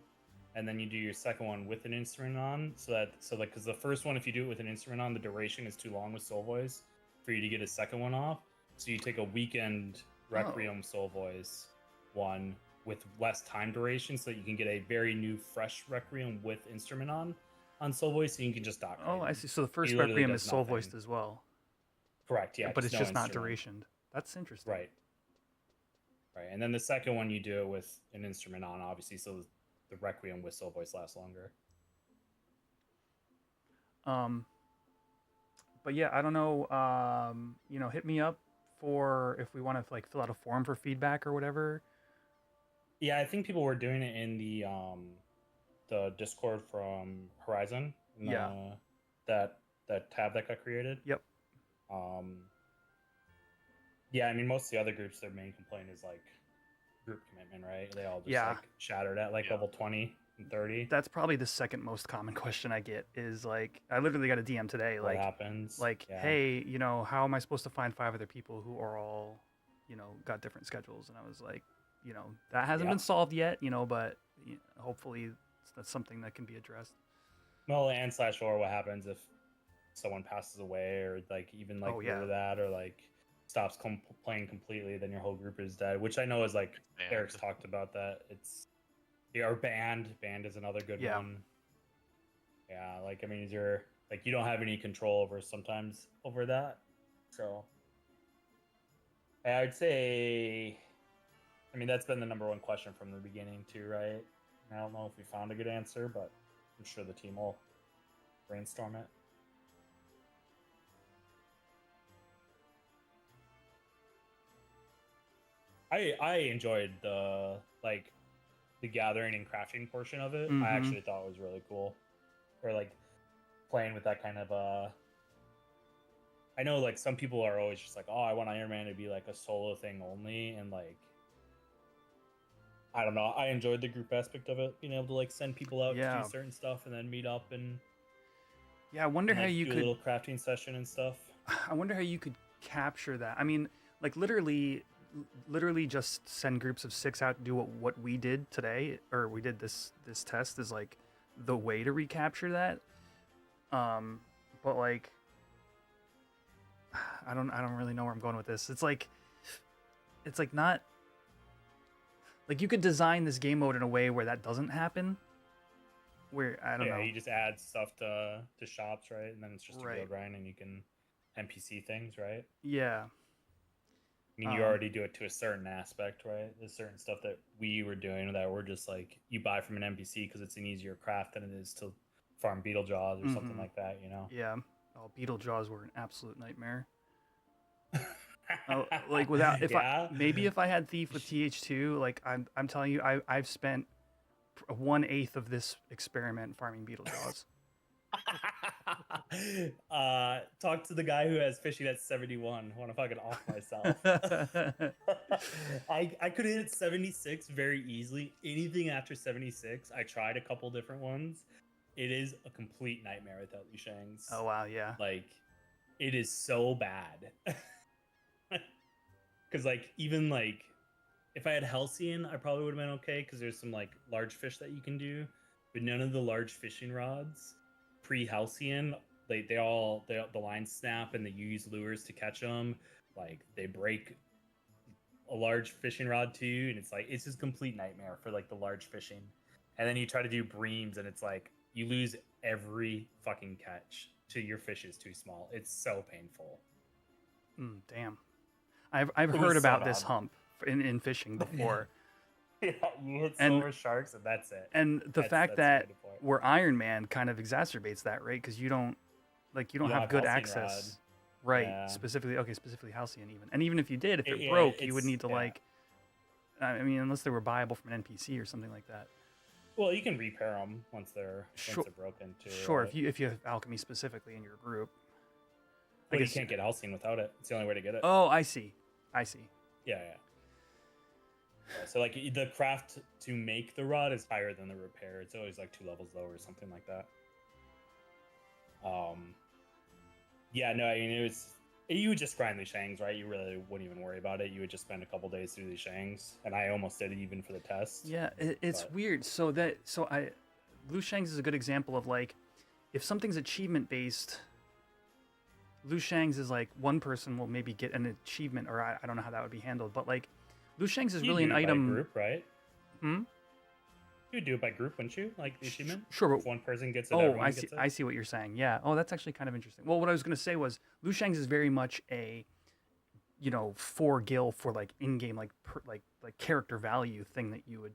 and then you do your second one with an instrument on, because the first one, if you do it with an instrument on, the duration is too long with soul voice for you to get a second one off. So you take a weekend Requiem soul voice one with less time duration, so that you can get a very new fresh Requiem with instrument on on soul voice, and you can just dock. Oh, I see. So the first He literally Requiem is does soul nothing. voiced as well. Correct. Yeah, but it's no just not instrument. durationed. That's interesting. Right. Right, and then the second one you do it with an instrument on, obviously, so the Requiem with soul voice lasts longer. But yeah, I don't know. You know, hit me up for if we want to like fill out a form for feedback or whatever. Yeah, I think people were doing it in the Discord from Horizon. Yeah. That tab that got created. Yep. Yeah, I mean, most of the other groups, their main complaint is like group commitment, right? They all just like shattered at like level 20 and 30. That's probably the second most common question I get is like, I literally got a DM today. What Like, happens? like, Yeah. hey, you know, how am I supposed to find 5 other people who are all, you know, got different schedules? And I was like, you know, that hasn't been solved yet, you know, but hopefully that's something that can be addressed. Well, and /or what happens if someone passes away or like even like that or like stops playing completely, then your whole group is dead, which I know is like Eric's talked about that. It's or band is another good one. Yeah, like I mean, you're like you don't have any control over sometimes over that. So I would say, I mean, that's been the number one question from the beginning too, right? I don't know if we found a good answer, but I'm sure the team will brainstorm it. I enjoyed the gathering and crafting portion of it. I actually thought it was really cool. Or like playing with that kind of I know like some people are always just like, oh, I want Iron Man to be like a solo thing only, and like I don't know. I enjoyed the group aspect of it, being able to like send people out to do certain stuff and then meet up and I wonder how you do could a little crafting session and stuff. I wonder how you could capture that. I mean, like literally just send groups of 6 out to do what we did today, or we did this test is like the way to recapture that. But like I don't really know where I'm going with this. It's like not like you could design this game mode in a way where that doesn't happen. Where I don't know. You just add stuff to shops, right? And then it's just a build grind, and you can NPC things, right? Yeah. I mean, you already do it to a certain aspect, right? There's certain stuff that we were doing that we're just like you buy from an NPC because it's an easier craft than it is to farm beetle jaws or something like that, you know? Yeah. Oh, beetle jaws were an absolute nightmare. Like without if I had Thief with TH2, like I'm telling you, I've spent 1/8 of this experiment farming beetle jaws. Talk to the guy who has fishing at 71. I want to fucking off myself. I could hit 76 very easily. Anything after 76, I tried a couple different ones. It is a complete nightmare without Liu Shang's. Oh wow, yeah. Like, it is so bad. Because like even like if I had Halcyon, I probably would have been okay because there's some like large fish that you can do, but none of the large fishing rods pre-Halcyon, the lines snap and they use lures to catch them. Like they break a large fishing rod too, and it's just complete nightmare for like the large fishing. And then you try to do breams, and it's like you lose every fucking catch to your fish is too small. It's so painful. Damn, I've heard about this hump in fishing before. Yeah, you hit silver sharks and that's it. And the fact that we're Iron Man kind of exacerbates that, right? Because you don't have good access, right? Yeah. Specifically Halcyon even. And even if you did, if it broke, you would need to like. I mean, unless they were buyable from an NPC or something like that. Well, you can repair them once they're broken too. Sure, right? if you have alchemy specifically in your group. Well, you can't get Halcyon without it. It's the only way to get it. Oh, I see. Yeah. So like the craft to make the rod is higher than the repair. It's always like 2 levels lower or something like that. Yeah, no, I mean you would just grind the Shangs, right? You really wouldn't even worry about it. You would just spend a couple days through the Shangs, and I almost did it even for the test. Yeah, it's weird. Liu Shang's is a good example of like if something's achievement based. Liu Shang's is like one person will maybe get an achievement, or I don't know how that would be handled, but like Liu Shang's is really an item group, right? You would do it by group, wouldn't you? Like the achievement. Sure. If one person gets it, Oh, everyone I gets see. it. I see what you're saying. Yeah. Oh, that's actually kind of interesting. Well, what I was gonna say was Liu Shang's is very much a, for Gil for like in-game like character value thing that you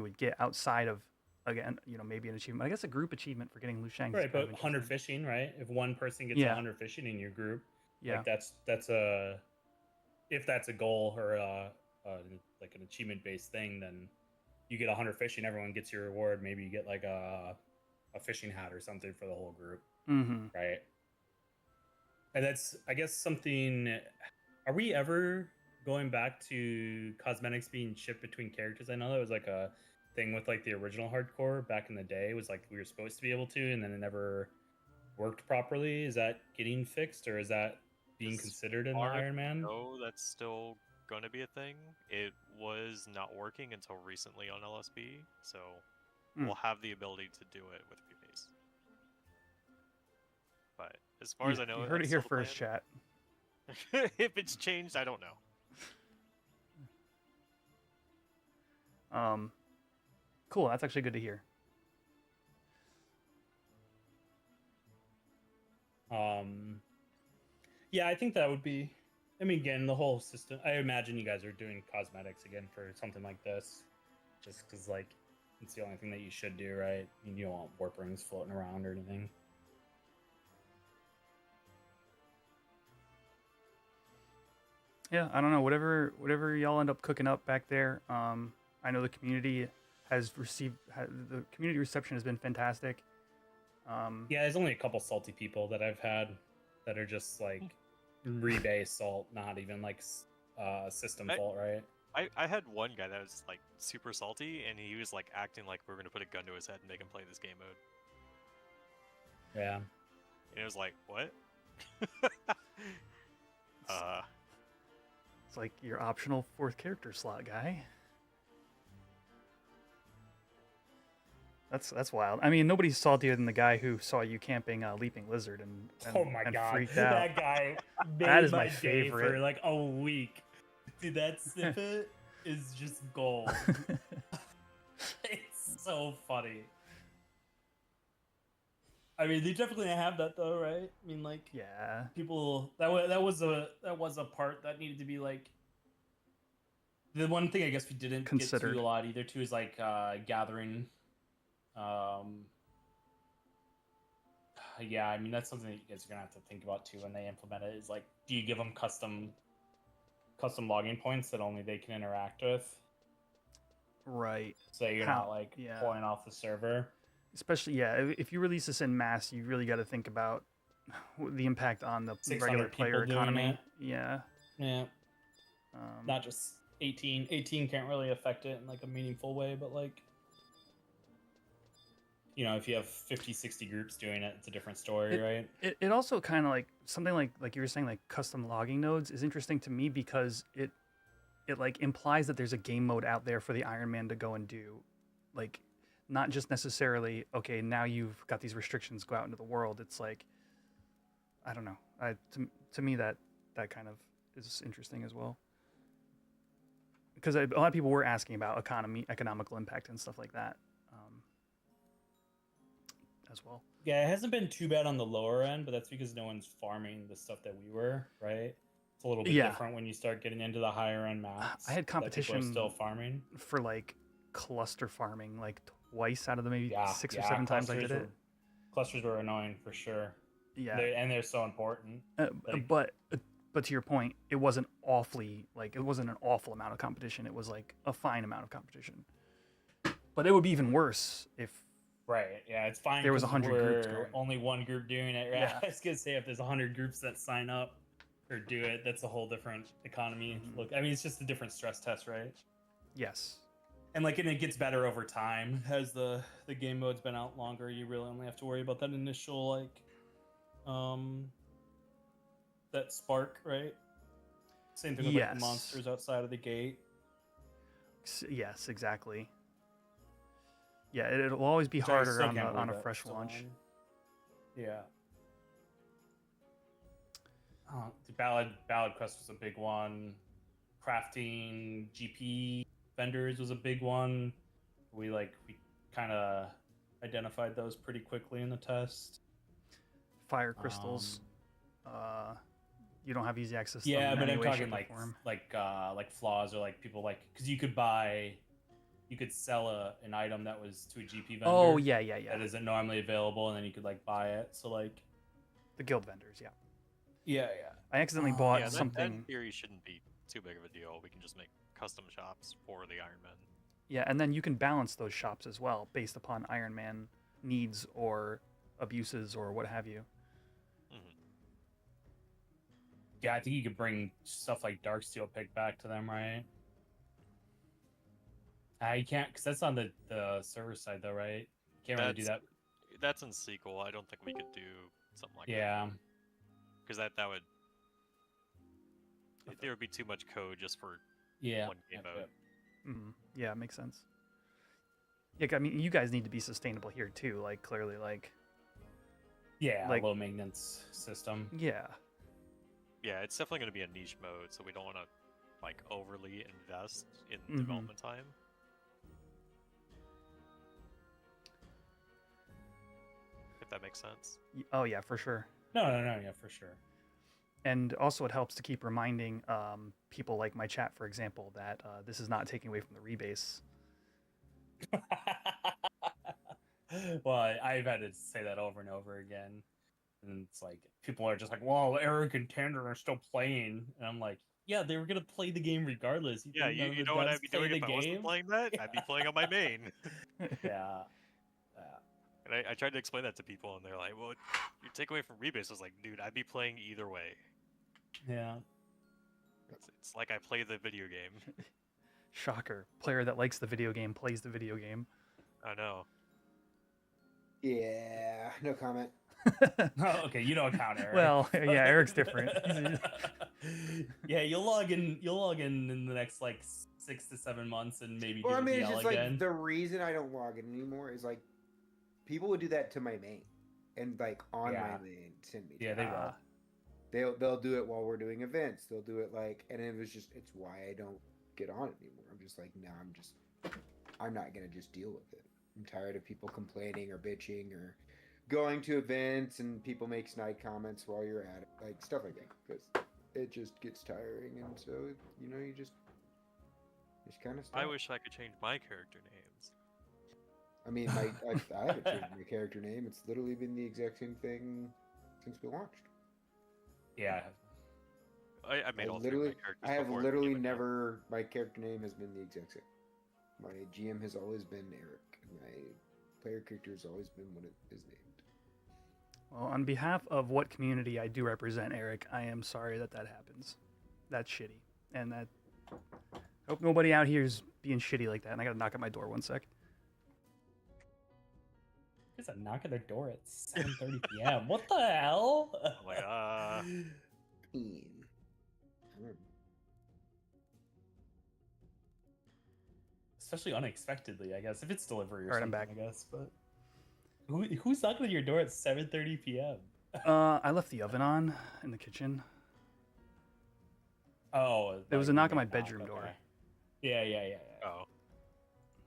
would get outside of, again, maybe an achievement. I guess a group achievement for getting Liu Shang's. Right, but hunter fishing, right? If one person gets Yeah. a hunter fishing in your group, Yeah. like that's a, if that's a goal or like an achievement based thing, then you get a hunter fishing, everyone gets your reward. Maybe you get like a fishing hat or something for the whole group, right? And that's, I guess, something. Are we ever going back to cosmetics being shipped between characters? I know that was like a thing with like the original hardcore back in the day. It was like we were supposed to be able to, and then it never worked properly. Is that getting fixed, or is that being considered in the Iron Man? No, that's still going to be a thing. It was not working until recently on LSB, so we'll have the ability to do it with rebase. But as far as I know, you heard it here first, chat. If it's changed, I don't know. Cool. That's actually good to hear. Yeah, I think that would be. I mean, again, the whole system. I imagine you guys are doing cosmetics again for something like this, just because like it's the only thing that you should do, right? I mean, you don't want warp rings floating around or anything. Yeah, I don't know. Whatever y'all end up cooking up back there. I know the community has received. The community reception has been fantastic. Yeah, there's only a couple salty people that I've had that are just like rebase salt, not even like system fault, right? I had one guy that was like super salty, and he was like acting like we were gonna put a gun to his head and make him play this game mode. Yeah. And it was like, what? It's like your optional 4th character slot guy. That's wild. I mean, nobody's saltier than the guy who saw you camping Leaping Lizard and Oh my god, freaked out. that guy made That is my my day favorite. for like a week. Dude, that snippet is just gold. It's so funny. I mean, they definitely have that though, right? I mean, like, yeah, people that was a part that needed to be like. The one thing I guess we didn't Considered. get to a lot either too is like gathering. Yeah, I mean that's something that you guys are gonna have to think about too when they implement it. Is like, do you give them custom logging points that only they can interact with? Right. So you're not like pulling off the server. Especially, if you release this in mass, you really got to think about the impact on the regular player economy. Yeah. Yeah. Not just 18. 18 can't really affect it in like a meaningful way, but like, if you have 50, 60 groups doing it, it's a different story, right? It also kind of like something like you were saying, like custom logging nodes is interesting to me because it like implies that there's a game mode out there for the Iron Man to go and do, like not just necessarily, okay, now you've got these restrictions, go out into the world. It's like, I don't know. To me that kind of is interesting as well. Because a lot of people were asking about economical impact and stuff like that as well. Yeah, it hasn't been too bad on the lower end, but that's because no one's farming the stuff that we were, right? It's a little bit different when you start getting into the higher end maps. I had competition still farming for like cluster farming like twice out of the maybe 6 or 7 times I did it. Clusters were annoying for sure. Yeah, they're so important. But to your point, it wasn't it wasn't an awful amount of competition. It was like a fine amount of competition. But it would be even worse if it's fine. There was 100 groups going. Only one group doing it. Right? Yeah. I was gonna say if there's 100 groups that sign up or do it, that's a whole different economy. Look, I mean, it's just a different stress test, right? Yes. And like, and it gets better over time as the game mode's been out longer. You really only have to worry about that initial that spark, right? Same thing with like, the monsters outside of the gate. Yes, exactly. Yeah, it'll always be harder on a fresh launch. Yeah. The Ballad Quest was a big one. Crafting GP vendors was a big one. We kind of identified those pretty quickly in the test. Fire crystals. You don't have easy access to them Yeah, in but any I'm way, talking shape, or form. like flaws, or like people like, because you could sell an item that was to a GP vendor. Oh, yeah. That isn't normally available, and then you could like buy it. So like The guild vendors, yeah. yeah. I accidentally bought Yeah, that something. in theory shouldn't be too big of a deal. We can just make custom shops for the Iron Man. Yeah, and then you can balance those shops as well based upon Iron Man needs or abuses or what have you. Yeah, I think you could bring stuff like Darksteel pick back to them, right? You can't, because that's on the server side, though, right? You can't really do that. That's in sequel. I don't think we could do something like that. Yeah. Because that would... There would be too much code just for one game mode. Yeah, it makes sense. Yeah, I mean, you guys need to be sustainable here too. Like clearly, like like low maintenance system. Yeah. Yeah, it's definitely going to be a niche mode, so we don't want to like overly invest in development time. If that makes sense. Oh yeah, for sure. No, yeah, for sure. And also, it helps to keep reminding people like my chat, for example, that this is not taking away from the rebase. Well, I've had to say that over and over again. And it's like, people are just like, well, Eric and Tanner are still playing. And I'm like, yeah, they were going to play the game regardless. You know what I'd be doing if I wasn't playing that? I'd be playing on my main. Yeah. And I tried to explain that to people, and they're like, well, your takeaway from rebase was like, dude, I'd be playing either way. Yeah. It's like I play the video game. Shocker. Player that likes the video game plays the video game. I know. Yeah, no comment. Oh, okay, you don't count Eric. Well, yeah, Eric's different. Yeah, you'll log in in the next like 6 to 7 months and maybe Well, I do mean, DL it's just again. like the reason I don't log in anymore is like people would do that to my main and like on my main send me. Yeah, they will. They'll do it while we're doing events. They'll do it like, and it was just, it's why I don't get on it anymore. I'm just like, no, I'm not gonna just deal with it. I'm tired of people complaining or bitching or going to events and people make snide comments while you're at it, like stuff like that, because it just gets tiring. And so you just kind of. I wish I could change my character names. I mean, I haven't changed my character name. It's literally been the exact same thing since we launched. Yeah. I made all three of my characters. I have before literally it became a game. never. My character name has been the exact same. My GM has always been Eric. My player character has always been what it is named. Well, on behalf of what community I do represent, Eric, I am sorry that happens. That's shitty. And I hope nobody out here is being shitty like that. And I gotta knock at my door 1 sec. There's a knock at their door at 7:30 p.m. What the hell? I'm like, Especially unexpectedly, I guess. If it's delivery or Alright, I'm something, back. I guess. But who's knocking at your door at 7:30 p.m.? I left the oven on in the kitchen. Oh, There was a knock on my bedroom okay. door. Yeah. oh.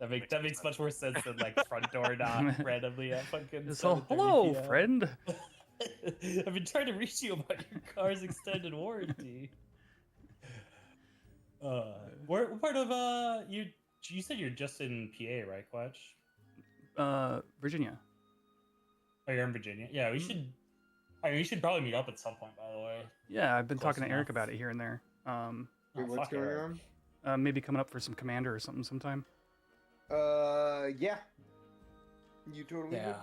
That makes much more sense than like front door knock randomly at fucking. It's all, 7:30 hello, p.m. friend. I've been trying to reach you about your car's extended warranty. Where part of you said you're just in PA, right, Quetch? Virginia. Oh, you're in Virginia. Yeah, we should. I mean, we should probably meet up at some point. By the way. Yeah, I've been Close talking to Eric enough. about it here and there. Wait, what's fuck going Eric. on? Maybe coming up for some Commander or something sometime. Yeah. You totally Yeah.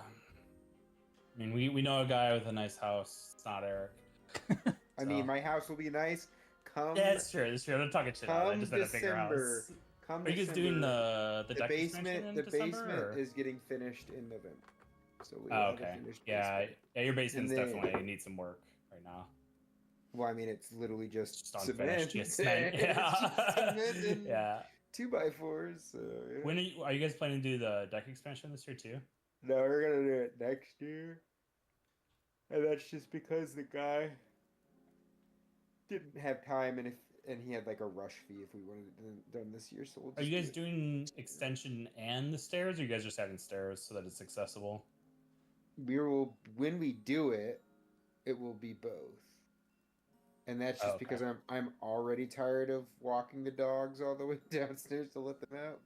I mean, we know a guy with a nice house. It's not Eric. I mean, my house will be nice. Come. Yeah, it's true. It's true. I'm not talking shit. I Come just had a bigger December. house. Come Are you guys December, doing the deck basement? expansion in The December, basement or? is getting finished in November. So we Oh, have a okay. finished Yeah, basement. yeah. Your basement's And then- definitely needs some work right now. Well, I mean, it's literally just Just cement. unfinished. Just cement. It's just cement Yeah. and Yeah. 2x4s. So, yeah. When are you guys planning to do the deck expansion this year too? No, we're gonna do it next year, and that's just because the guy didn't have time. And and he had like a rush fee if we wanted it done this year. So we'll Are just you guys do it. doing extension and the stairs, or you guys just adding stairs so that it's accessible? We will when we do it, it will be both. And that's just Okay. because I'm already tired of walking the dogs all the way downstairs to let them out.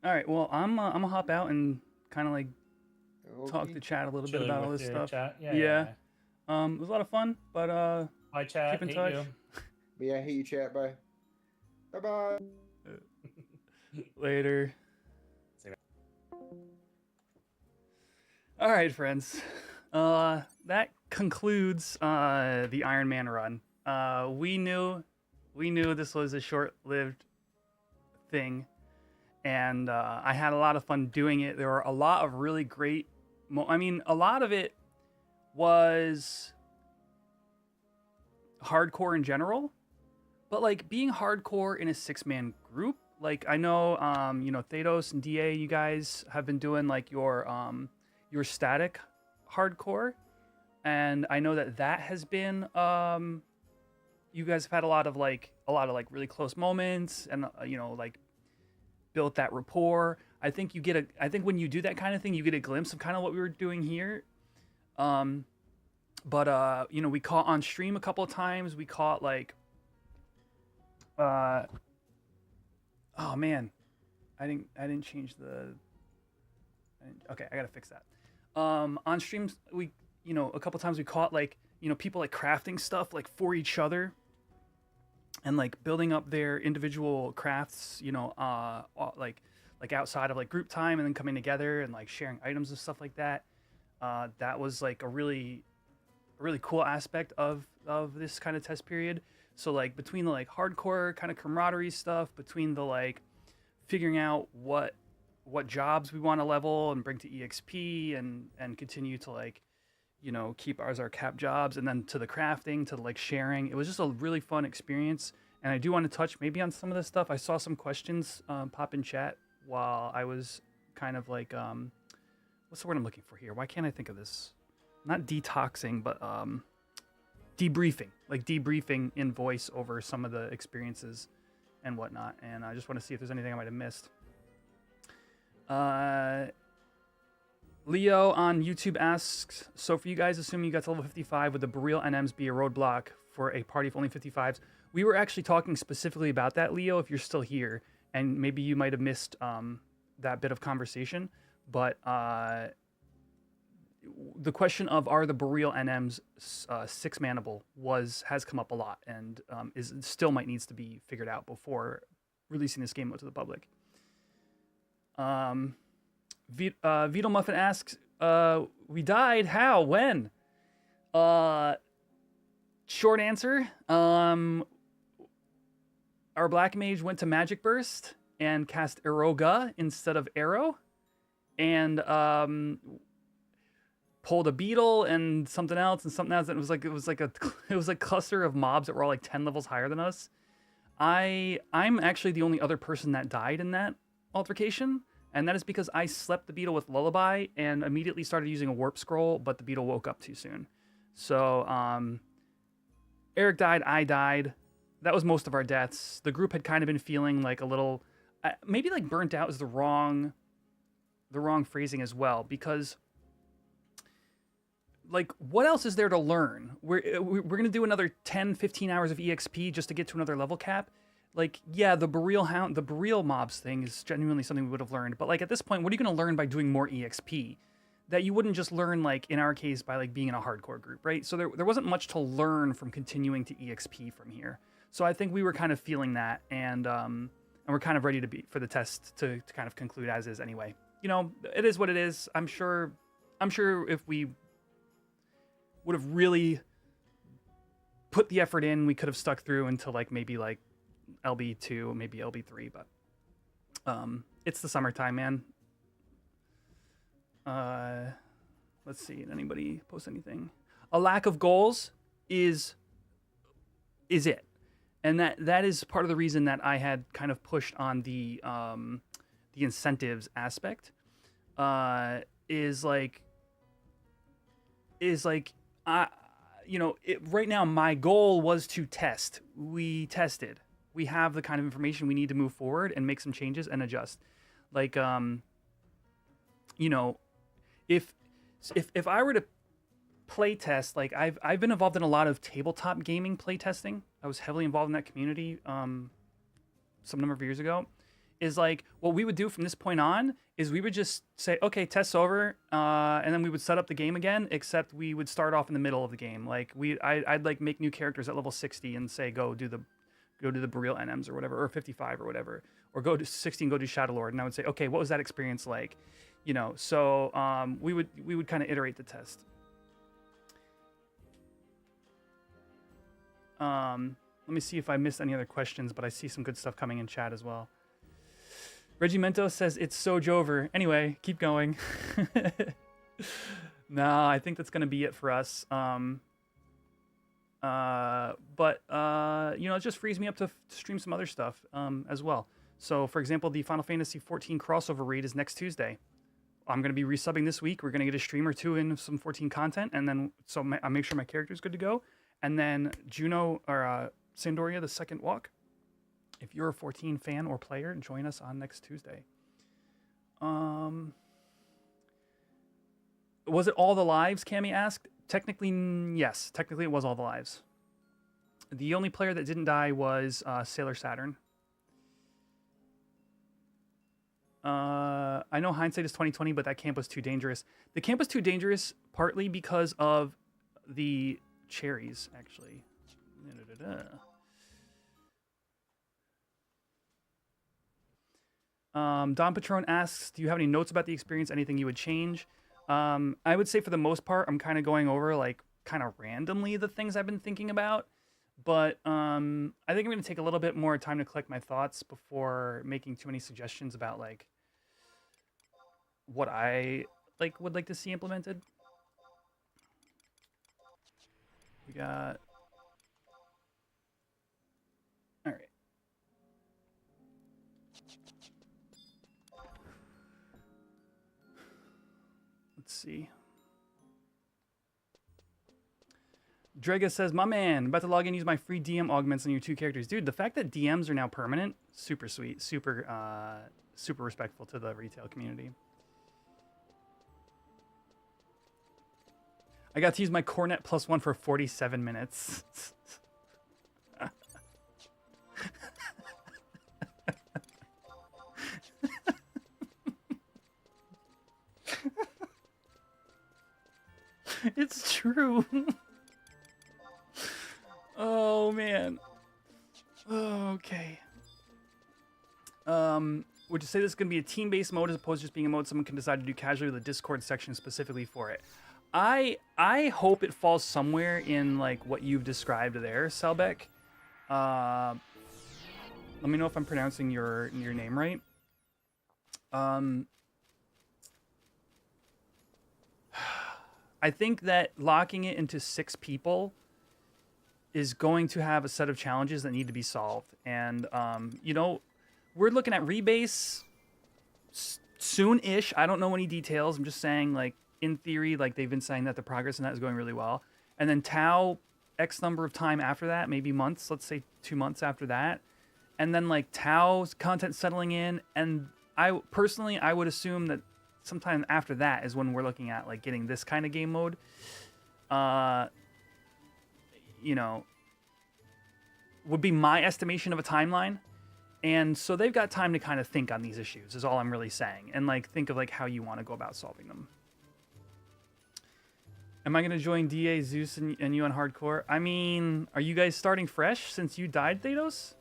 All right. Well, I'm gonna hop out and kind of like talk Okay. to chat a little bit Chilling about all with this your stuff. Chat? Yeah. Yeah. It was a lot of fun, but Hi, chat. keep in Hate touch. you. But yeah, I hate you, chat. Bye. Bye bye. Later. See you. All right, friends. That concludes the Iron Man run. We knew this was a short-lived thing, and I had a lot of fun doing it. There were a lot of really great. I mean, a lot of it was hardcore in general, but like being hardcore in a 6-man group. Like I know, Thados and Da, you guys have been doing like your static hardcore, and I know that has been you guys have had a lot of really close moments, and like built that rapport. I think when you do that kind of thing, you get a glimpse of kind of what we were doing here. But we caught on stream a couple of times. We caught like oh man, I didn't change okay, I gotta fix that. On streams, we a couple times we caught like people like crafting stuff like for each other, and like building up their individual crafts, like outside of like group time, and then coming together and like sharing items and stuff like that. That was like a really cool aspect of this kind of test period. So like between the like hardcore kind of camaraderie stuff, between the like figuring out what jobs we want to level and bring to EXP and continue to like keep ours our cap jobs, and then to the crafting, to like sharing, it was just a really fun experience. And I do want to touch maybe on some of this stuff. I saw some questions pop in chat while I was kind of like what's the word I'm looking for here? Why can't I think of this? Not detoxing, but debriefing in voice over some of the experiences and whatnot. And I just want to see if there's anything I might have missed. Leo on YouTube asks, so for you guys, assuming you got to level 55, would the Boreal NMs be a roadblock for a party of only 55s? We were actually talking specifically about that, Leo, if you're still here, and maybe you might have missed that bit of conversation. But the question of are the Boreal NMs 6-manable has come up a lot, and still needs to be figured out before releasing this game out to the public. Vito Muffin asks, we died, how, when? Short answer, our Black Mage went to Magic Burst and cast Eroga instead of Arrow, and pulled a beetle and something else, and it was like a cluster of mobs that were all like 10 levels higher than us. I'm actually the only other person that died in that altercation, and that is because I slept the beetle with Lullaby and immediately started using a warp scroll, but the beetle woke up too soon. So Eric died, I died. That was most of our deaths. The group had kind of been feeling like a little, maybe like burnt out is the wrong phrasing as well, because like what else is there to learn? We're going to do another 10-15 hours of EXP just to get to another level cap. Like, yeah, the Boreal mobs thing is genuinely something we would have learned, but like at this point, what are you going to learn by doing more EXP that you wouldn't just learn, like in our case, by like being in a hardcore group, right? So there wasn't much to learn from continuing to EXP from here. So I think we were kind of feeling that, and we're kind of ready for the test to kind of conclude as is anyway. It is what it is. I'm sure if we would have really put the effort in, we could have stuck through until like maybe like LB2, maybe LB3, but it's the summertime, man. Let's see, did anybody post anything? A lack of goals is it. And that is part of the reason that I had kind of pushed on the incentives aspect. right now my goal was to test. We tested. We have the kind of information we need to move forward and make some changes and adjust. Like, if I were to play test, like I've been involved in a lot of tabletop gaming play testing. I was heavily involved in that community some number of years ago. Is like what we would do from this point on is we would just say, okay, test's over, and then we would set up the game again, except we would start off in the middle of the game. Like I'd like make new characters at level 60 and say go do the Boreal NMs or whatever, or 55 or whatever, or go to 60 and go do Shadow Lord, and I would say, okay, what was that experience like? So we would kind of iterate the test. Let me see if I missed any other questions, but I see some good stuff coming in chat as well. Regimento says it's so Jover. Anyway, keep going. No, I think that's gonna be it for us. It just frees me up to stream some other stuff as well. So, for example, the Final Fantasy 14 crossover raid is next Tuesday. I'm gonna be resubbing this week. We're gonna get a stream or two in some 14 content, and then I make sure my character's good to go. And then Juno or Sandoria, the second walk. If you're a 14 fan or player, join us on next Tuesday. Was it all the lives, Cammy asked? Technically, yes. Technically, it was all the lives. The only player that didn't die was Sailor Saturn. I know hindsight is 2020, but that camp was too dangerous. The camp was too dangerous partly because of the cherries, actually. Don Patron asks, do you have any notes about the experience? Anything you would change? I would say for the most part, I'm kind of going over like kind of randomly the things I've been thinking about. But I think I'm going to take a little bit more time to collect my thoughts before making too many suggestions about like what I would like to see implemented. We got... All right. Let's see. Drega says, my man, about to log in and use my free DM augments on your two characters. Dude, the fact that DMs are now permanent, super sweet, super respectful to the retail community. I got to use my cornet +1 for 47 minutes. It's true. Oh, man. Okay. Would you say this is going to be a team-based mode as opposed to just being a mode someone can decide to do casually with a Discord section specifically for it? I hope it falls somewhere in like what you've described there, Selbeck. Let me know if I'm pronouncing your name right. I think that locking it into 6 people is going to have a set of challenges that need to be solved. And, we're looking at rebase soon-ish. I don't know any details. I'm just saying, like, in theory, like, they've been saying that the progress in that is going really well. And then Tau, X number of time after that, maybe months, let's say 2 months after that. And then, like, Tau's content settling in. And I would assume that sometime after that is when we're looking at, like, getting this kind of game mode. Would be my estimation of a timeline. And so they've got time to kind of think on these issues is all I'm really saying. And like think of like how you want to go about solving them. Am I going to join DA, Zeus, and you on hardcore? I mean, are you guys starting fresh since you died, Thanos?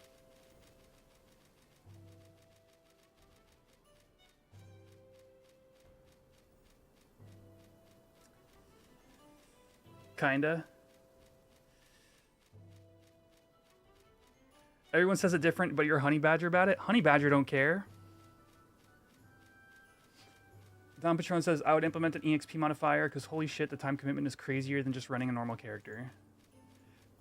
Kinda. Everyone says it different, but you're a honey badger about it. Honey badger don't care. Don Patron says, I would implement an EXP modifier because holy shit, the time commitment is crazier than just running a normal character.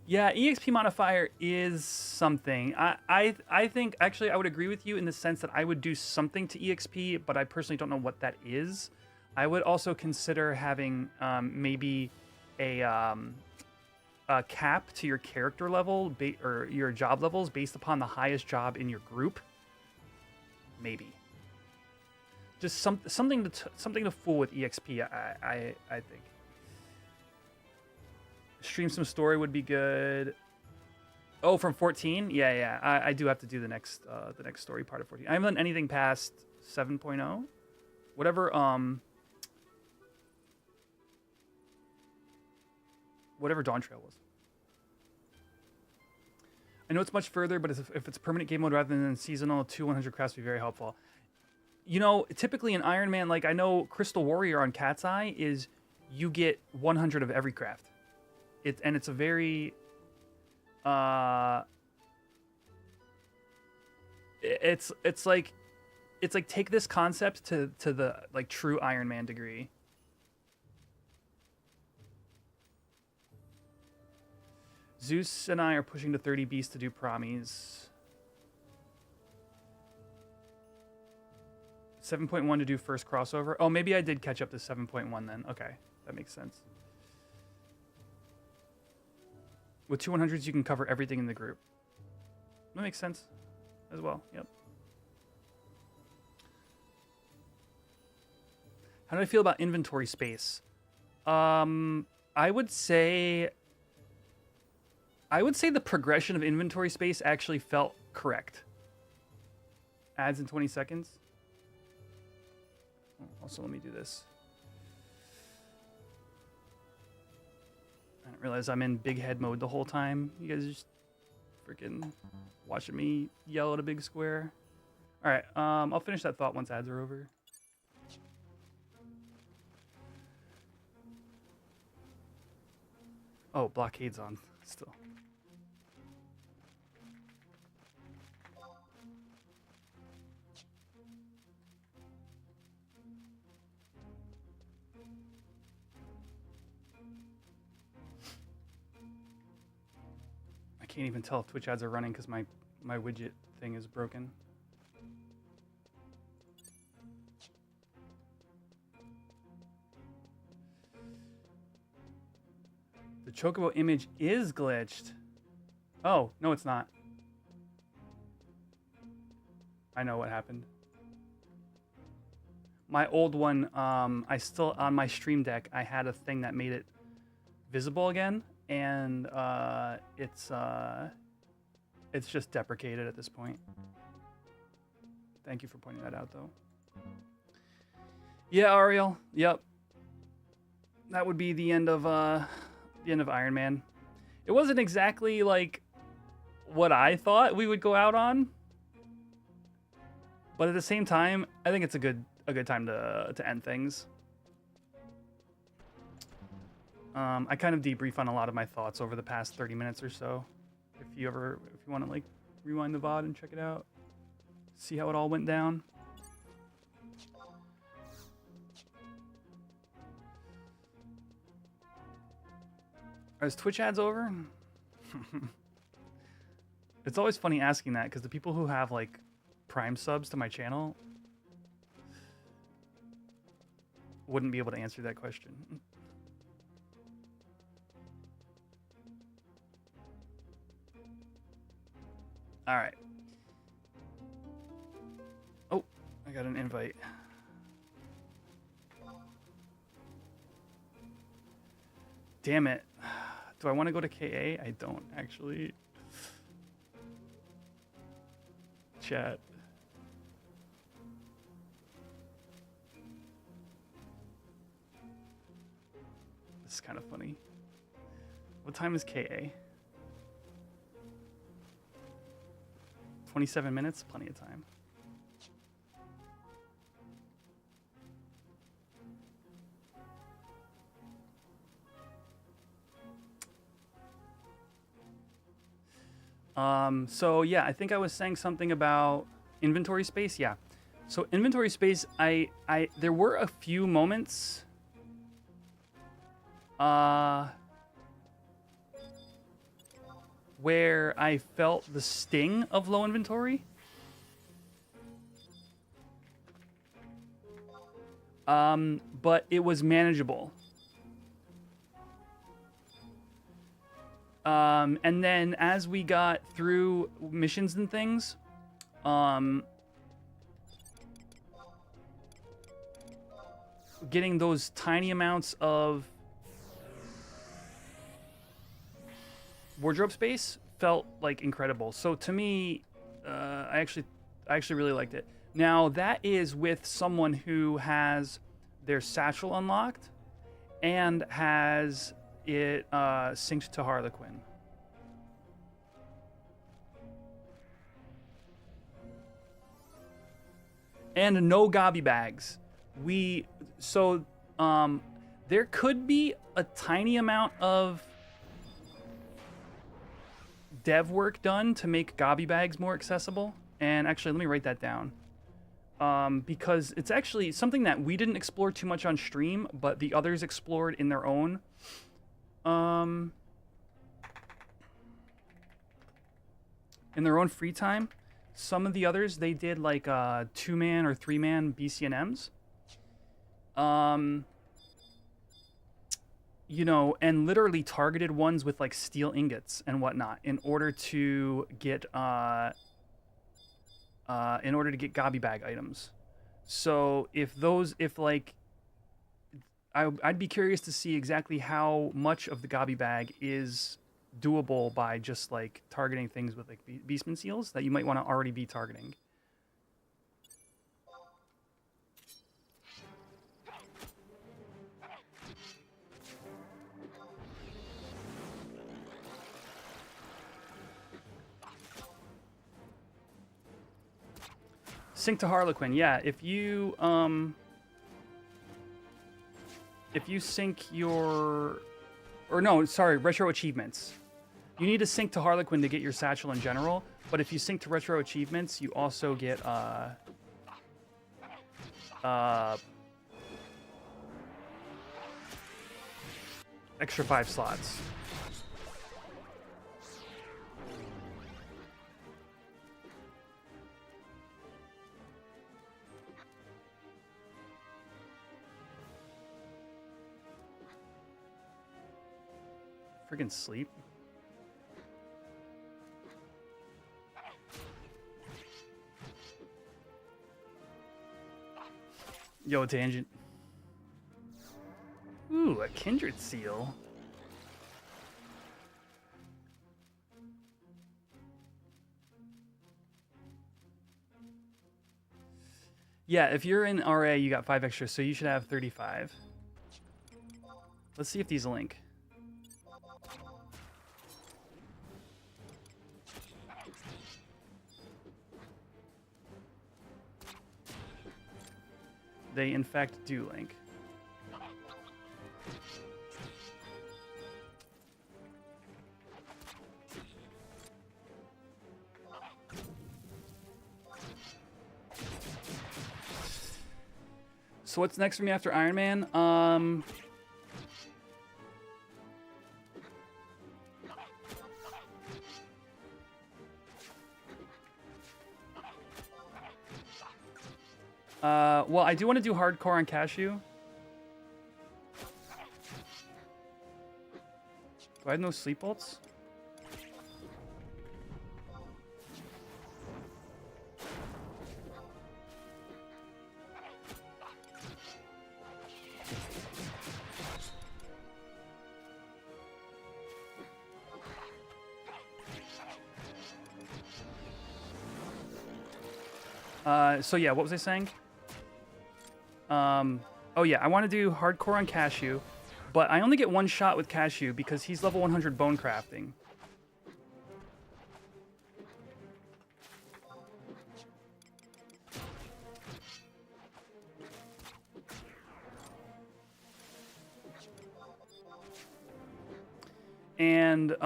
Yeah, EXP modifier is something. I think, actually, I would agree with you in the sense that I would do something to EXP, but I personally don't know what that is. I would also consider having maybe a cap to your character level or your job levels based upon the highest job in your group. Maybe. Just something to fool with EXP. I think. Stream some story would be good. Oh, from 14? Yeah. I do have to do the next story part of 14. I haven't done anything past 7.0. Whatever Dawn Trail was. I know it's much further, but if it's permanent game mode rather than seasonal, 100 crafts would be very helpful. You know, typically in Iron Man, like I know Crystal Warrior on Cat's Eye is you get 100 of every craft. It's a very it's like take this concept to the like true Iron Man degree. Zeus and I are pushing to 30 beasts to do promies. 7.1 to do first crossover. Oh, maybe I did catch up to 7.1 then. Okay, that makes sense. With 200s, you can cover everything in the group. That makes sense as well. Yep. How do I feel about inventory space? I would say the progression of inventory space actually felt correct. Adds in 20 seconds. Also, let me do this. I didn't realize I'm in big head mode the whole time. You guys are just freaking watching me yell at a big square. All right, I'll finish that thought once ads are over. Oh, blockade's on still. I can't even tell if Twitch ads are running because my widget thing is broken. The Chocobo image is glitched. Oh, no, it's not. I know what happened. My old one, I still, on my stream deck, I had a thing that made it visible again, and it's just deprecated at this point. Thank you for pointing that out, though. Yeah, Ariel. Yep. That would be the end of Iron Man. It wasn't exactly like what I thought we would go out on, but at the same time, I think it's a good time to end things. I kind of debrief on a lot of my thoughts over the past 30 minutes or so. If you want to like rewind the VOD and check it out, see how it all went down. Is Twitch ads over? It's always funny asking that because the people who have like Prime subs to my channel wouldn't be able to answer that question. All right. Oh, I got an invite. Damn it. Do I want to go to KA? I don't actually. Chat. This is kind of funny. What time is KA? 27 minutes? Plenty of time. So yeah, I think I was saying something about inventory space. Yeah. So inventory space, there were a few moments where I felt the sting of low inventory. But it was manageable. And then as we got through missions and things, getting those tiny amounts of wardrobe space felt like incredible. So to me, I actually really liked it. Now that is with someone who has their satchel unlocked and has it synced to Harlequin. And no gobby bags. There could be a tiny amount of dev work done to make gobby bags more accessible. And actually, let me write that down. Because it's actually something that we didn't explore too much on stream, but the others explored in their own free time. Some of the others, they did like 2-man or 3-man BCNMs. You know, and literally targeted ones with like steel ingots and whatnot in order to get gobby bag items. So I'd be curious to see exactly how much of the gobby bag is doable by just like targeting things with like beastman seals that you might want to already be targeting. Sync to Harlequin, yeah. If you sync your, or no, sorry, retro achievements. You need to sync to Harlequin to get your satchel in general, but if you sync to retro achievements, you also get extra 5 slots. Friggin' sleep. Yo, tangent. Ooh, a kindred seal. Yeah, if you're in RA, you got 5 extra, so you should have 35. Let's see if these link. They in fact do link. So what's next for me after Iron Man? Well, I do want to do hardcore on Cashew. Do I have no sleep bolts? So yeah, what was I saying? Oh yeah, I want to do hardcore on Cashew, but I only get 1 shot with Cashew because he's level 100 bone crafting. And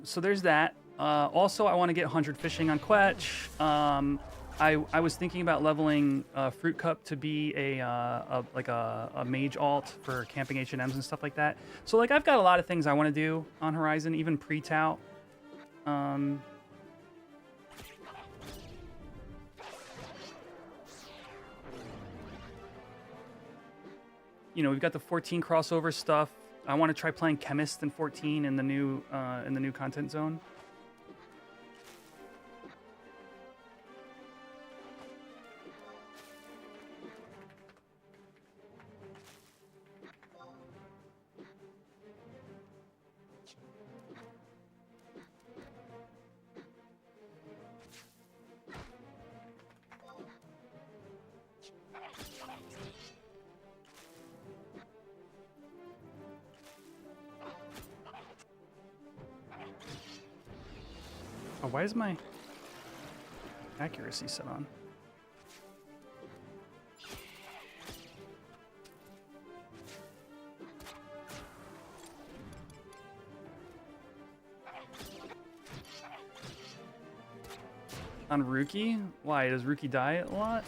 so there's that. Also, I want to get 100 fishing on Quetch. I was thinking about leveling Fruit Cup to be a mage alt for camping H&Ms and stuff like that. So like I've got a lot of things I want to do on Horizon, even pre-Tau. You know, we've got the 14 crossover stuff. I want to try playing Chemist in 14 in the new content zone. Oh, why is my accuracy set on? On Rookie? Why? Does Rookie die a lot?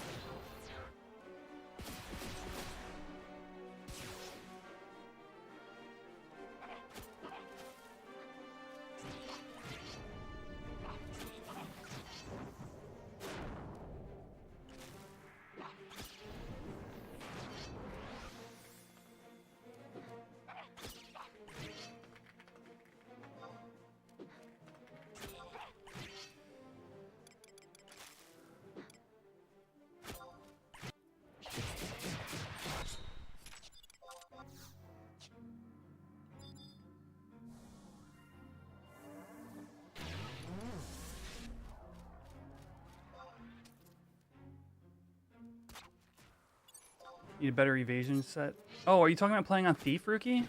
Need a better evasion set. Oh, are you talking about playing on Thief, Rookie?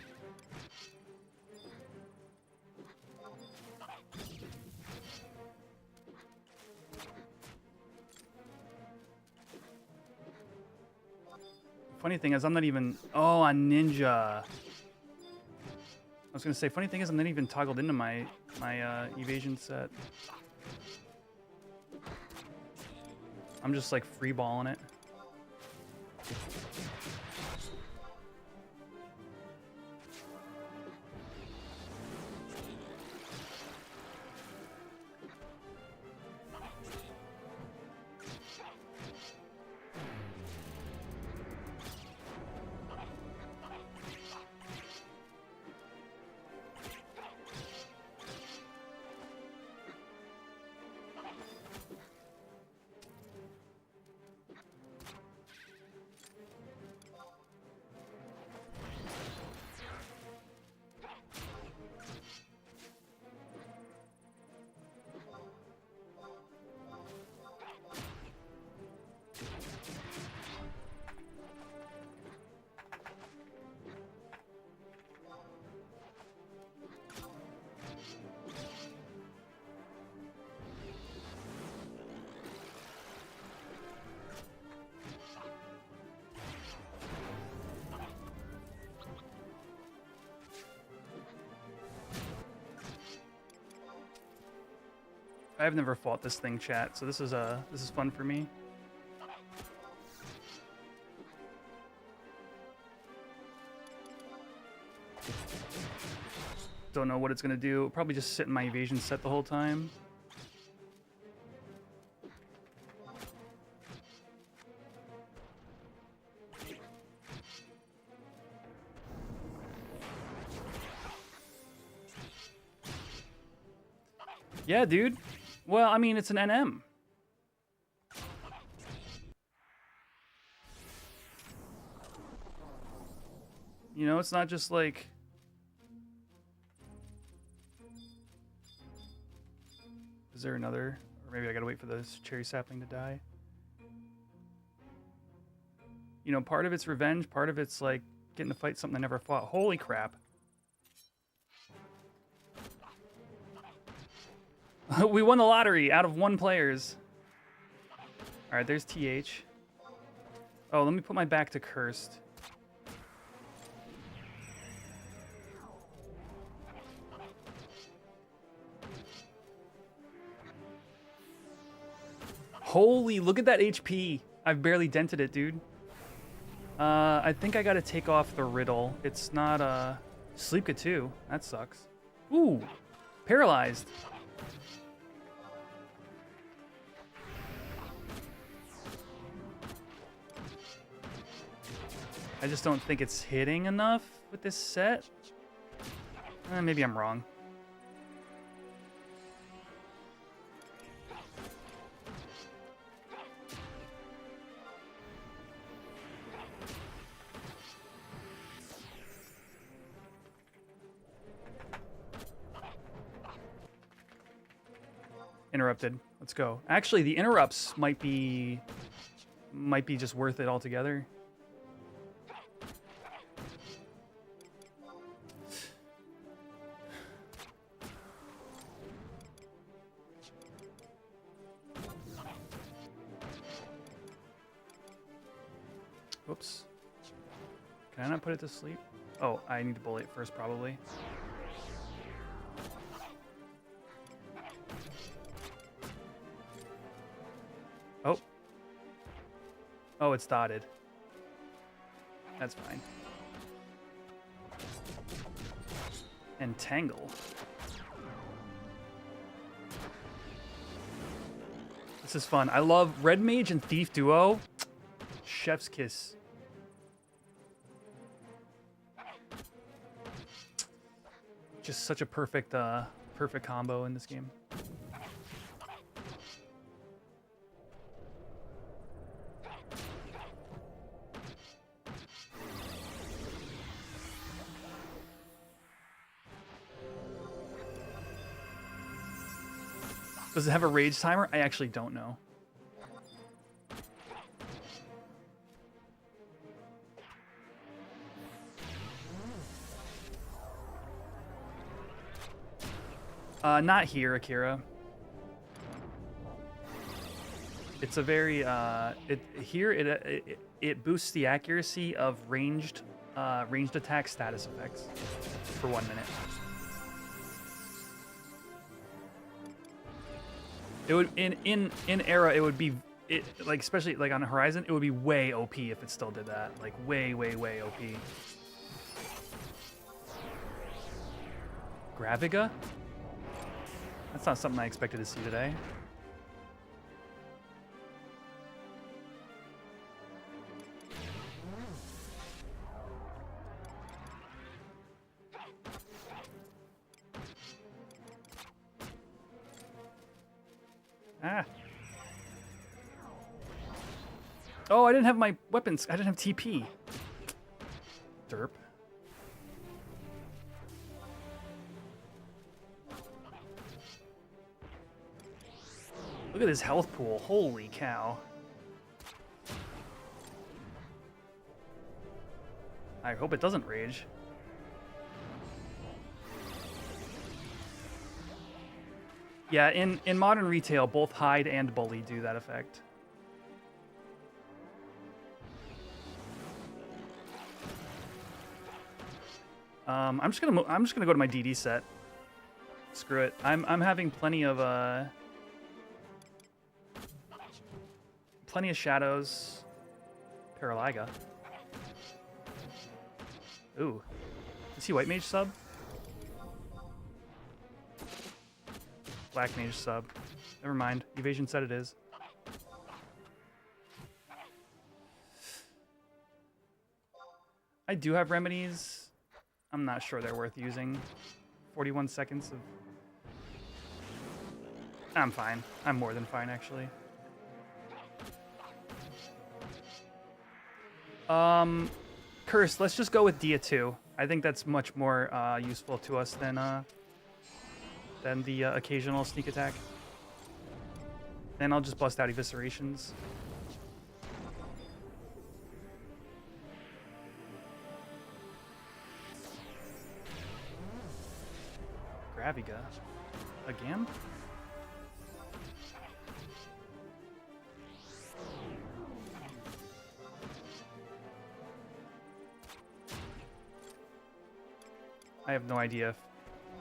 Funny thing is, I'm not even... Oh, on Ninja. I was gonna say, funny thing is, I'm not even toggled into my evasion set. I'm just like freeballing it. I've never fought this thing, chat, so this is fun for me. Don't know what it's gonna do. Probably just sit in my evasion set the whole time. Yeah, dude. Well, I mean, it's an NM. You know, it's not just like... Is there another? Or maybe I gotta wait for this cherry sapling to die. You know, part of it's revenge, part of it's like getting to fight something I never fought. Holy crap. We won the lottery out of 1 players. All right, there's TH. Oh, let me put my back to cursed. Holy, look at that HP. I've barely dented it, dude. I think I gotta take off the riddle. It's not Sleepka 2. That sucks. Ooh, paralyzed. I just don't think it's hitting enough with this set. Maybe I'm wrong. Interrupted. Let's go. Actually, the interrupts might be just worth it altogether. Oops. Can I not put it to sleep? Oh, I need to bully it first, probably. Oh. Oh, it's dotted. That's fine. Entangle. This is fun. I love Red Mage and Thief duo. Chef's kiss. Just such a perfect perfect combo in this game. Does it have a rage timer? I actually don't know. Not here, Akira. It's a very it boosts the accuracy of ranged attack status effects for 1 minute. It would in era it would be like especially like on the Horizon it would be way OP if it still did that, like way OP. Graviga? That's not something I expected to see today. Ah. Oh, I didn't have my weapons. I didn't have TP. Derp. Look at his health pool. Holy cow. I hope it doesn't rage. Yeah, in modern retail, both hide and bully do that effect. I'm just gonna go to my DD set. Screw it. I'm having plenty of shadows. Paraliga. Ooh. Is he White Mage sub? Black Mage sub. Never mind. Evasion said it is. I do have remedies. I'm not sure they're worth using. 41 seconds of... I'm fine. I'm more than fine, actually. Curse, let's just go with Dia 2. I think that's much more useful to us than the occasional sneak attack. Then I'll just bust out eviscerations. Graviga. Again? I have no idea if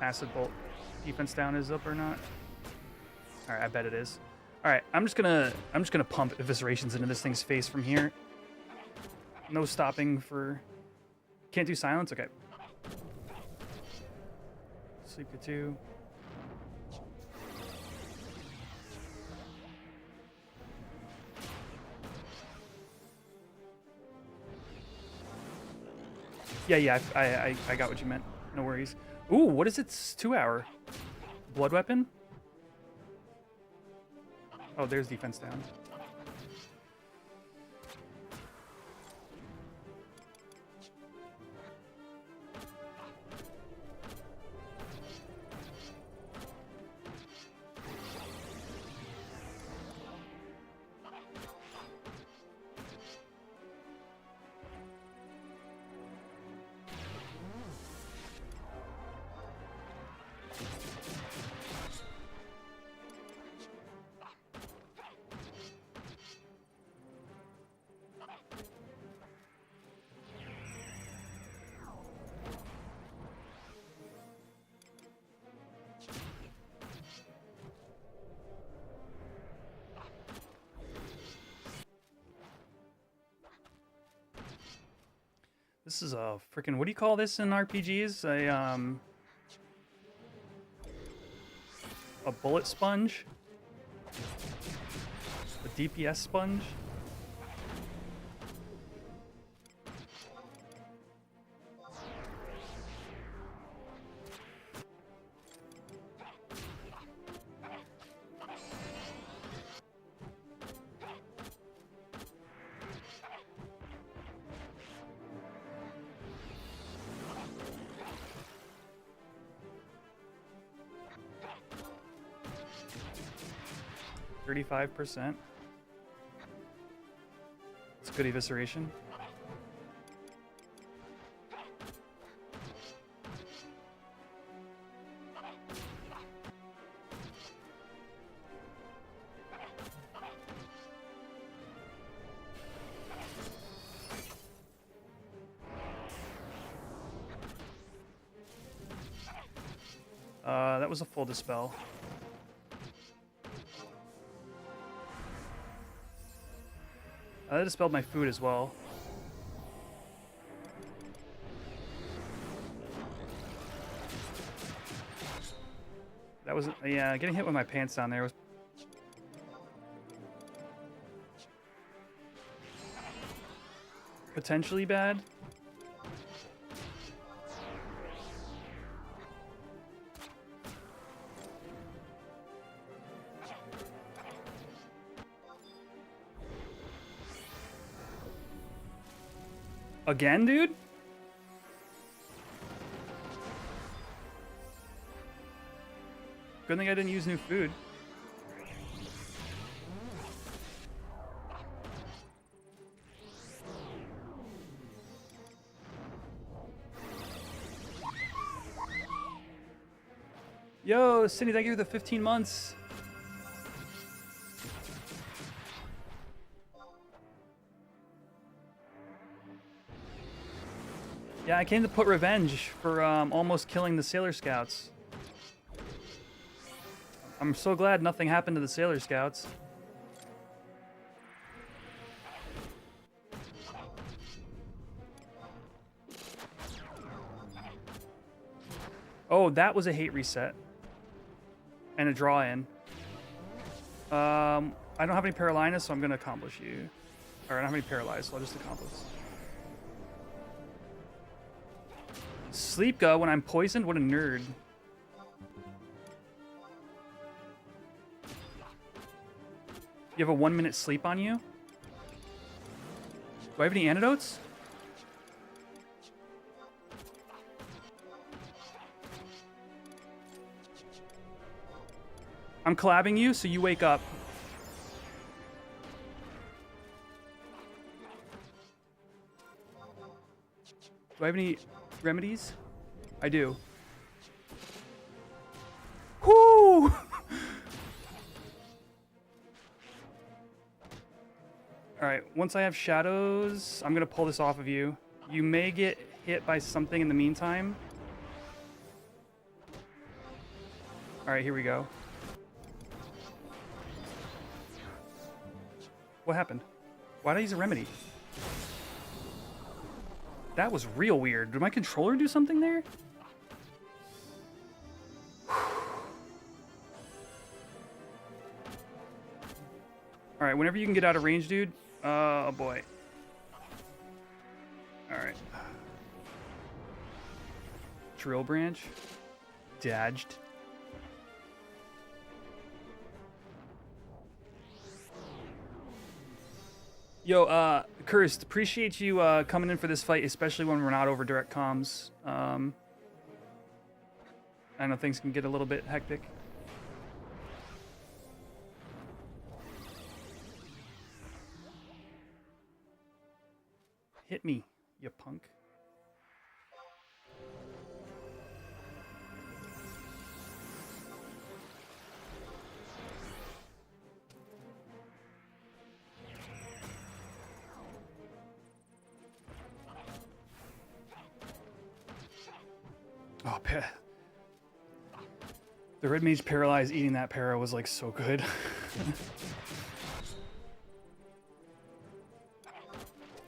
Acid Bolt defense down is up or not. All right, I bet it is. All right, I'm just gonna pump eviscerations into this thing's face from here. No stopping for. Can't do silence. Okay. Sleep to 2. Yeah, I got what you meant. No worries. Ooh, what is its 2-hour? Blood weapon? Oh, there's defense down. This is a freaking, what do you call this in RPGs? A bullet sponge? A DPS sponge? %. It's good evisceration. That was a full dispel. That dispelled my food as well. That was, yeah, getting hit with my pants down there was... potentially bad. Again, dude? Good thing I didn't use new food. Yo, Cindy, thank you for the 15 months. Yeah, I came to put revenge for almost killing the Sailor Scouts. I'm so glad nothing happened to the Sailor Scouts. Oh, that was a hate reset. And a draw in. I don't have any Paralinas, so I'm going to accomplish you. Or I don't have any Paralyzed, so I'll just accomplish. Sleep go when I'm poisoned? What a nerd. You have a 1-minute sleep on you? Do I have any antidotes? I'm collabing you, so you wake up. Do I have any remedies? I do. Whoo! Alright, once I have shadows, I'm gonna pull this off of you. You may get hit by something in the meantime. Alright, here we go. What happened? Why did I use a remedy? That was real weird. Did my controller do something there? Alright, whenever you can get out of range, dude. Oh boy. Alright. Drill branch. dodged. Yo, Cursed, appreciate you coming in for this fight, especially when we're not over direct comms. I know things can get a little bit hectic. Hit me, you punk. Oh, the Red Mage Paralyzed eating that para was like so good.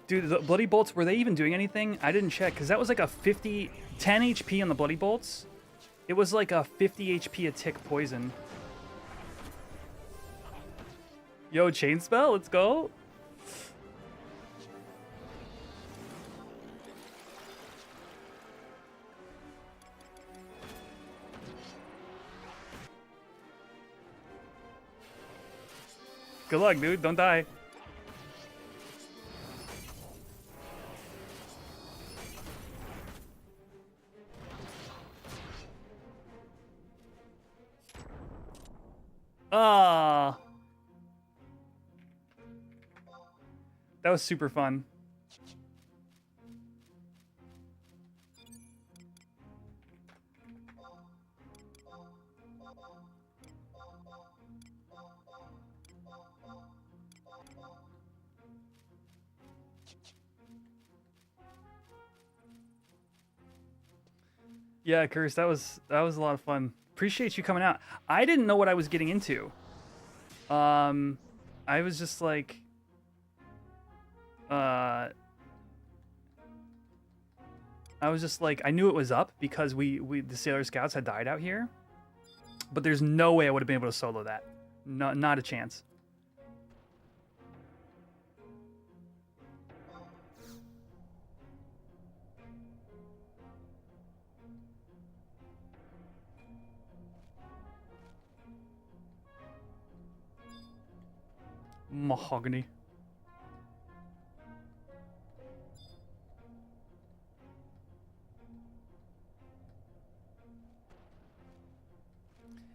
Dude, the Bloody Bolts, were they even doing anything? I didn't check, because that was like a 10 HP on the Bloody Bolts. It was like a 50 HP a tick poison. Yo, Chain Spell, let's go. Good luck, dude. Don't die. Ah. That was super fun. Yeah, Curse, that was a lot of fun. Appreciate you coming out. I didn't know what I was getting into. I was just like, I knew it was up because the Sailor Scouts had died out here, but there's no way I would have been able to solo that. Not a chance. Mahogany.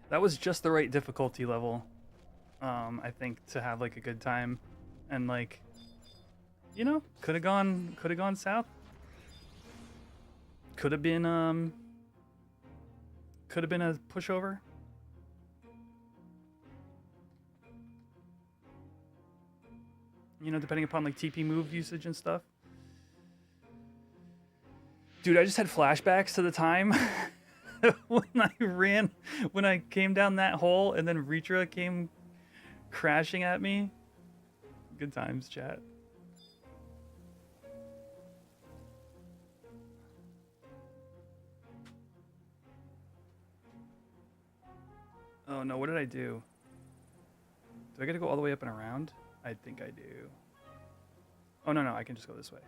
That was just the right difficulty level, I think, to have like a good time, and like, you know, could have gone south. Could have been a pushover. You know, depending upon like TP move usage and stuff. Dude, I just had flashbacks to the time when I came down that hole and then Ritra came crashing at me. Good times, chat. Oh no, what did I do? Do I gotta go all the way up and around? I think I do. Oh, no, I can just go this way.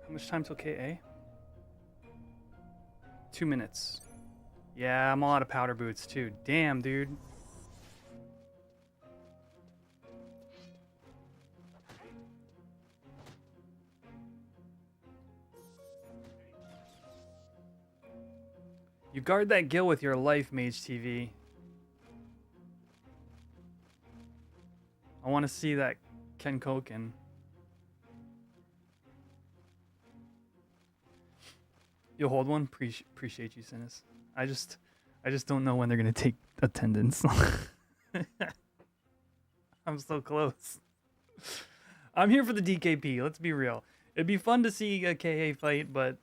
How much time till KA? 2 minutes. Yeah, I'm all out of powder boots too. Damn, dude. You guard that gill with your life, Mage TV. want to see that Ken Koken. You'll hold one? Appreciate you, Sinus. I just don't know when they're going to take attendance. I'm so close. I'm here for the DKP. Let's be real. It'd be fun to see a KA fight, but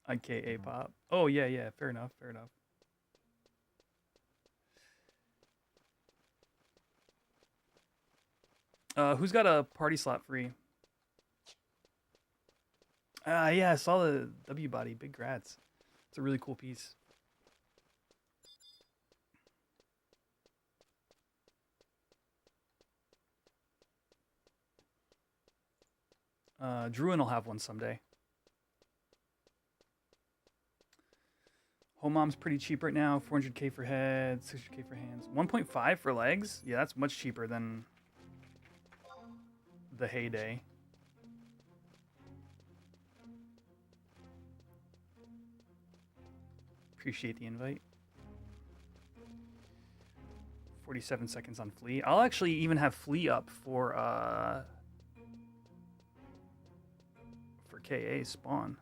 a KA pop. Oh yeah. Fair enough. Who's got a party slot free? Yeah, I saw the W body. Big grats. It's a really cool piece. Druin will have one someday. Home Mom's pretty cheap right now. 400k for head, 600k for hands. 1.5 for legs? Yeah, that's much cheaper than the heyday. Appreciate the invite. 47 seconds on Flea. I'll actually even have Flea up for KA spawn.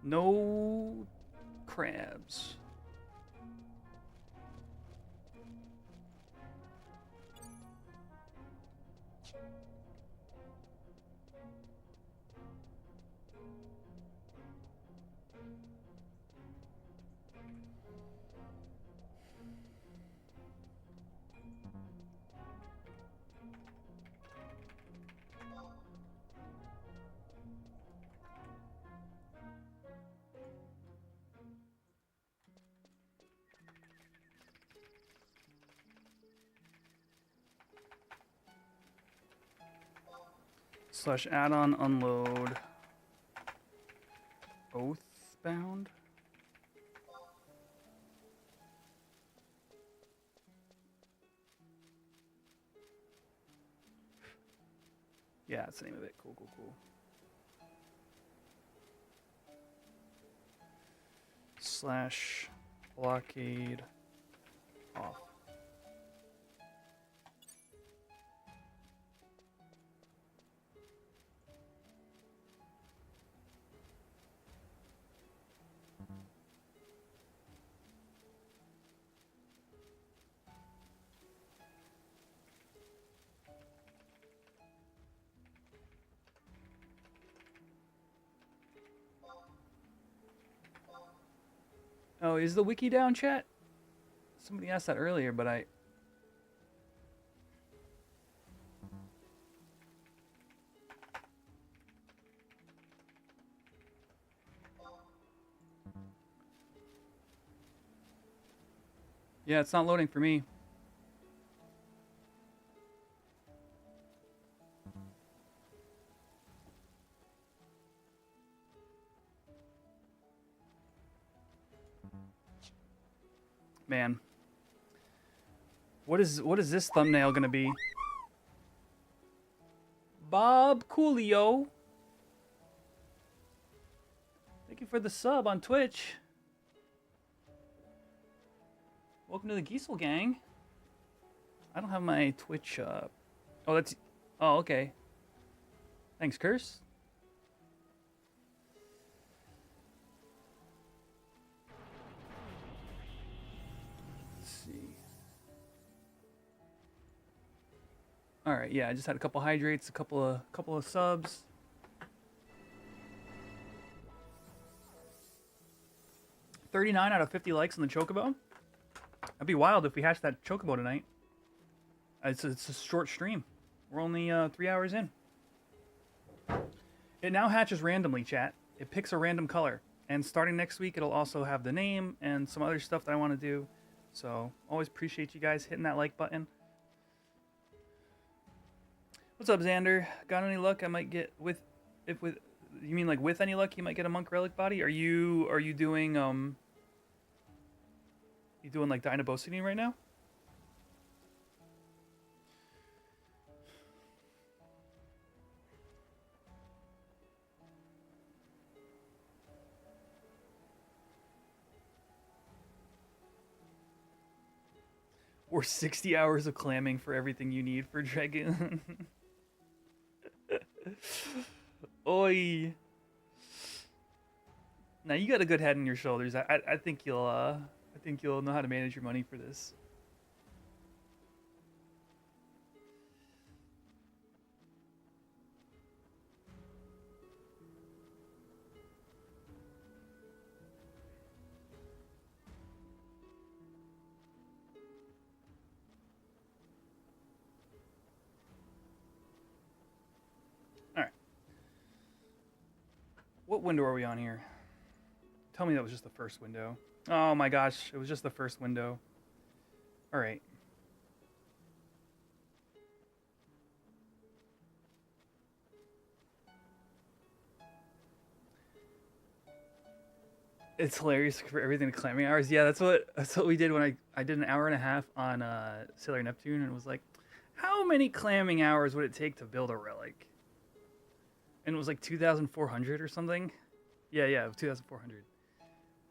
No crabs. / add-on unload. Oathbound? Yeah, that's the name of it. Cool. / blockade off. Oh, is the wiki down, chat? Somebody asked that earlier, but I... Yeah, it's not loading for me. Man. What is this thumbnail gonna be? Bob Coolio. Thank you for the sub on Twitch. Welcome to the Giesel gang. I don't have my Twitch oh, that's... Oh, okay. Thanks, Curse. All right, yeah, I just had a couple hydrates, a couple of subs. $39 out of 50 likes on the Chocobo. That'd be wild if we hatched that Chocobo tonight. It's a short stream. We're only 3 hours in. It now hatches randomly, chat. It picks a random color. And starting next week, it'll also have the name and some other stuff that I want to do. So, always appreciate you guys hitting that like button. What's up, Xander? Got any luck? I might get with you mean like with any luck you might get a monk relic body? Are you doing you doing like Dynabosity right now? Or 60 hours of clamming for everything you need for Dragon. Oi. Now you got a good head on your shoulders. I think you'll know how to manage your money for this. What window are we on here? Tell me that was just the first window. Oh my gosh, it was just the first window. All right. It's hilarious for everything to clamming hours. Yeah, that's what we did when I did an hour and a half on Sailor Neptune, and it was like, how many clamming hours would it take to build a relic? And it was like 2,400 or something. Yeah, 2,400,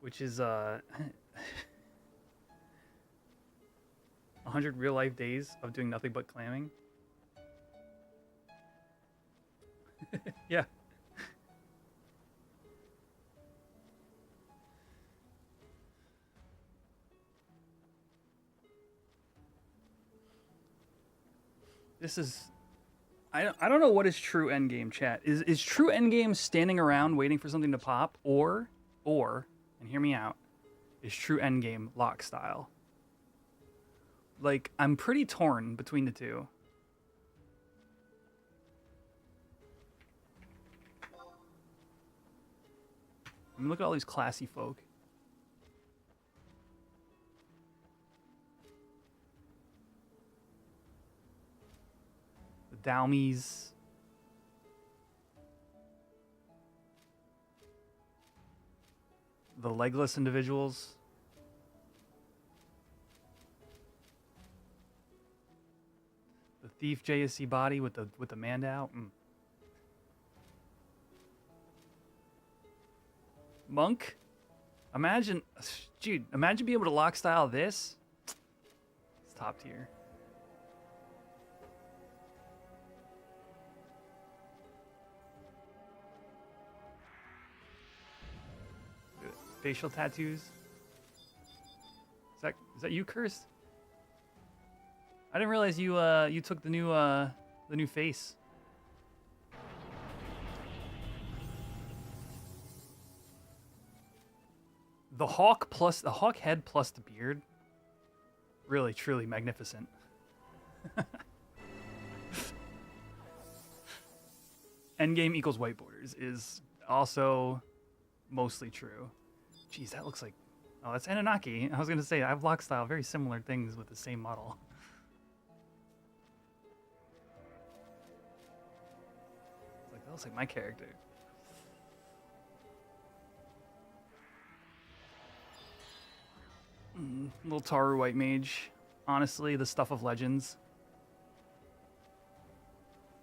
which is 100 real life days of doing nothing but clamming. Yeah. This is. I don't know what is true endgame, chat. Is true endgame standing around waiting for something to pop, or, and hear me out, is true endgame lock style? Like, I'm pretty torn between the two. I mean, look at all these classy folk. Dowmies. The legless individuals. The thief JSC body with the man out. Monk? Imagine being able to lock style this. It's top tier. Facial tattoos. Is that you, Cursed? I didn't realize you took the new face. The hawk head plus the beard. Really, truly magnificent. Endgame equals white borders is also mostly true. Jeez, that looks like... Oh, that's Anunnaki. I was going to say, I have lock style, very similar things with the same model. It's like, that looks like my character. Little Taru White Mage. Honestly, the stuff of legends.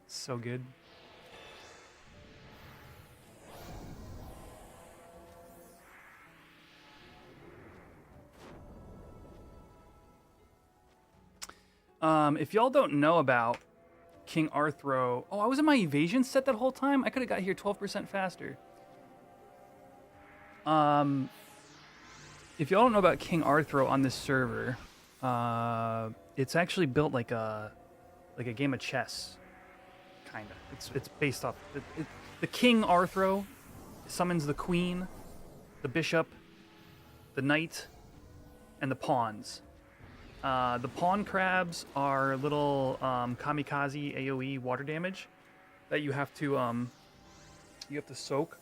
So good. If y'all don't know about King Arthro... Oh, I was in my evasion set that whole time? I could have got here 12% faster. If y'all don't know about King Arthro on this server, it's actually built like a game of chess, kind of. It's based off... the King Arthro summons the queen, the bishop, the knight, and the pawns. The pawn crabs are little kamikaze AoE water damage that you have to you have to soak.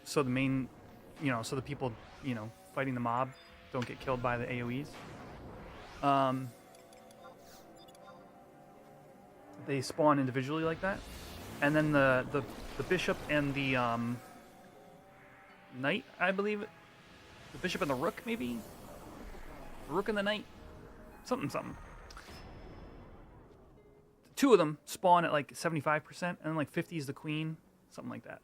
So the main, so the people, fighting the mob don't get killed by the AoEs. They spawn individually like that. And then the bishop and the knight, I believe. The bishop and the rook, maybe? The rook and the knight? Something. Two of them spawn at like 75%, and then like 50 is the queen. Something like that.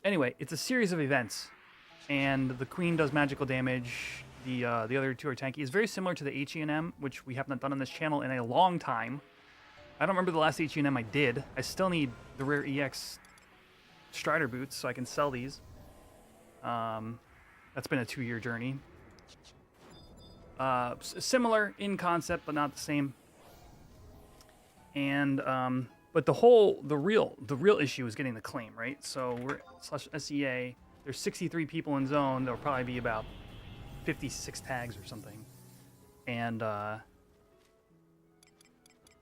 Anyway, it's a series of events, and the queen does magical damage. The other two are tanky. It's very similar to the HE&M, which we have not done on this channel in a long time. I don't remember the last HE&M I did. I still need the rare EX Strider boots, so I can sell these. That's been a 2-year journey. Similar in concept, but not the same. And but the real issue is getting the claim, right? So we're /SEA. There's 63 people in zone. There'll probably be about 56 tags or something, and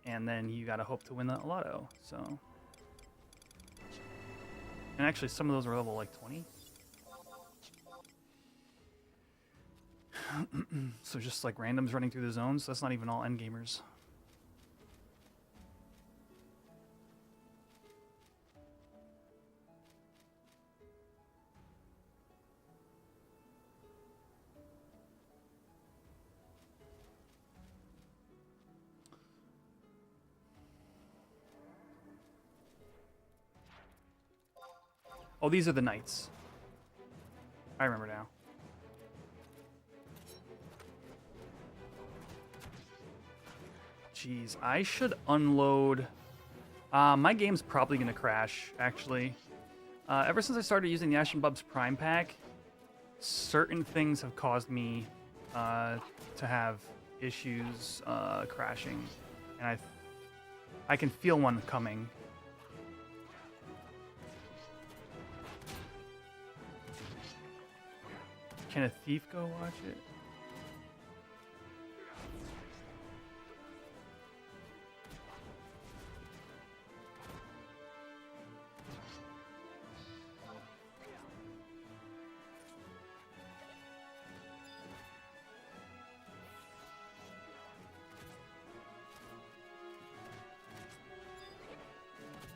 then you gotta hope to win the lotto. So, and actually, some of those are level like 20. So just like randoms running through the zones. So that's not even all end gamers. Oh, these are the knights. I remember now. Jeez, I should unload. My game's probably gonna crash, actually. Ever since I started using the Ashen Bubs Prime Pack, certain things have caused me to have issues crashing, and I can feel one coming. Can a thief go watch it?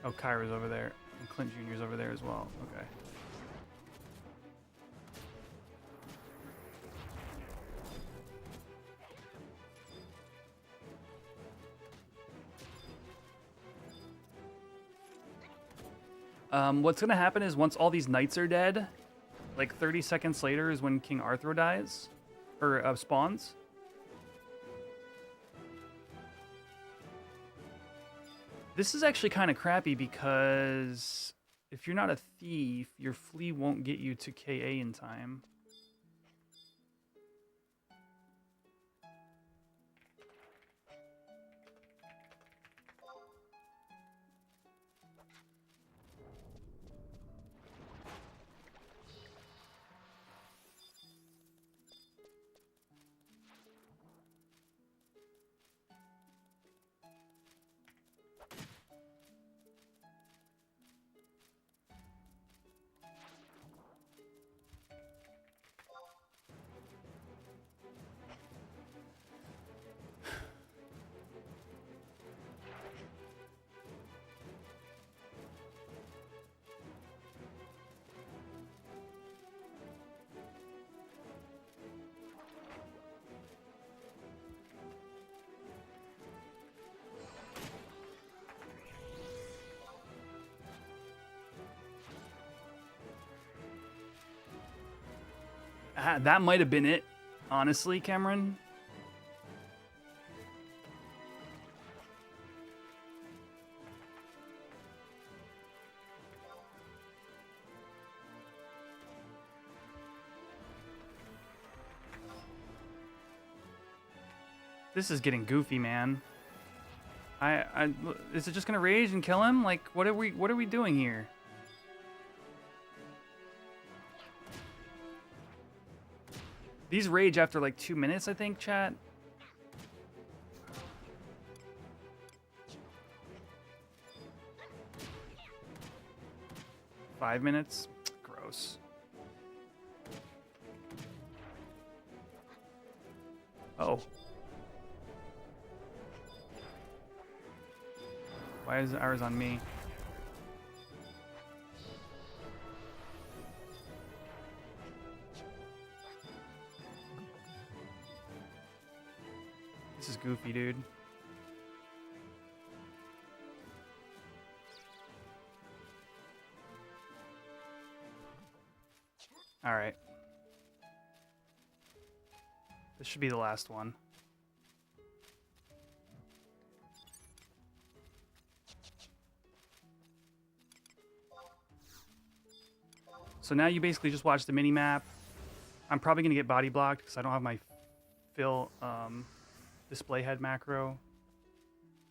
Oh, Kyra's over there, and Clint Jr.'s over there as well. Okay. What's gonna happen is once all these knights are dead, like 30 seconds later is when King Arthur dies, or spawns. This is actually kind of crappy because if you're not a thief, your flea won't get you to KA in time. That might have been it, honestly, Cameron. This is getting goofy, man. Is it just gonna rage and kill him? Like, what are we doing here? These rage after like 2 minutes, I think, chat. 5 minutes. Gross. Oh. Why is ours on me? This is goofy, dude. All right. This should be the last one. So now you basically just watch the mini map. I'm probably gonna get body blocked because I don't have my fill display head macro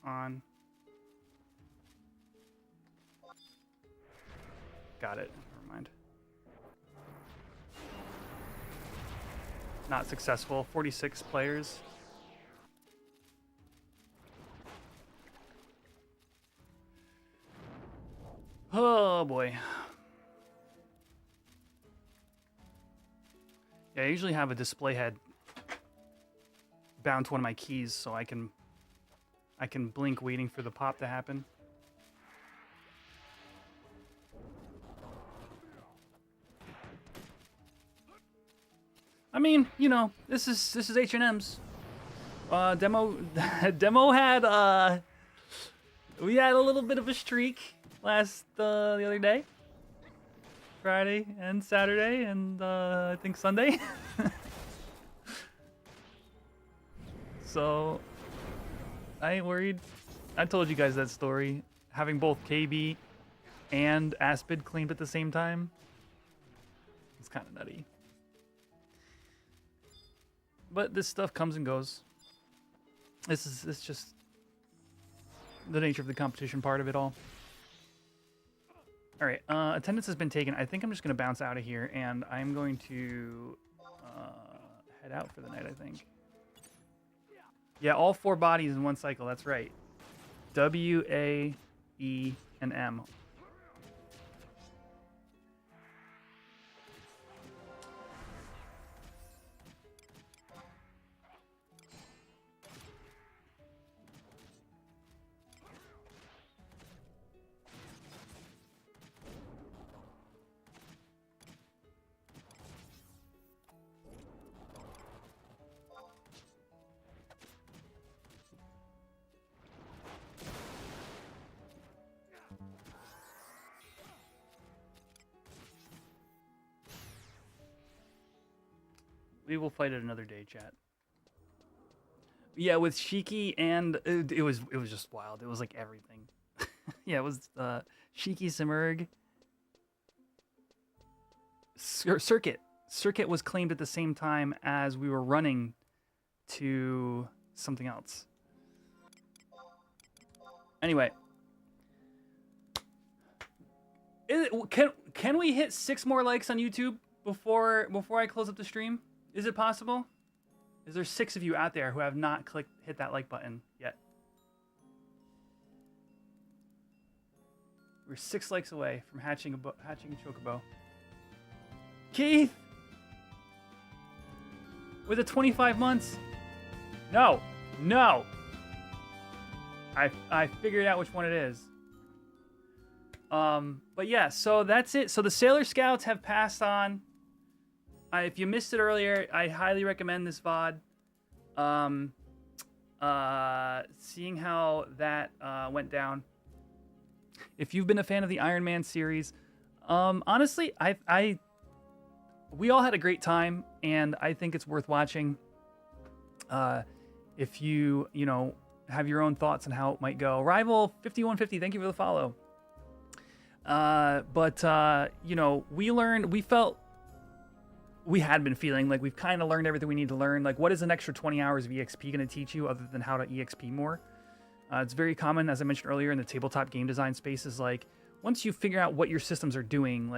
on. Got it. Never mind. Not successful. 46 players. Oh boy. Yeah, I usually have a display head bound to one of my keys so I can blink waiting for the pop to happen. I mean, you know, this is H&M's. Demo had we had a little bit of a streak the other day. Friday and Saturday and I think Sunday. So I ain't worried. I told you guys that story. Having both KB and Aspid claimed at the same time. It's kind of nutty. But this stuff comes and goes. It's just the nature of the competition part of it all. All right, attendance has been taken. I think I'm just going to bounce out of here, and I'm going to head out for the night, I think. Yeah, all 4 bodies in one cycle. That's right. W, A, E, and M. We will fight it another day, chat. Yeah, with Shiki and it was just wild. It was like everything. Yeah, it was Shiki, Simurg. Circuit. Circuit was claimed at the same time as we were running to something else. Anyway. Can we hit 6 more likes on YouTube before I close up the stream? Is it possible? Is there 6 of you out there who have not hit that like button yet? We're 6 likes away from hatching a chocobo. Keith! With a 25 months? No! No! I figured out which one it is. But yeah, so that's it. So the Sailor Scouts have passed on. If you missed it earlier, I highly recommend this VOD. Seeing how that went down. If you've been a fan of the Ironman series, honestly, we all had a great time, and I think it's worth watching. If you have your own thoughts on how it might go. Rival 5150, thank you for the follow. We had been feeling like we've kind of learned everything we need to learn. Like, what is an extra 20 hours of EXP going to teach you other than how to EXP more? It's very common, as I mentioned earlier, in the tabletop game design space, is like, once you figure out what your systems are doing,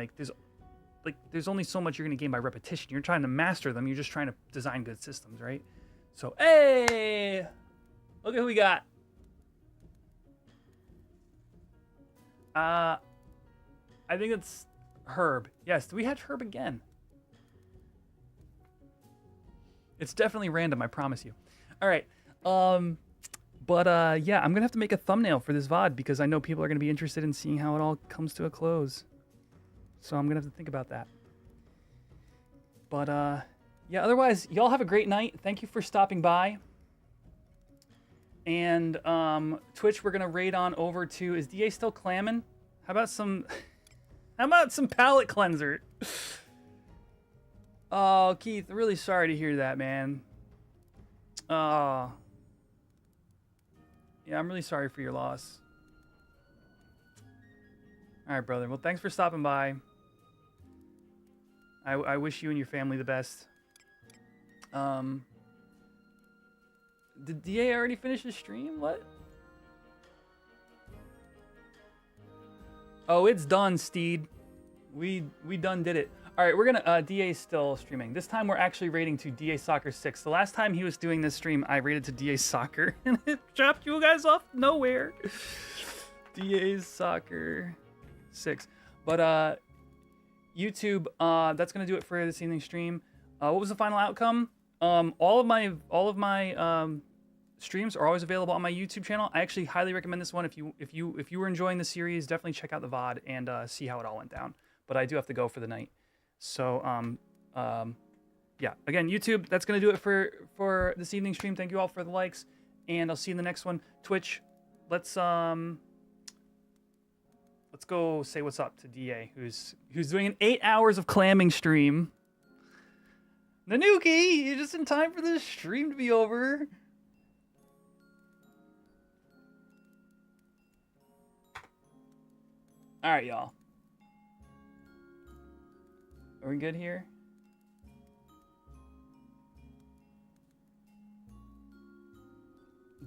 there's only so much you're going to gain by repetition. You're trying to master them. You're just trying to design good systems, right? So, hey, look at who we got. I think it's Herb. Yes, we had Herb again. It's definitely random, I promise you. All right. Yeah, I'm going to have to make a thumbnail for this VOD because I know people are going to be interested in seeing how it all comes to a close. So I'm going to have to think about that. But, yeah, otherwise, y'all have a great night. Thank you for stopping by. And Twitch, we're going to raid on over to... Is DA still clamming? How about some... How about some palate cleanser? Oh, Keith, really sorry to hear that, man. Oh. Yeah, I'm really sorry for your loss. All right, brother. Well, thanks for stopping by. I wish you and your family the best. Did DA already finish his stream? What? Oh, it's done, Steed. We done did it. All right, we're gonna DA's still streaming. This time we're actually rating to DA Soccer 6. The last time he was doing this stream, I rated to DA Soccer and it dropped you guys off nowhere. DA's Soccer 6. But YouTube, that's gonna do it for this evening's stream. What was the final outcome? All of my streams are always available on my YouTube channel. I actually highly recommend this one. If you were enjoying the series, definitely check out the VOD and see how it all went down. But I do have to go for the night. So yeah. Again, YouTube, that's gonna do it for this evening's stream. Thank you all for the likes, and I'll see you in the next one. Twitch, let's go say what's up to DA, who's doing an 8 hours of clamming stream. Nanuki, you're just in time for this stream to be over. All right, y'all. Are we good here?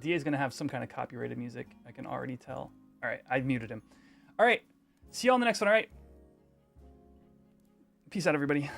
DA's gonna have some kind of copyrighted music. I can already tell. All right, I muted him. All right, see y'all in the next one. All right, peace out, everybody.